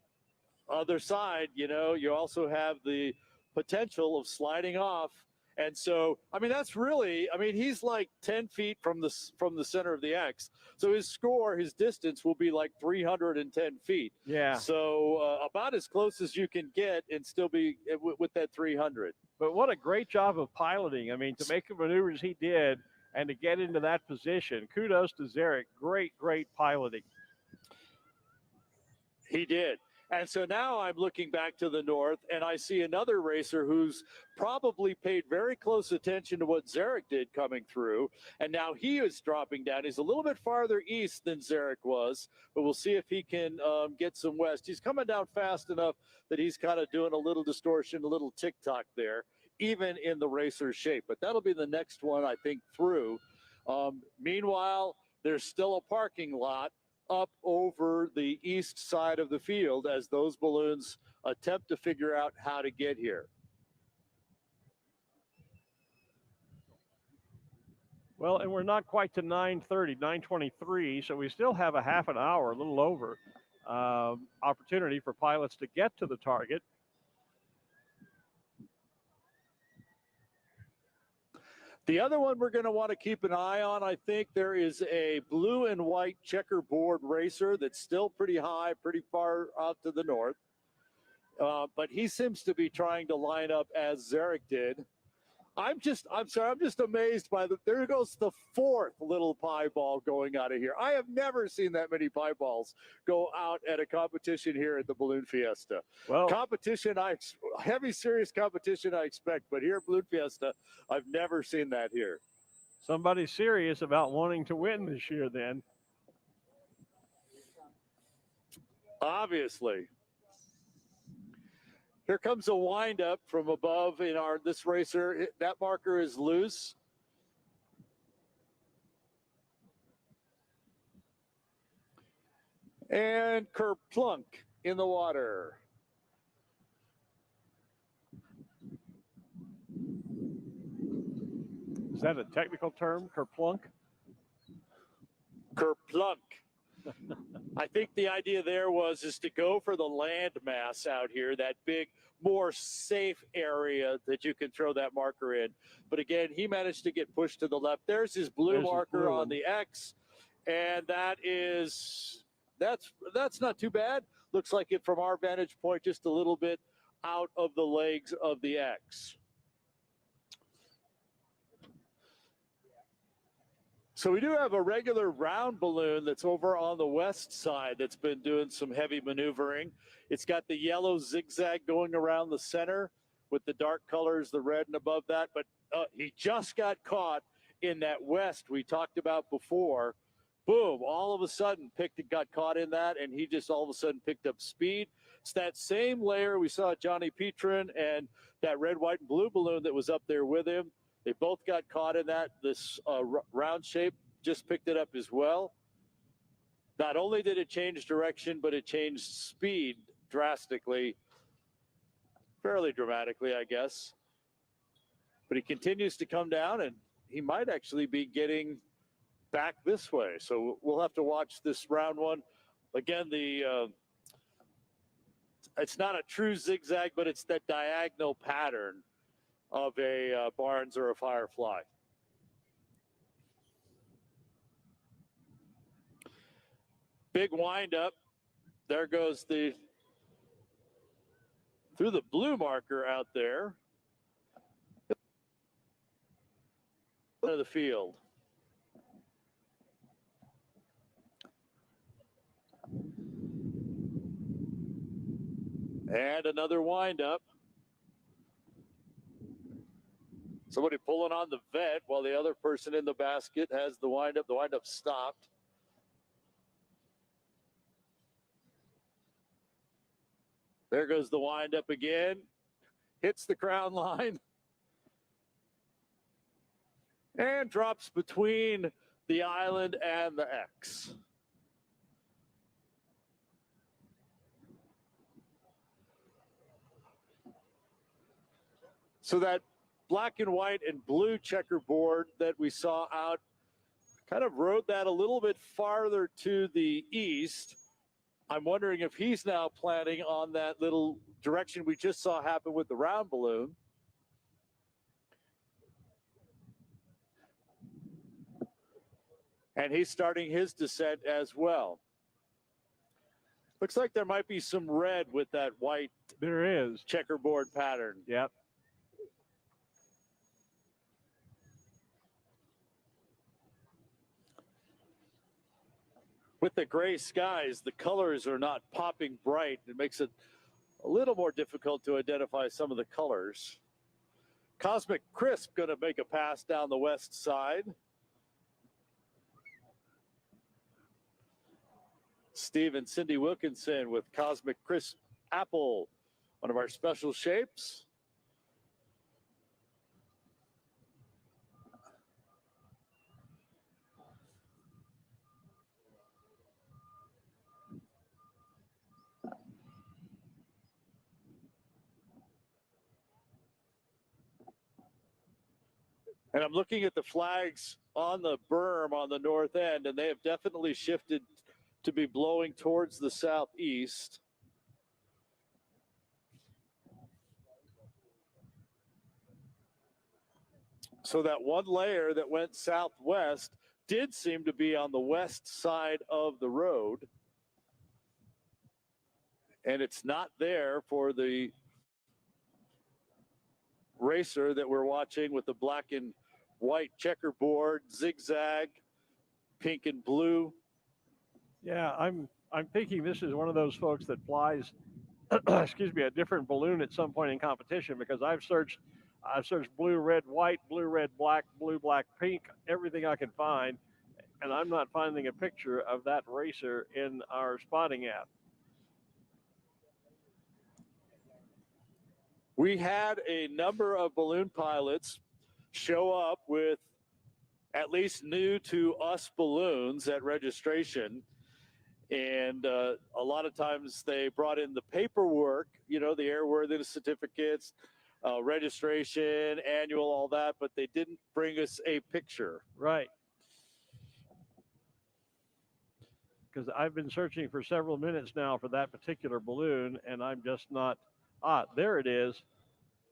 other side, you also have the potential of sliding off. And so, that's really, he's like 10 feet from the center of the X. So his distance will be like 310 feet. Yeah. So about as close as you can get and still be with that 300. But what a great job of piloting. To make the maneuvers he did and to get into that position. Kudos to Zarek. Great, great piloting. He did. And so now I'm looking back to the north, and I see another racer who's probably paid very close attention to what Zarek did coming through, and now he is dropping down. He's a little bit farther east than Zarek was, but we'll see if he can get some west. He's coming down fast enough that he's kind of doing a little distortion, a little tick-tock there, even in the racer's shape. But that'll be the next one, I think, through. Meanwhile, there's still a parking lot up over the east side of the field as those balloons attempt to figure out how to get here. Well, and we're not quite to 9:30, 9:23, so we still have a half an hour, a little over, opportunity for pilots to get to the target. The other one we're going to want to keep an eye on, I think there is a blue and white checkerboard racer that's still pretty high, pretty far out to the north. But he seems to be trying to line up as Zarek did. I'm just amazed by there goes the fourth little pie ball going out of here. I have never seen that many pie balls go out at a competition here at the Balloon Fiesta. Well, heavy, serious competition I expect, but here at Balloon Fiesta, I've never seen that here. Somebody's serious about wanting to win this year then. Obviously. Here comes a windup from above in this racer. That marker is loose. And kerplunk in the water. Is that a technical term, kerplunk? Kerplunk. I think the idea there is to go for the land mass out here, that big, more safe area that you can throw that marker in. But again, he managed to get pushed to the left. There's his blue marker on the X, and that's not too bad. Looks like it from our vantage point, just a little bit out of the legs of the X. So we do have a regular round balloon that's over on the west side that's been doing some heavy maneuvering. It's got the yellow zigzag going around the center with the dark colors, the red and above that. But he just got caught in that west we talked about before. Boom, all of a sudden got caught in that, and he just all of a sudden picked up speed. It's that same layer we saw Johnny Petrin and that red, white, and blue balloon that was up there with him. They both got caught in that. This round shape just picked it up as well. Not only did it change direction, but it changed speed drastically, fairly dramatically, I guess. But he continues to come down, and he might actually be getting back this way. So we'll have to watch this round one. Again, it's not a true zigzag, but it's that diagonal pattern of a Barnes or a Firefly. Big windup. There goes through the blue marker out there of the field. And another windup. Somebody pulling on the vet while the other person in the basket has the windup. The windup stopped. There goes the windup again. Hits the crown line. And drops between the island and the X. So that black and white and blue checkerboard that we saw out kind of rode that a little bit farther to the east. I'm wondering if he's now planning on that little direction we just saw happen with the round balloon. And he's starting his descent as well. Looks like there might be some red with that white. There is. Checkerboard pattern. Yep. With the gray skies, the colors are not popping bright. It makes it a little more difficult to identify some of the colors. Cosmic Crisp going to make a pass down the west side. Steve and Cindy Wilkinson with Cosmic Crisp Apple, one of our special shapes. And I'm looking at the flags on the berm on the north end, and they have definitely shifted to be blowing towards the southeast. So that one layer that went southwest did seem to be on the west side of the road. And it's not there for the racer that we're watching with the black and white checkerboard, zigzag, pink and blue. Yeah, I'm thinking this is one of those folks that flies, excuse me, a different balloon at some point in competition, because I've searched blue, red, white, blue, red, black, blue, black, pink, everything I can find, and I'm not finding a picture of that racer in our spotting app. We had a number of balloon pilots show up with at least new to us balloons at registration. And a lot of times they brought in the paperwork, you know, the airworthiness certificates, registration, annual, all that, but they didn't bring us a picture. Right. Because I've been searching for several minutes now for that particular balloon, and I'm just not. Ah, there it is.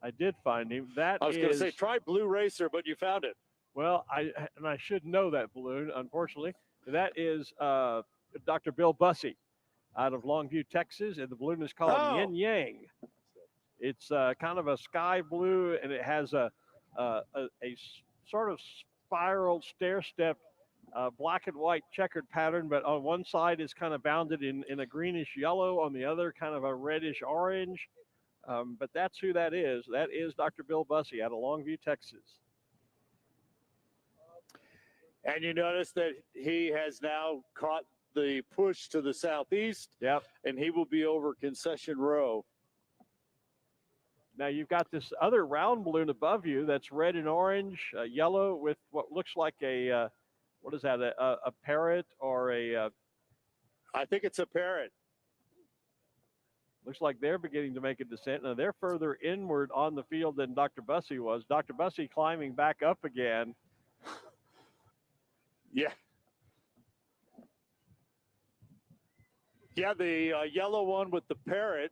I did find him. I was going to say, try Blue Racer, but you found it. Well, I should know that balloon, unfortunately. That is Dr. Bill Bussey out of Longview, Texas, and the balloon is called Yin Yang. It's kind of a sky blue, and it has a sort of spiral stair-step black and white checkered pattern, but on one side is kind of bounded in a greenish yellow, on the other kind of a reddish orange. But that's who that is. That is Dr. Bill Bussey out of Longview, Texas. And you notice that he has now caught the push to the southeast. Yep. And he will be over concession row. Now you've got this other round balloon above you that's red and orange, yellow with what looks like a, what is that, a parrot or a... I think it's a parrot. Looks like they're beginning to make a descent. Now they're further inward on the field than Dr. Bussey was. Dr. Bussey climbing back up again. Yeah. Yeah, the yellow one with the parrot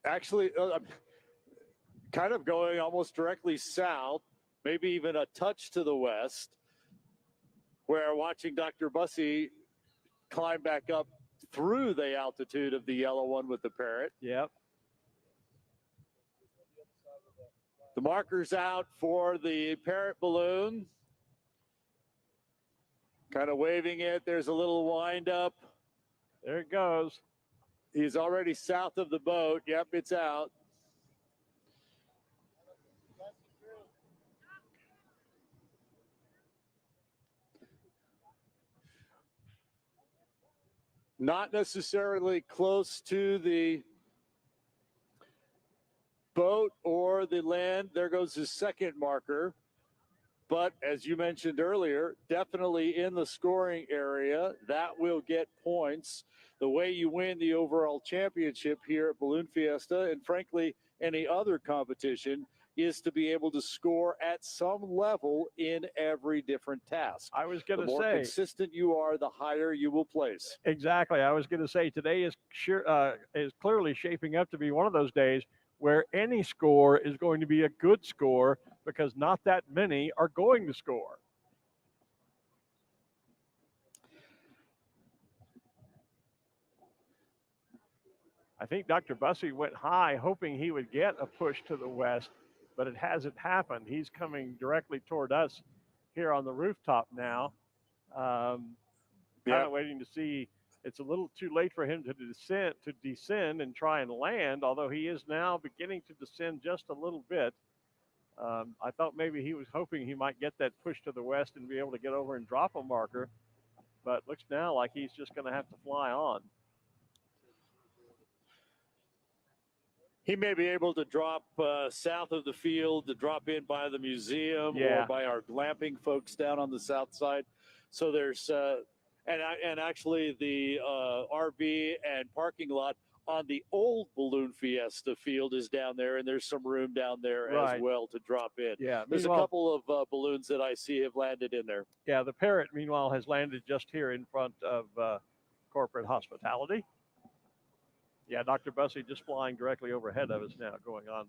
actually kind of going almost directly south, maybe even a touch to the west, where watching Dr. Bussey climb back up through the altitude of the yellow one with the parrot. Yep. The marker's out for the parrot balloon. Kind of waving it. There's a little wind up. There it goes. He's already south of the boat. Yep, it's out. Not necessarily close to the boat or the land. There goes his second marker. But as you mentioned earlier, definitely in the scoring area. That will get points. The way you win the overall championship here at Balloon Fiesta, and frankly, any other competition, is to be able to score at some level in every different task. I was going to say, the more consistent you are, the higher you will place. Exactly. I was going to say today is clearly shaping up to be one of those days where any score is going to be a good score because not that many are going to score. I think Dr. Bussey went high hoping he would get a push to the west, but it hasn't happened. He's coming directly toward us here on the rooftop now. Kind of waiting to see. It's a little too late for him to descend and try and land, although he is now beginning to descend just a little bit. I thought maybe he was hoping he might get that push to the west and be able to get over and drop a marker, but looks now like he's just going to have to fly on. He may be able to drop south of the field, to drop in by the museum or by our glamping folks down on the south side. So there's, and actually the RV and parking lot on the old Balloon Fiesta field is down there, and there's some room down there as well to drop in. Yeah, there's a couple of balloons that I see have landed in there. Yeah, the parrot, meanwhile, has landed just here in front of corporate hospitality. Yeah, Dr. Bussey just flying directly overhead of us now, going on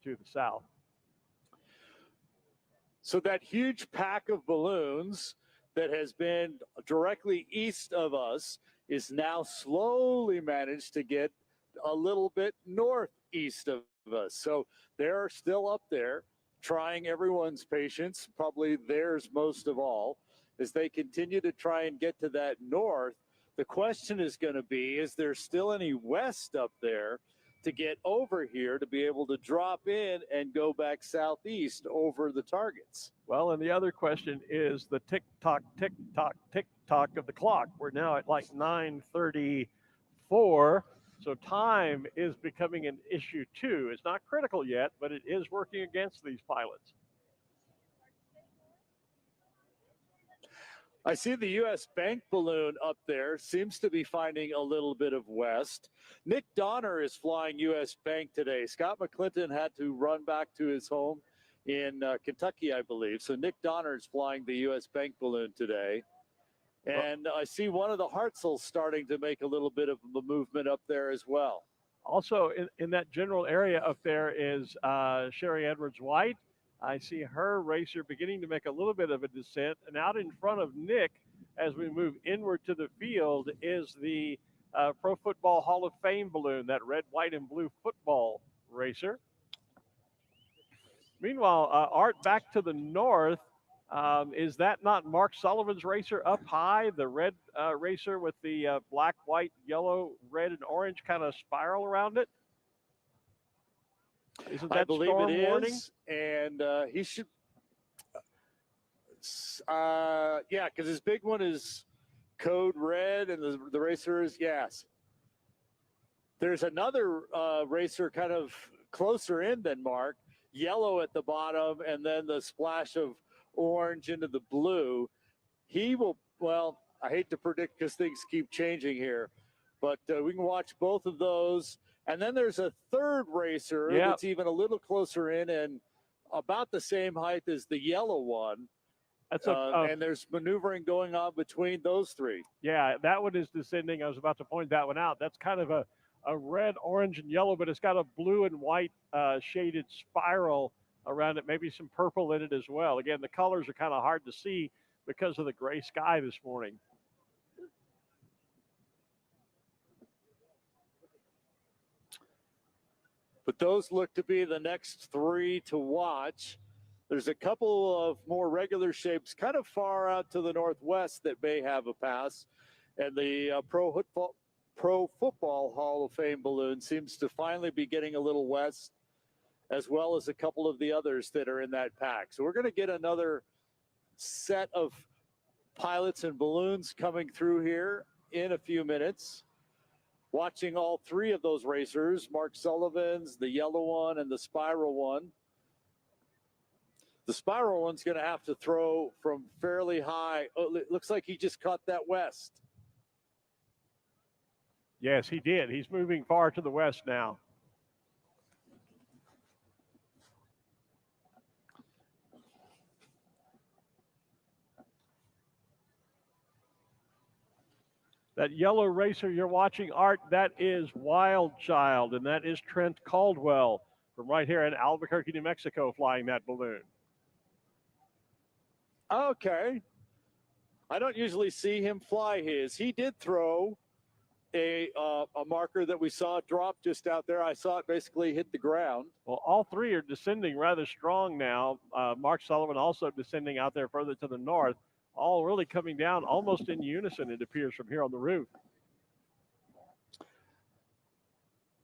to the south. So that huge pack of balloons that has been directly east of us is now slowly managed to get a little bit northeast of us. So they're still up there trying everyone's patience, probably theirs most of all, as they continue to try and get to that north. The question is going to be, is there still any west up there to get over here to be able to drop in and go back southeast over the targets? Well, and the other question is the tick-tock, tick-tock, tick-tock of the clock. We're now at like 9:34, so time is becoming an issue too. It's not critical yet, but it is working against these pilots. I see the U.S. Bank balloon up there seems to be finding a little bit of west. Nick Donner is flying U.S. Bank today. Scott McClinton had to run back to his home in Kentucky, I believe. So Nick Donner is flying the U.S. Bank balloon today. And I see one of the Hartzels starting to make a little bit of a movement up there as well. Also in that general area up there is Sherry Edwards-White. I see her racer beginning to make a little bit of a descent. And out in front of Nick, as we move inward to the field, is the Pro Football Hall of Fame balloon, that red, white, and blue football racer. Meanwhile, Art, back to the north, is that not Mark Sullivan's racer up high, the red racer with the black, white, yellow, red, and orange kind of spiral around it? Isn't that I believe storm it warning? is, and he should. Yeah, because his big one is code red, and the racer is yes. There's another racer kind of closer in than Mark, yellow at the bottom, and then the splash of orange into the blue. He will, well, I hate to predict because things keep changing here, but we can watch both of those. And then there's a third racer that's even a little closer in and about the same height as the yellow one. That's and there's maneuvering going on between those three. Yeah, that one is descending. I was about to point that one out. That's kind of a red, orange, and yellow, but it's got a blue and white shaded spiral around it, maybe some purple in it as well. Again, the colors are kind of hard to see because of the gray sky this morning. But those look to be the next three to watch. There's a couple of more regular shapes kind of far out to the northwest that may have a pass. And the Pro Football Hall of Fame balloon seems to finally be getting a little west, as well as a couple of the others that are in that pack. So we're going to get another set of pilots and balloons coming through here in a few minutes. Watching all three of those racers, Mark Sullivan's, the yellow one, and the spiral one. The spiral one's going to have to throw from fairly high. Oh, it looks like he just caught that west. Yes, he did. He's moving far to the west now. That yellow racer you're watching, Art, that is Wild Child, and that is Trent Caldwell from right here in Albuquerque, New Mexico, flying that balloon. Okay. I don't usually see him fly his. He did throw a marker that we saw drop just out there. I saw it basically hit the ground. Well, all three are descending rather strong now. Mark Sullivan also descending out there further to the north. All really coming down almost in unison, it appears, from here on the roof.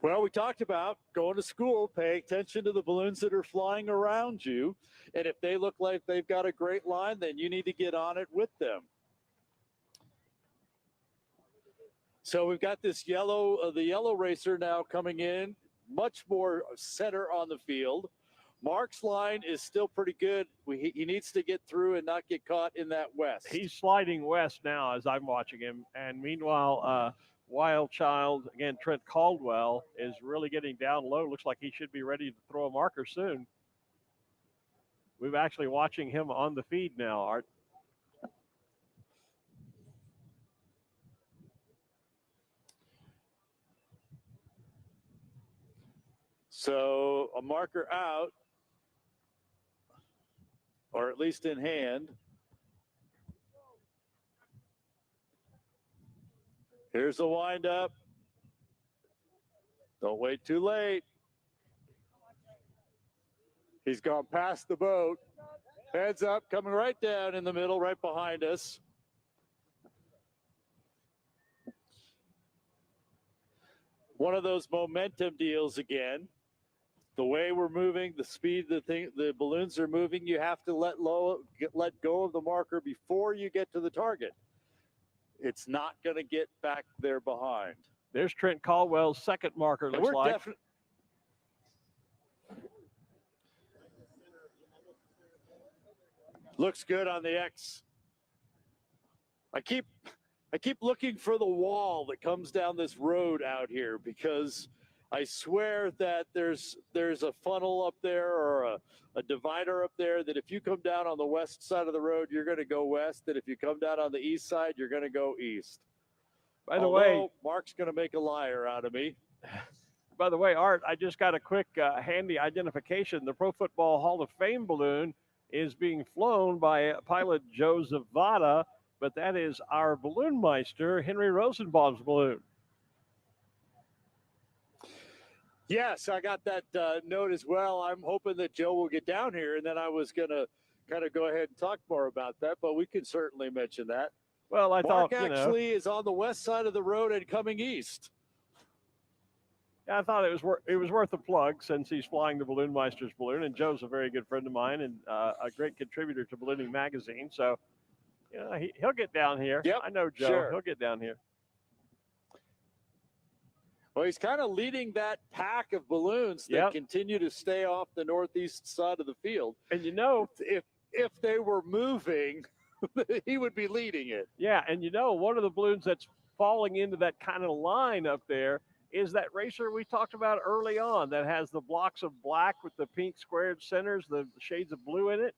Well, we talked about going to school, paying attention to the balloons that are flying around you. And if they look like they've got a great line, then you need to get on it with them. So we've got this the yellow racer now coming in, much more center on the field. Mark's line is still pretty good. He needs to get through and not get caught in that west. He's sliding west now as I'm watching him. And meanwhile, Wild Child, again, Trent Caldwell, is really getting down low. Looks like he should be ready to throw a marker soon. We're actually watching him on the feed now, Art. So a marker out, or at least in hand. Here's the windup. Don't wait too late. He's gone past the boat. Heads up, coming right down in the middle, right behind us. One of those momentum deals again. The way we're moving, the speed the balloons are moving, you have to let go of the marker before you get to the target. It's not going to get back there behind. There's Trent Caldwell's second marker, looks like. Looks good on the X. I keep looking for the wall that comes down this road out here, because I swear that there's a funnel up there or a divider up there that if you come down on the west side of the road, you're going to go west. And if you come down on the east side, you're going to go east. By the way, Mark's going to make a liar out of me. By the way, Art, I just got a quick handy identification. The Pro Football Hall of Fame balloon is being flown by pilot Joe Zavada, but that is our balloon meister, Henry Rosenbaum's balloon. Yes, I got that note as well. I'm hoping that Joe will get down here, and then I was going to kind of go ahead and talk more about that, but we can certainly mention that. Well, Mark actually is on the west side of the road and coming east. Yeah, I thought it was worth a plug since he's flying the Balloon Meister's balloon, and Joe's a very good friend of mine and a great contributor to Ballooning Magazine. So, he'll get down here. Yep, I know Joe. sure. He'll get down here. Well, he's kind of leading that pack of balloons that continue to stay off the northeast side of the field. And if they were moving, he would be leading it. Yeah, and one of the balloons that's falling into that kind of line up there is that racer we talked about early on that has the blocks of black with the pink squared centers, the shades of blue in it.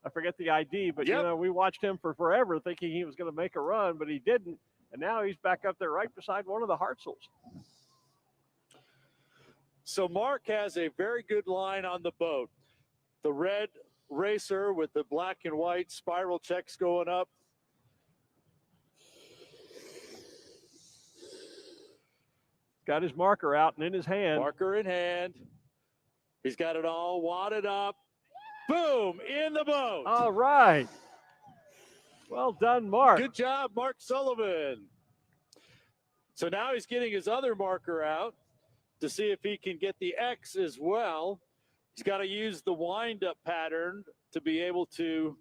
I forget the ID, but we watched him for forever thinking he was going to make a run, but he didn't. And now he's back up there right beside one of the Hartzels. So Mark has a very good line on the boat. The red racer with the black and white spiral checks going up. Got his marker out and in his hand. Marker in hand. He's got it all wadded up. Boom, in the boat. All right. Well done, Mark. Good job, Mark Sullivan. So now he's getting his other marker out to see if he can get the X as well. He's got to use the wind-up pattern to be able to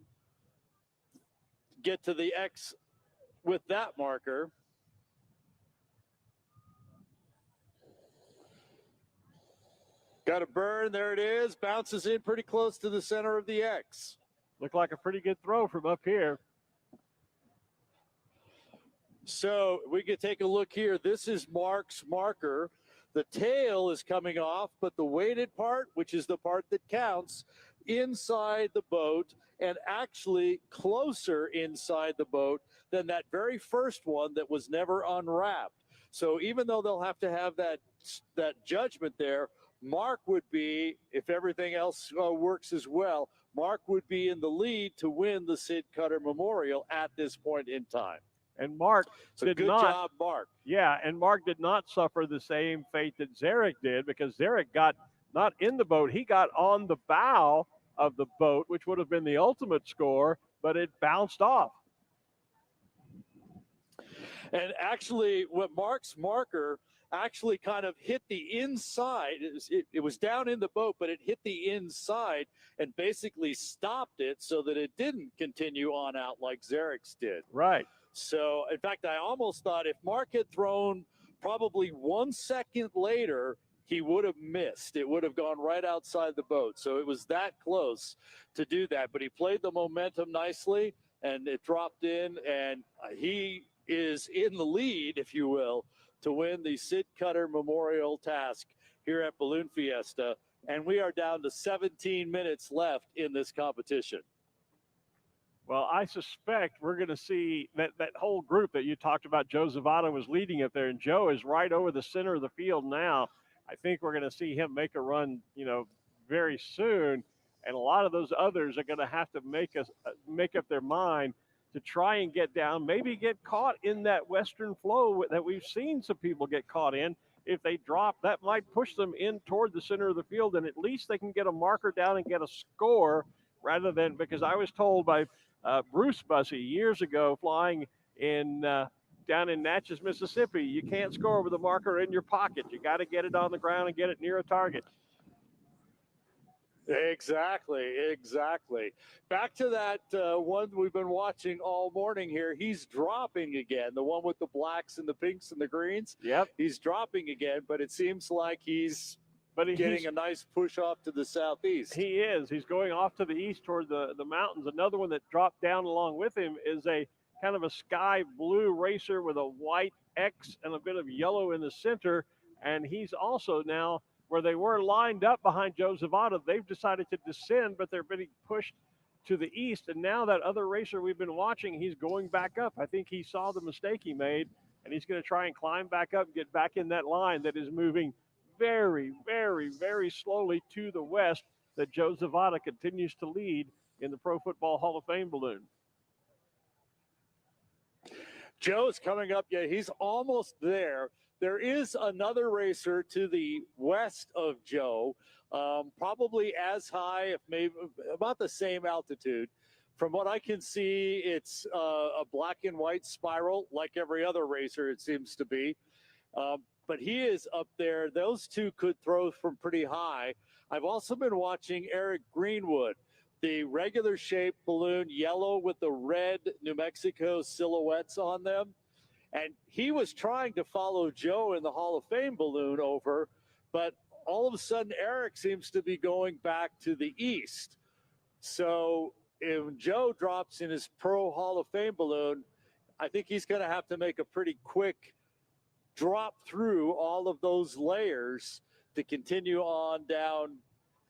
get to the X with that marker. Got a burn. There it is. Bounces in pretty close to the center of the X. Looked like a pretty good throw from up here. So we could take a look here. This is Mark's marker. The tail is coming off, but the weighted part, which is the part that counts, inside the boat and actually closer inside the boat than that very first one that was never unwrapped. So even though they'll have to have that judgment there, Mark would be, if everything else works as well, Mark would be in the lead to win the Sid Cutter Memorial at this point in time. And Mark Good job, Mark. Yeah, and Mark did not suffer the same fate that Zarek did because Zarek got not in the boat. He got on the bow of the boat, which would have been the ultimate score, but it bounced off. And actually, what Mark's marker actually kind of hit the inside. It was down in the boat, but it hit the inside and basically stopped it so that it didn't continue on out like Zarek's did. Right. So, in fact, I almost thought if Mark had thrown probably 1 second later, he would have missed. It would have gone right outside the boat. So it was that close to do that. But he played the momentum nicely, and it dropped in, and he is in the lead, if you will, to win the Sid Cutter Memorial Task here at Balloon Fiesta. And we are down to 17 minutes left in this competition. Well, I suspect we're going to see that whole group that you talked about. Joe Zavada was leading up there, and Joe is right over the center of the field now. I think we're going to see him make a run, very soon. And a lot of those others are going to have to make up their mind to try and get down, maybe get caught in that western flow that we've seen some people get caught in. If they drop, that might push them in toward the center of the field, and at least they can get a marker down and get a score rather than, because I was told by Bruce Bussey years ago flying in down in Natchez, Mississippi, you can't score with a marker in your pocket. You got to get it on the ground and get it near a target. Exactly. Back to that one we've been watching all morning here. He's dropping again, the one with the blacks and the pinks and the greens. Yep. He's dropping again, but it seems like he's getting a nice push off to the southeast. He is. He's going off to the east toward the mountains. Another one that dropped down along with him is a kind of a sky blue racer with a white X and a bit of yellow in the center. And he's also now, where they were lined up behind Joe Zavada, they've decided to descend, but they're being pushed to the east. And now that other racer we've been watching, he's going back up. I think he saw the mistake he made, and he's going to try and climb back up and get back in that line that is moving very, very, very slowly to the west, that Joe Zavada continues to lead in the Pro Football Hall of Fame balloon. Joe's coming up. Yeah, he's almost there. There is another racer to the west of Joe, probably as high, if maybe about the same altitude. From what I can see, it's a black and white spiral, like every other racer, it seems to be. but he is up there. Those two could throw from pretty high. I've also been watching Eric Greenwood, the regular shaped balloon, yellow with the red New Mexico silhouettes on them. And he was trying to follow Joe in the Hall of Fame balloon over, but all of a sudden Eric seems to be going back to the east. So if Joe drops in his Pro Hall of Fame balloon, I think he's going to have to make a pretty quick drop through all of those layers to continue on down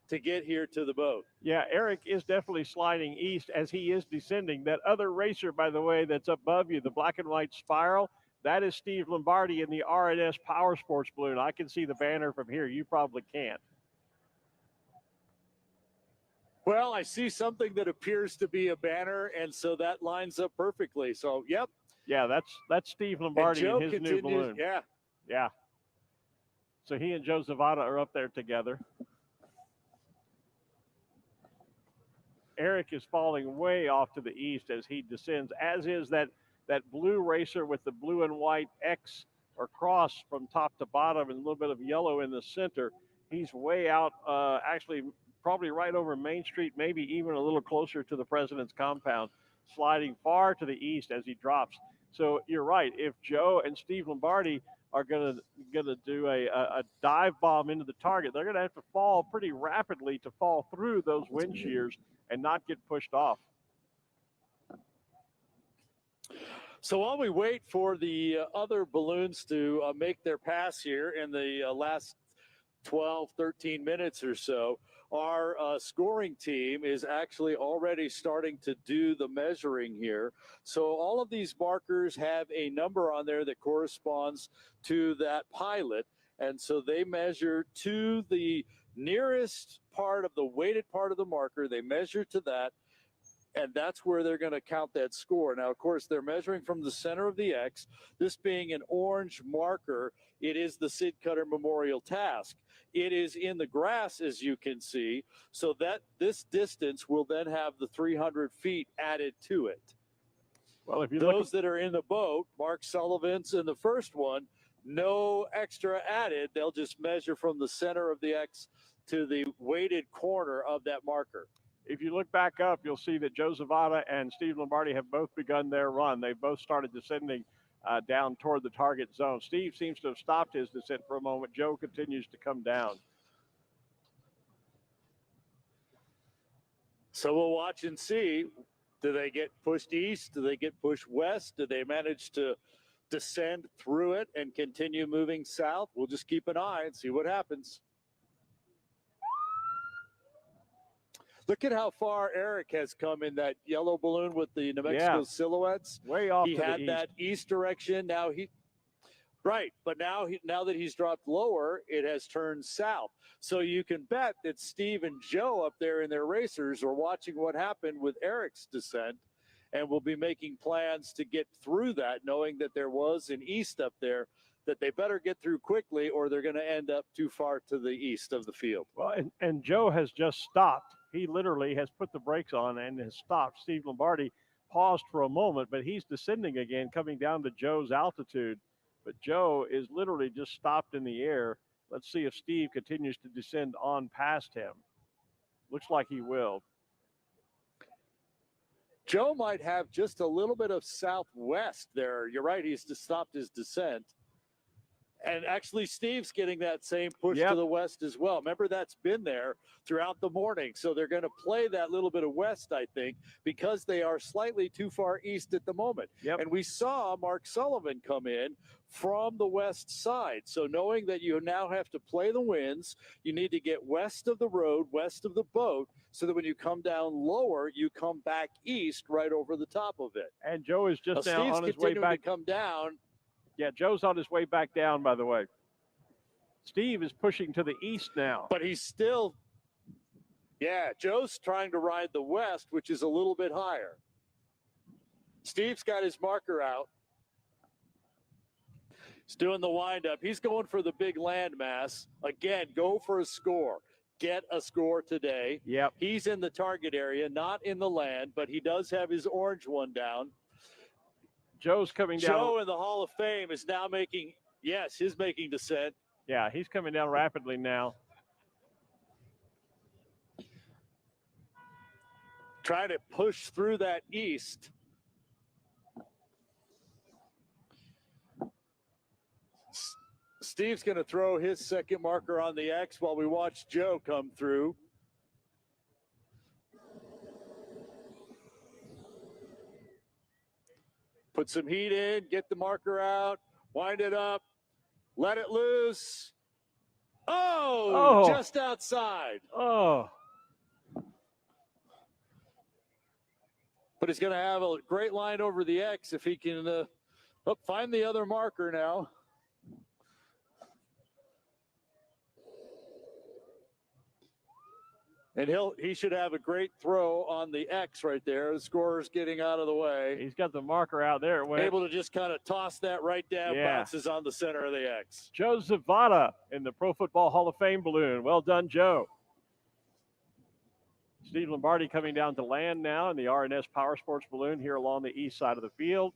to get here to the boat. Yeah, Eric is definitely sliding east as he is descending. That other racer, by the way, that's above you, the black and white spiral, that is Steve Lombardi in the R&S Power Sports balloon. I can see the banner from here. You probably can't. Well, I see something that appears to be a banner, and so that lines up perfectly. So, yep. Yeah, that's Steve Lombardi in his new balloon. Yeah. Yeah. So he and Joe Zavada are up there together. Eric is falling way off to the east as he descends, as is that blue racer with the blue and white X or cross from top to bottom and a little bit of yellow in the center. He's way out, actually probably right over Main Street, maybe even a little closer to the president's compound, sliding far to the east as he drops. So you're right. If Joe and Steve Lombardi are gonna do a dive bomb into the target, they're gonna have to fall pretty rapidly to fall through those wind shears and not get pushed off. So while we wait for the other balloons to make their pass here in the last 12, 13 minutes or so, our scoring team is actually already starting to do the measuring here. So all of these markers have a number on there that corresponds to that pilot. And so they measure to the nearest part of the weighted part of the marker. They measure to that, and that's where they're going to count that score. Now, of course, they're measuring from the center of the X. This being an orange marker, it is the Sid Cutter Memorial Task. It is in the grass, as you can see, so that this distance will then have the 300 feet added to it. Well, if you those that are in the boat, Mark Sullivan's in the first one, no extra added. They'll just measure from the center of the X to the weighted corner of that marker. If you look back up, you'll see that Joe Zavada and Steve Lombardi have both begun their run. They've both started descending down toward the target zone. Steve seems to have stopped his descent for a moment. Joe continues to come down. So we'll watch and see. Do they get pushed east? Do they get pushed west? Do they manage to descend through it and continue moving south? We'll just keep an eye and see what happens. Look at how far Eric has come in that yellow balloon with the New Mexico silhouettes. Way off he to had the east. that east direction. Now but now that he's dropped lower, it has turned south. So you can bet that Steve and Joe up there in their racers are watching what happened with Eric's descent and will be making plans to get through that, knowing that there was an east up there that they better get through quickly or they're going to end up too far to the east of the field. Well, and Joe has just stopped. He literally has put the brakes on and has stopped. Steve Lombardi paused for a moment, but he's descending again, coming down to Joe's altitude. But Joe is literally just stopped in the air. Let's see if Steve continues to descend on past him. Looks like he will. Joe might have just a little bit of southwest there. You're right. He's just stopped his descent. And actually, Steve's getting that same push to the west as well. Remember, that's been there throughout the morning. So they're going to play that little bit of west, I think, because they are slightly too far east at the moment. And we saw Mark Sullivan come in from the west side. So knowing that you now have to play the winds, you need to get west of the road, west of the boat, so that when you come down lower, you come back east right over the top of it. And Joe is just now Steve's on his way back. to come down. Yeah, Joe's on his way back down, by the way. Steve is pushing to the east now. But he's still, Joe's trying to ride the west, which is a little bit higher. Steve's got his marker out. He's doing the windup. He's going for the big landmass. Again, go for a score. Get a score today. Yep. He's in the target area, not in the land, but he does have his orange one down. Joe's coming down. Joe in the Hall of Fame is now making Yes, he's making descent. Yeah, he's coming down rapidly now. Trying to push through that east. Steve's going to throw his second marker on the X while we watch Joe come through. Put some heat in, get the marker out, wind it up, let it loose. Oh, just outside. Oh. But he's going to have a great line over the X if he can find the other marker now. And he should have a great throw on the X right there. The scorer's getting out of the way. He's got the marker out there. Able to just kind of toss that right down, bounces on the center of the X. Joe Zavada in the Pro Football Hall of Fame balloon. Well done, Joe. Steve Lombardi coming down to land now in the RNS Power Sports balloon here along the east side of the field.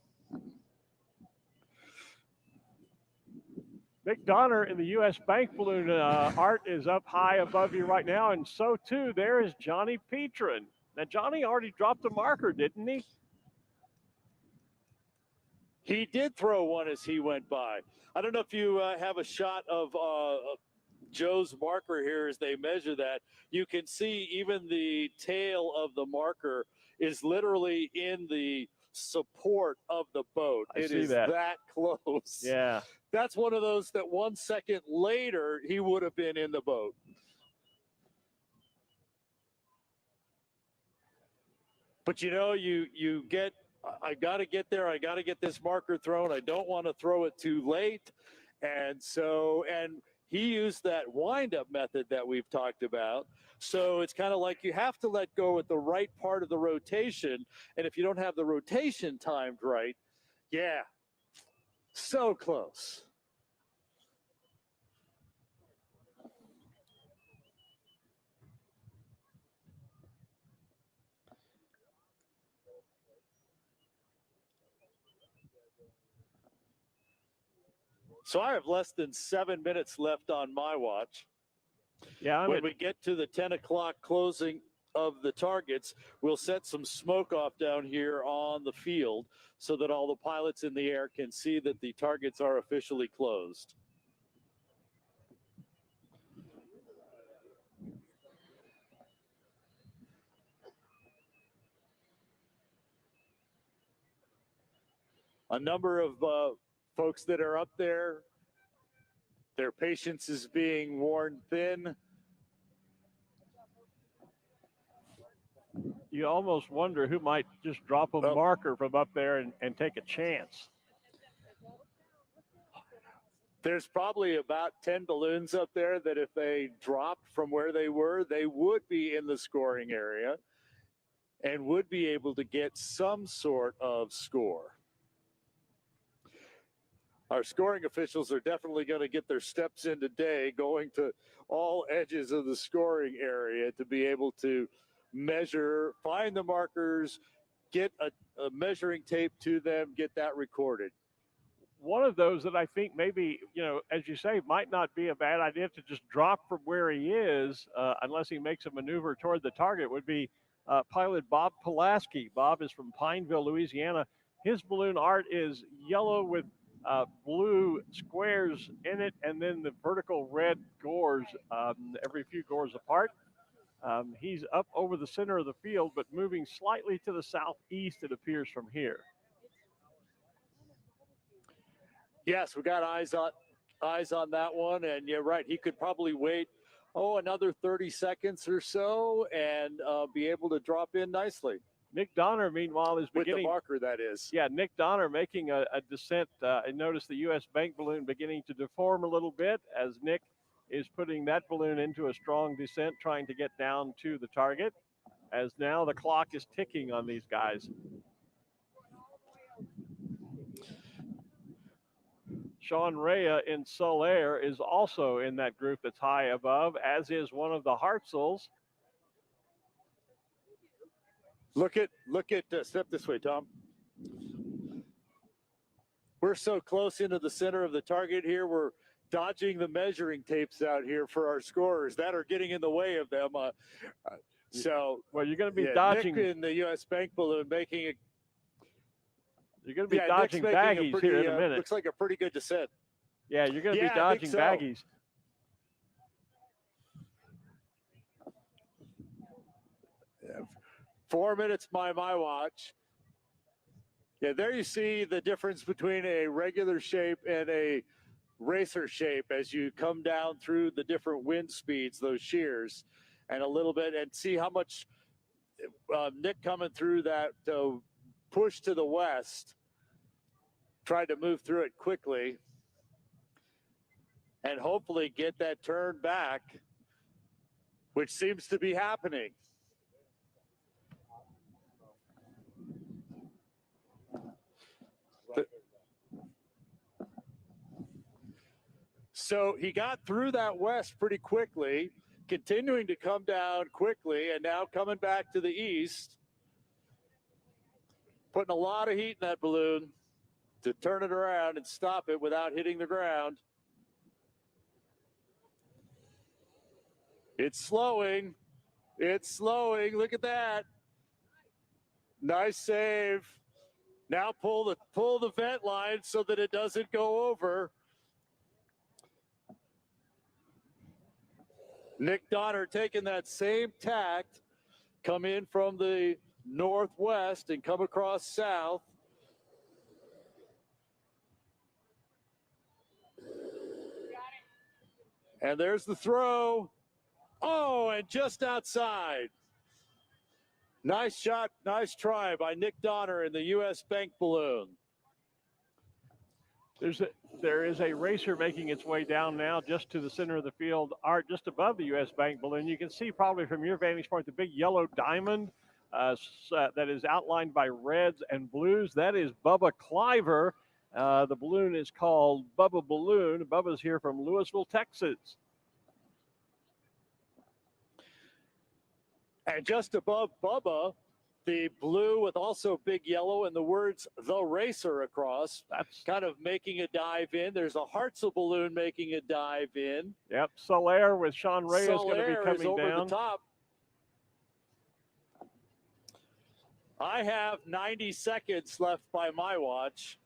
Mick Donner in the U.S. Bank balloon art is up high above you right now, and so too there is Johnny Petrin. Now, Johnny already dropped a marker, didn't he? He did throw one as he went by. I don't know if you have a shot of Joe's marker here as they measure that. You can see even the tail of the marker is literally in the support of the boat. It is that close. Yeah. That's one of those that 1 second later he would have been in the boat. But you know, you get, I got to get there. I got to get this marker thrown. I don't want to throw it too late. And he used that wind-up method that we've talked about. So it's kind of like you have to let go at the right part of the rotation. And if you don't have the rotation timed right, yeah, so close. So I have less than 7 minutes left on my watch. Yeah. When we get to the 10 o'clock closing of the targets, we'll set some smoke off down here on the field so that all the pilots in the air can see that the targets are officially closed. A number of folks that are up there, their patience is being worn thin. You almost wonder who might just drop a marker from up there and take a chance. There's probably about 10 balloons up there that if they dropped from where they were, they would be in the scoring area and would be able to get some sort of score. Our scoring officials are definitely going to get their steps in today, going to all edges of the scoring area to be able to measure, find the markers, get a measuring tape to them, get that recorded. One of those that I think maybe, as you say, might not be a bad idea to just drop from where he is, unless he makes a maneuver toward the target, would be pilot Bob Pulaski. Bob is from Pineville, Louisiana. His balloon art is yellow with blue squares in it, and then the vertical red gores every few gores apart. He's up over the center of the field, but moving slightly to the southeast, it appears, from here. Yes, we got eyes on that one, and you're right. He could probably wait, another 30 seconds or so, and be able to drop in nicely. Nick Donner, meanwhile, is beginning. With the marker, that is. Yeah, Nick Donner making a descent. And notice the U.S. Bank balloon beginning to deform a little bit as Nick is putting that balloon into a strong descent, trying to get down to the target, as now the clock is ticking on these guys. Sean Rea in Solaire is also in that group that's high above, as is one of the Hartzels. Look at step this way, Tom. we're so close into the center of the target here. We're dodging the measuring tapes out here for our scorers that are getting in the way of them. So, well, you're going to be yeah, dodging. Nick in the U.S. Bank balloon making it. You're going to be dodging baggies here in a minute. Looks like a pretty good descent. Yeah, you're going to be dodging baggies. 4 minutes by my watch. Yeah, there you see the difference between a regular shape and a racer shape as you come down through the different wind speeds, those shears, and a little bit, and see how much Nick coming through that push to the west, tried to move through it quickly and hopefully get that turn back, which seems to be happening. So he got through that west pretty quickly, continuing to come down quickly, and now coming back to the east, putting a lot of heat in that balloon to turn it around and stop it without hitting the ground. It's slowing. It's slowing. Look at that. Nice save. Now pull the vent line so that it doesn't go over. Nick Donner taking that same tact, come in from the northwest and come across south. And there's the throw. Oh, and just outside. Nice shot, nice try by Nick Donner in the U.S. Bank balloon. There is a racer making its way down now just to the center of the field, just above the U.S. Bank balloon. You can see probably from your vantage point the big yellow diamond that is outlined by reds and blues. That is Bubba Cliver. The balloon is called Bubba Balloon. Bubba's here from Louisville, Texas. And just above Bubba, the blue with also big yellow and the words "The Racer" across. That's kind of making a dive in. There's a Hartzell balloon making a dive in. Yep, Solaire with Sean Reyes is going to be coming is over down. the top. I have 90 seconds left by my watch.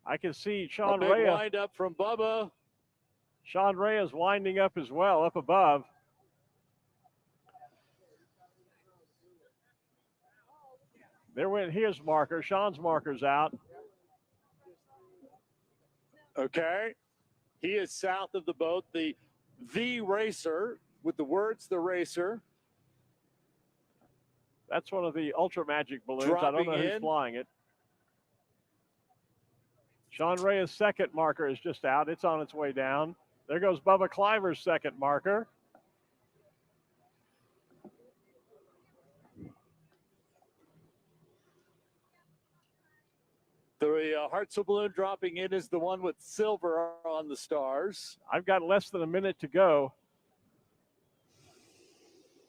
I can see Sean Reyes. Big wind up from Bubba. Sean Reyes winding up as well, up above. There went his marker. Sean's marker's out. Okay. He is south of the boat. The Racer with the words "The Racer." That's one of the Ultra Magic balloons. I don't know who's flying it. Sean Reyes' second marker is just out. It's on its way down. There goes Bubba Cliver's second marker. The Hartzell balloon dropping in is the one with silver on the stars. I've got less than a minute to go.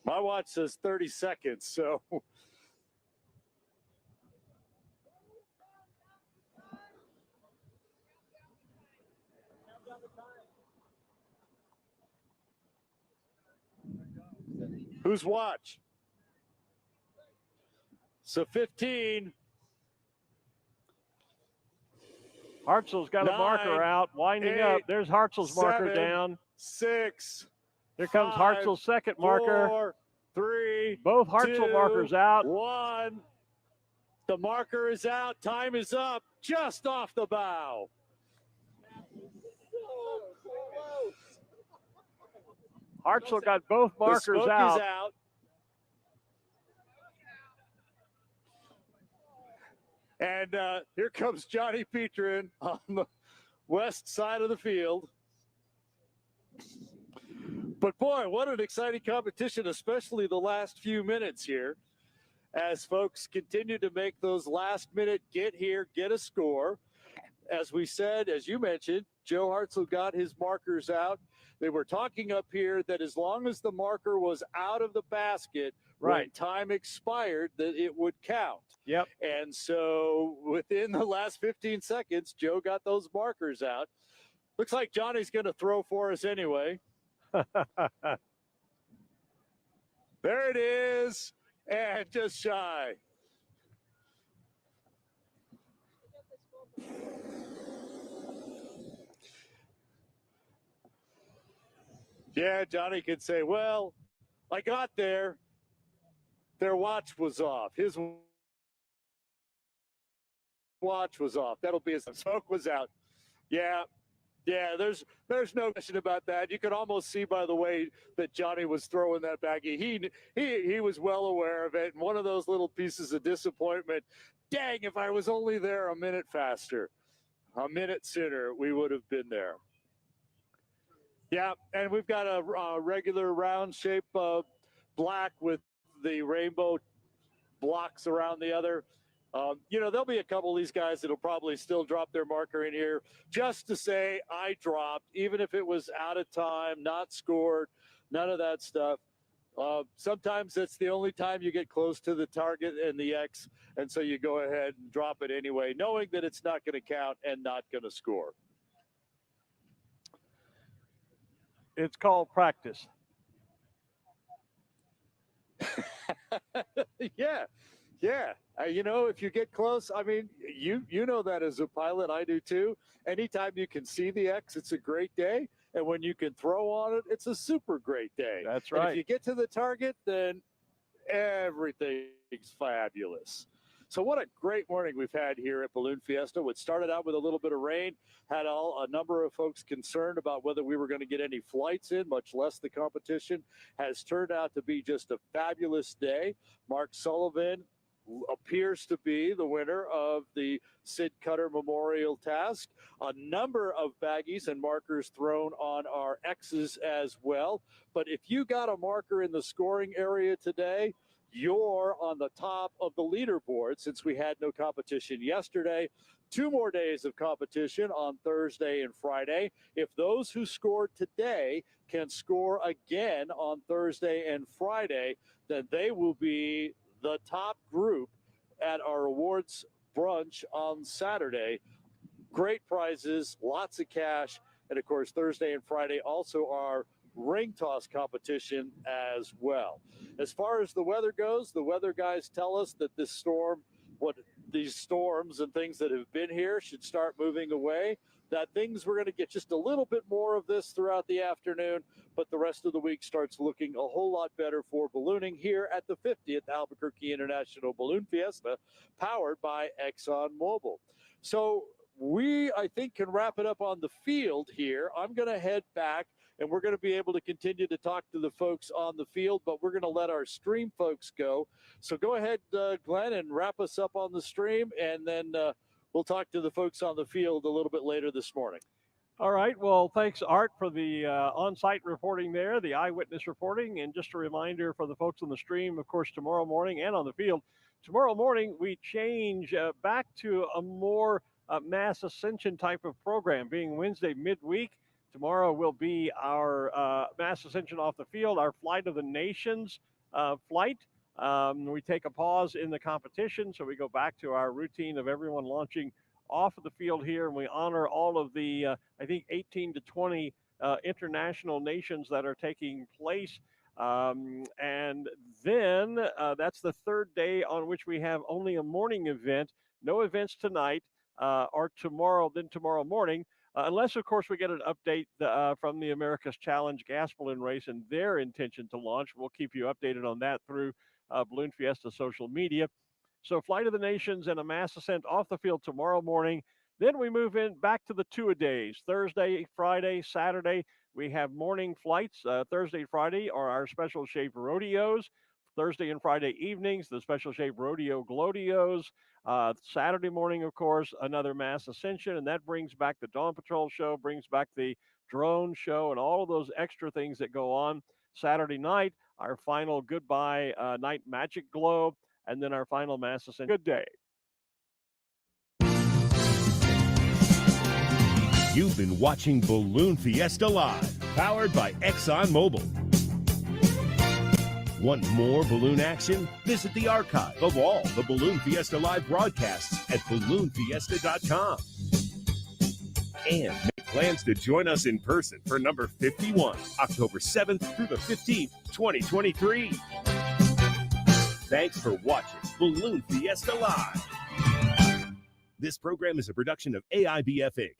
My watch says 30 seconds, so. Whose watch? So 15. Hartzell's got 9, a marker out, winding 8, up. There's Hartzell's 7, marker down. 6. Here comes 5, Hartzell's second marker. 4, 3. Both Hartzell 2, markers out. 1. The marker is out. Time is up. Just off the bow. Hartzell got both markers out. And here comes Johnny Petrin on the west side of the field. But boy, what an exciting competition, especially the last few minutes here, as folks continue to make those last minute get here, get a score. As we said, as you mentioned, Joe Hartzell got his markers out. They were talking up here that as long as the marker was out of the basket when time expired, that it would count. Yep. And so within the last 15 seconds, Joe got those markers out. Looks like Johnny's going to throw for us anyway. There it is, and just shy. Yeah, Johnny could say, well, I got there. Their watch was off. His watch was off. That'll be his smoke was out. Yeah. Yeah, there's no question about that. You could almost see by the way that Johnny was throwing that baggie. He was well aware of it. And one of those little pieces of disappointment. Dang, if I was only there a minute faster, a minute sooner, we would have been there. Yeah, and we've got a regular round shape black with the rainbow blocks around the other. There'll be a couple of these guys that'll probably still drop their marker in here just to say I dropped, even if it was out of time, not scored, none of that stuff. Sometimes that's the only time you get close to the target and the X, and so you go ahead and drop it anyway, knowing that it's not going to count and not going to score. It's called practice. Yeah. If you get close, I mean, you know that as a pilot, I do too. Anytime you can see the X, it's a great day. And when you can throw on it, it's a super great day. That's right. And if you get to the target, then everything's fabulous. So what a great morning we've had here at Balloon Fiesta. It started out with a little bit of rain, had a number of folks concerned about whether we were going to get any flights in, much less the competition. Has turned out to be just a fabulous day. Mark Sullivan appears to be the winner of the Sid Cutter Memorial Task. A number of baggies and markers thrown on our X's as well. But if you got a marker in the scoring area today, you're on the top of the leaderboard since we had no competition yesterday. 2 more days of competition on Thursday and Friday. If those who scored today can score again on Thursday and Friday, then they will be the top group at our awards brunch on Saturday. Great prizes, lots of cash, and of course Thursday and Friday also are ring toss competition as well. As far as the weather goes, the weather guys tell us that this storm, these storms and things that have been here should start moving away. That we're going to get just a little bit more of this throughout the afternoon, but the rest of the week starts looking a whole lot better for ballooning here at the 50th Albuquerque International Balloon Fiesta, powered by ExxonMobil. So I think, can wrap it up on the field here. I'm going to head back, and we're going to be able to continue to talk to the folks on the field, but we're going to let our stream folks go. So go ahead, Glenn, and wrap us up on the stream, and then we'll talk to the folks on the field a little bit later this morning. All right. Well, thanks, Art, for the on-site reporting there, the eyewitness reporting. And just a reminder for the folks on the stream, of course, tomorrow morning and on the field. Tomorrow morning, we change back to a more mass ascension type of program, being Wednesday midweek. Tomorrow will be our mass ascension off the field, our Flight of the Nations flight. We take a pause in the competition, so we go back to our routine of everyone launching off of the field here, and we honor all of the, I think, 18 to 20 international nations that are taking place. And then that's the third day on which we have only a morning event, no events tonight or tomorrow, then tomorrow morning. Unless, of course, we get an update from the America's Challenge gas balloon race and their intention to launch. We'll keep you updated on that through Balloon Fiesta social media. So Flight of the Nations and a mass ascent off the field tomorrow morning. Then we move in back to the 2-a-days. Thursday, Friday, Saturday, we have morning flights. Thursday, Friday are our special shape rodeos. Thursday and Friday evenings, the special shape rodeo glodeos. Saturday morning, of course, another mass ascension, and that brings back the Dawn Patrol show, brings back the drone show, and all of those extra things that go on. Saturday night, our final goodbye night magic globe, and then our final mass ascension. Good day. You've been watching Balloon Fiesta Live. Powered by ExxonMobil. Want more balloon action? Visit the archive of all the Balloon Fiesta live broadcasts at balloonfiesta.com. And make plans to join us in person for number 51, October 7th through the 15th, 2023. Thanks for watching Balloon Fiesta Live. This program is a production of AIBF Inc.,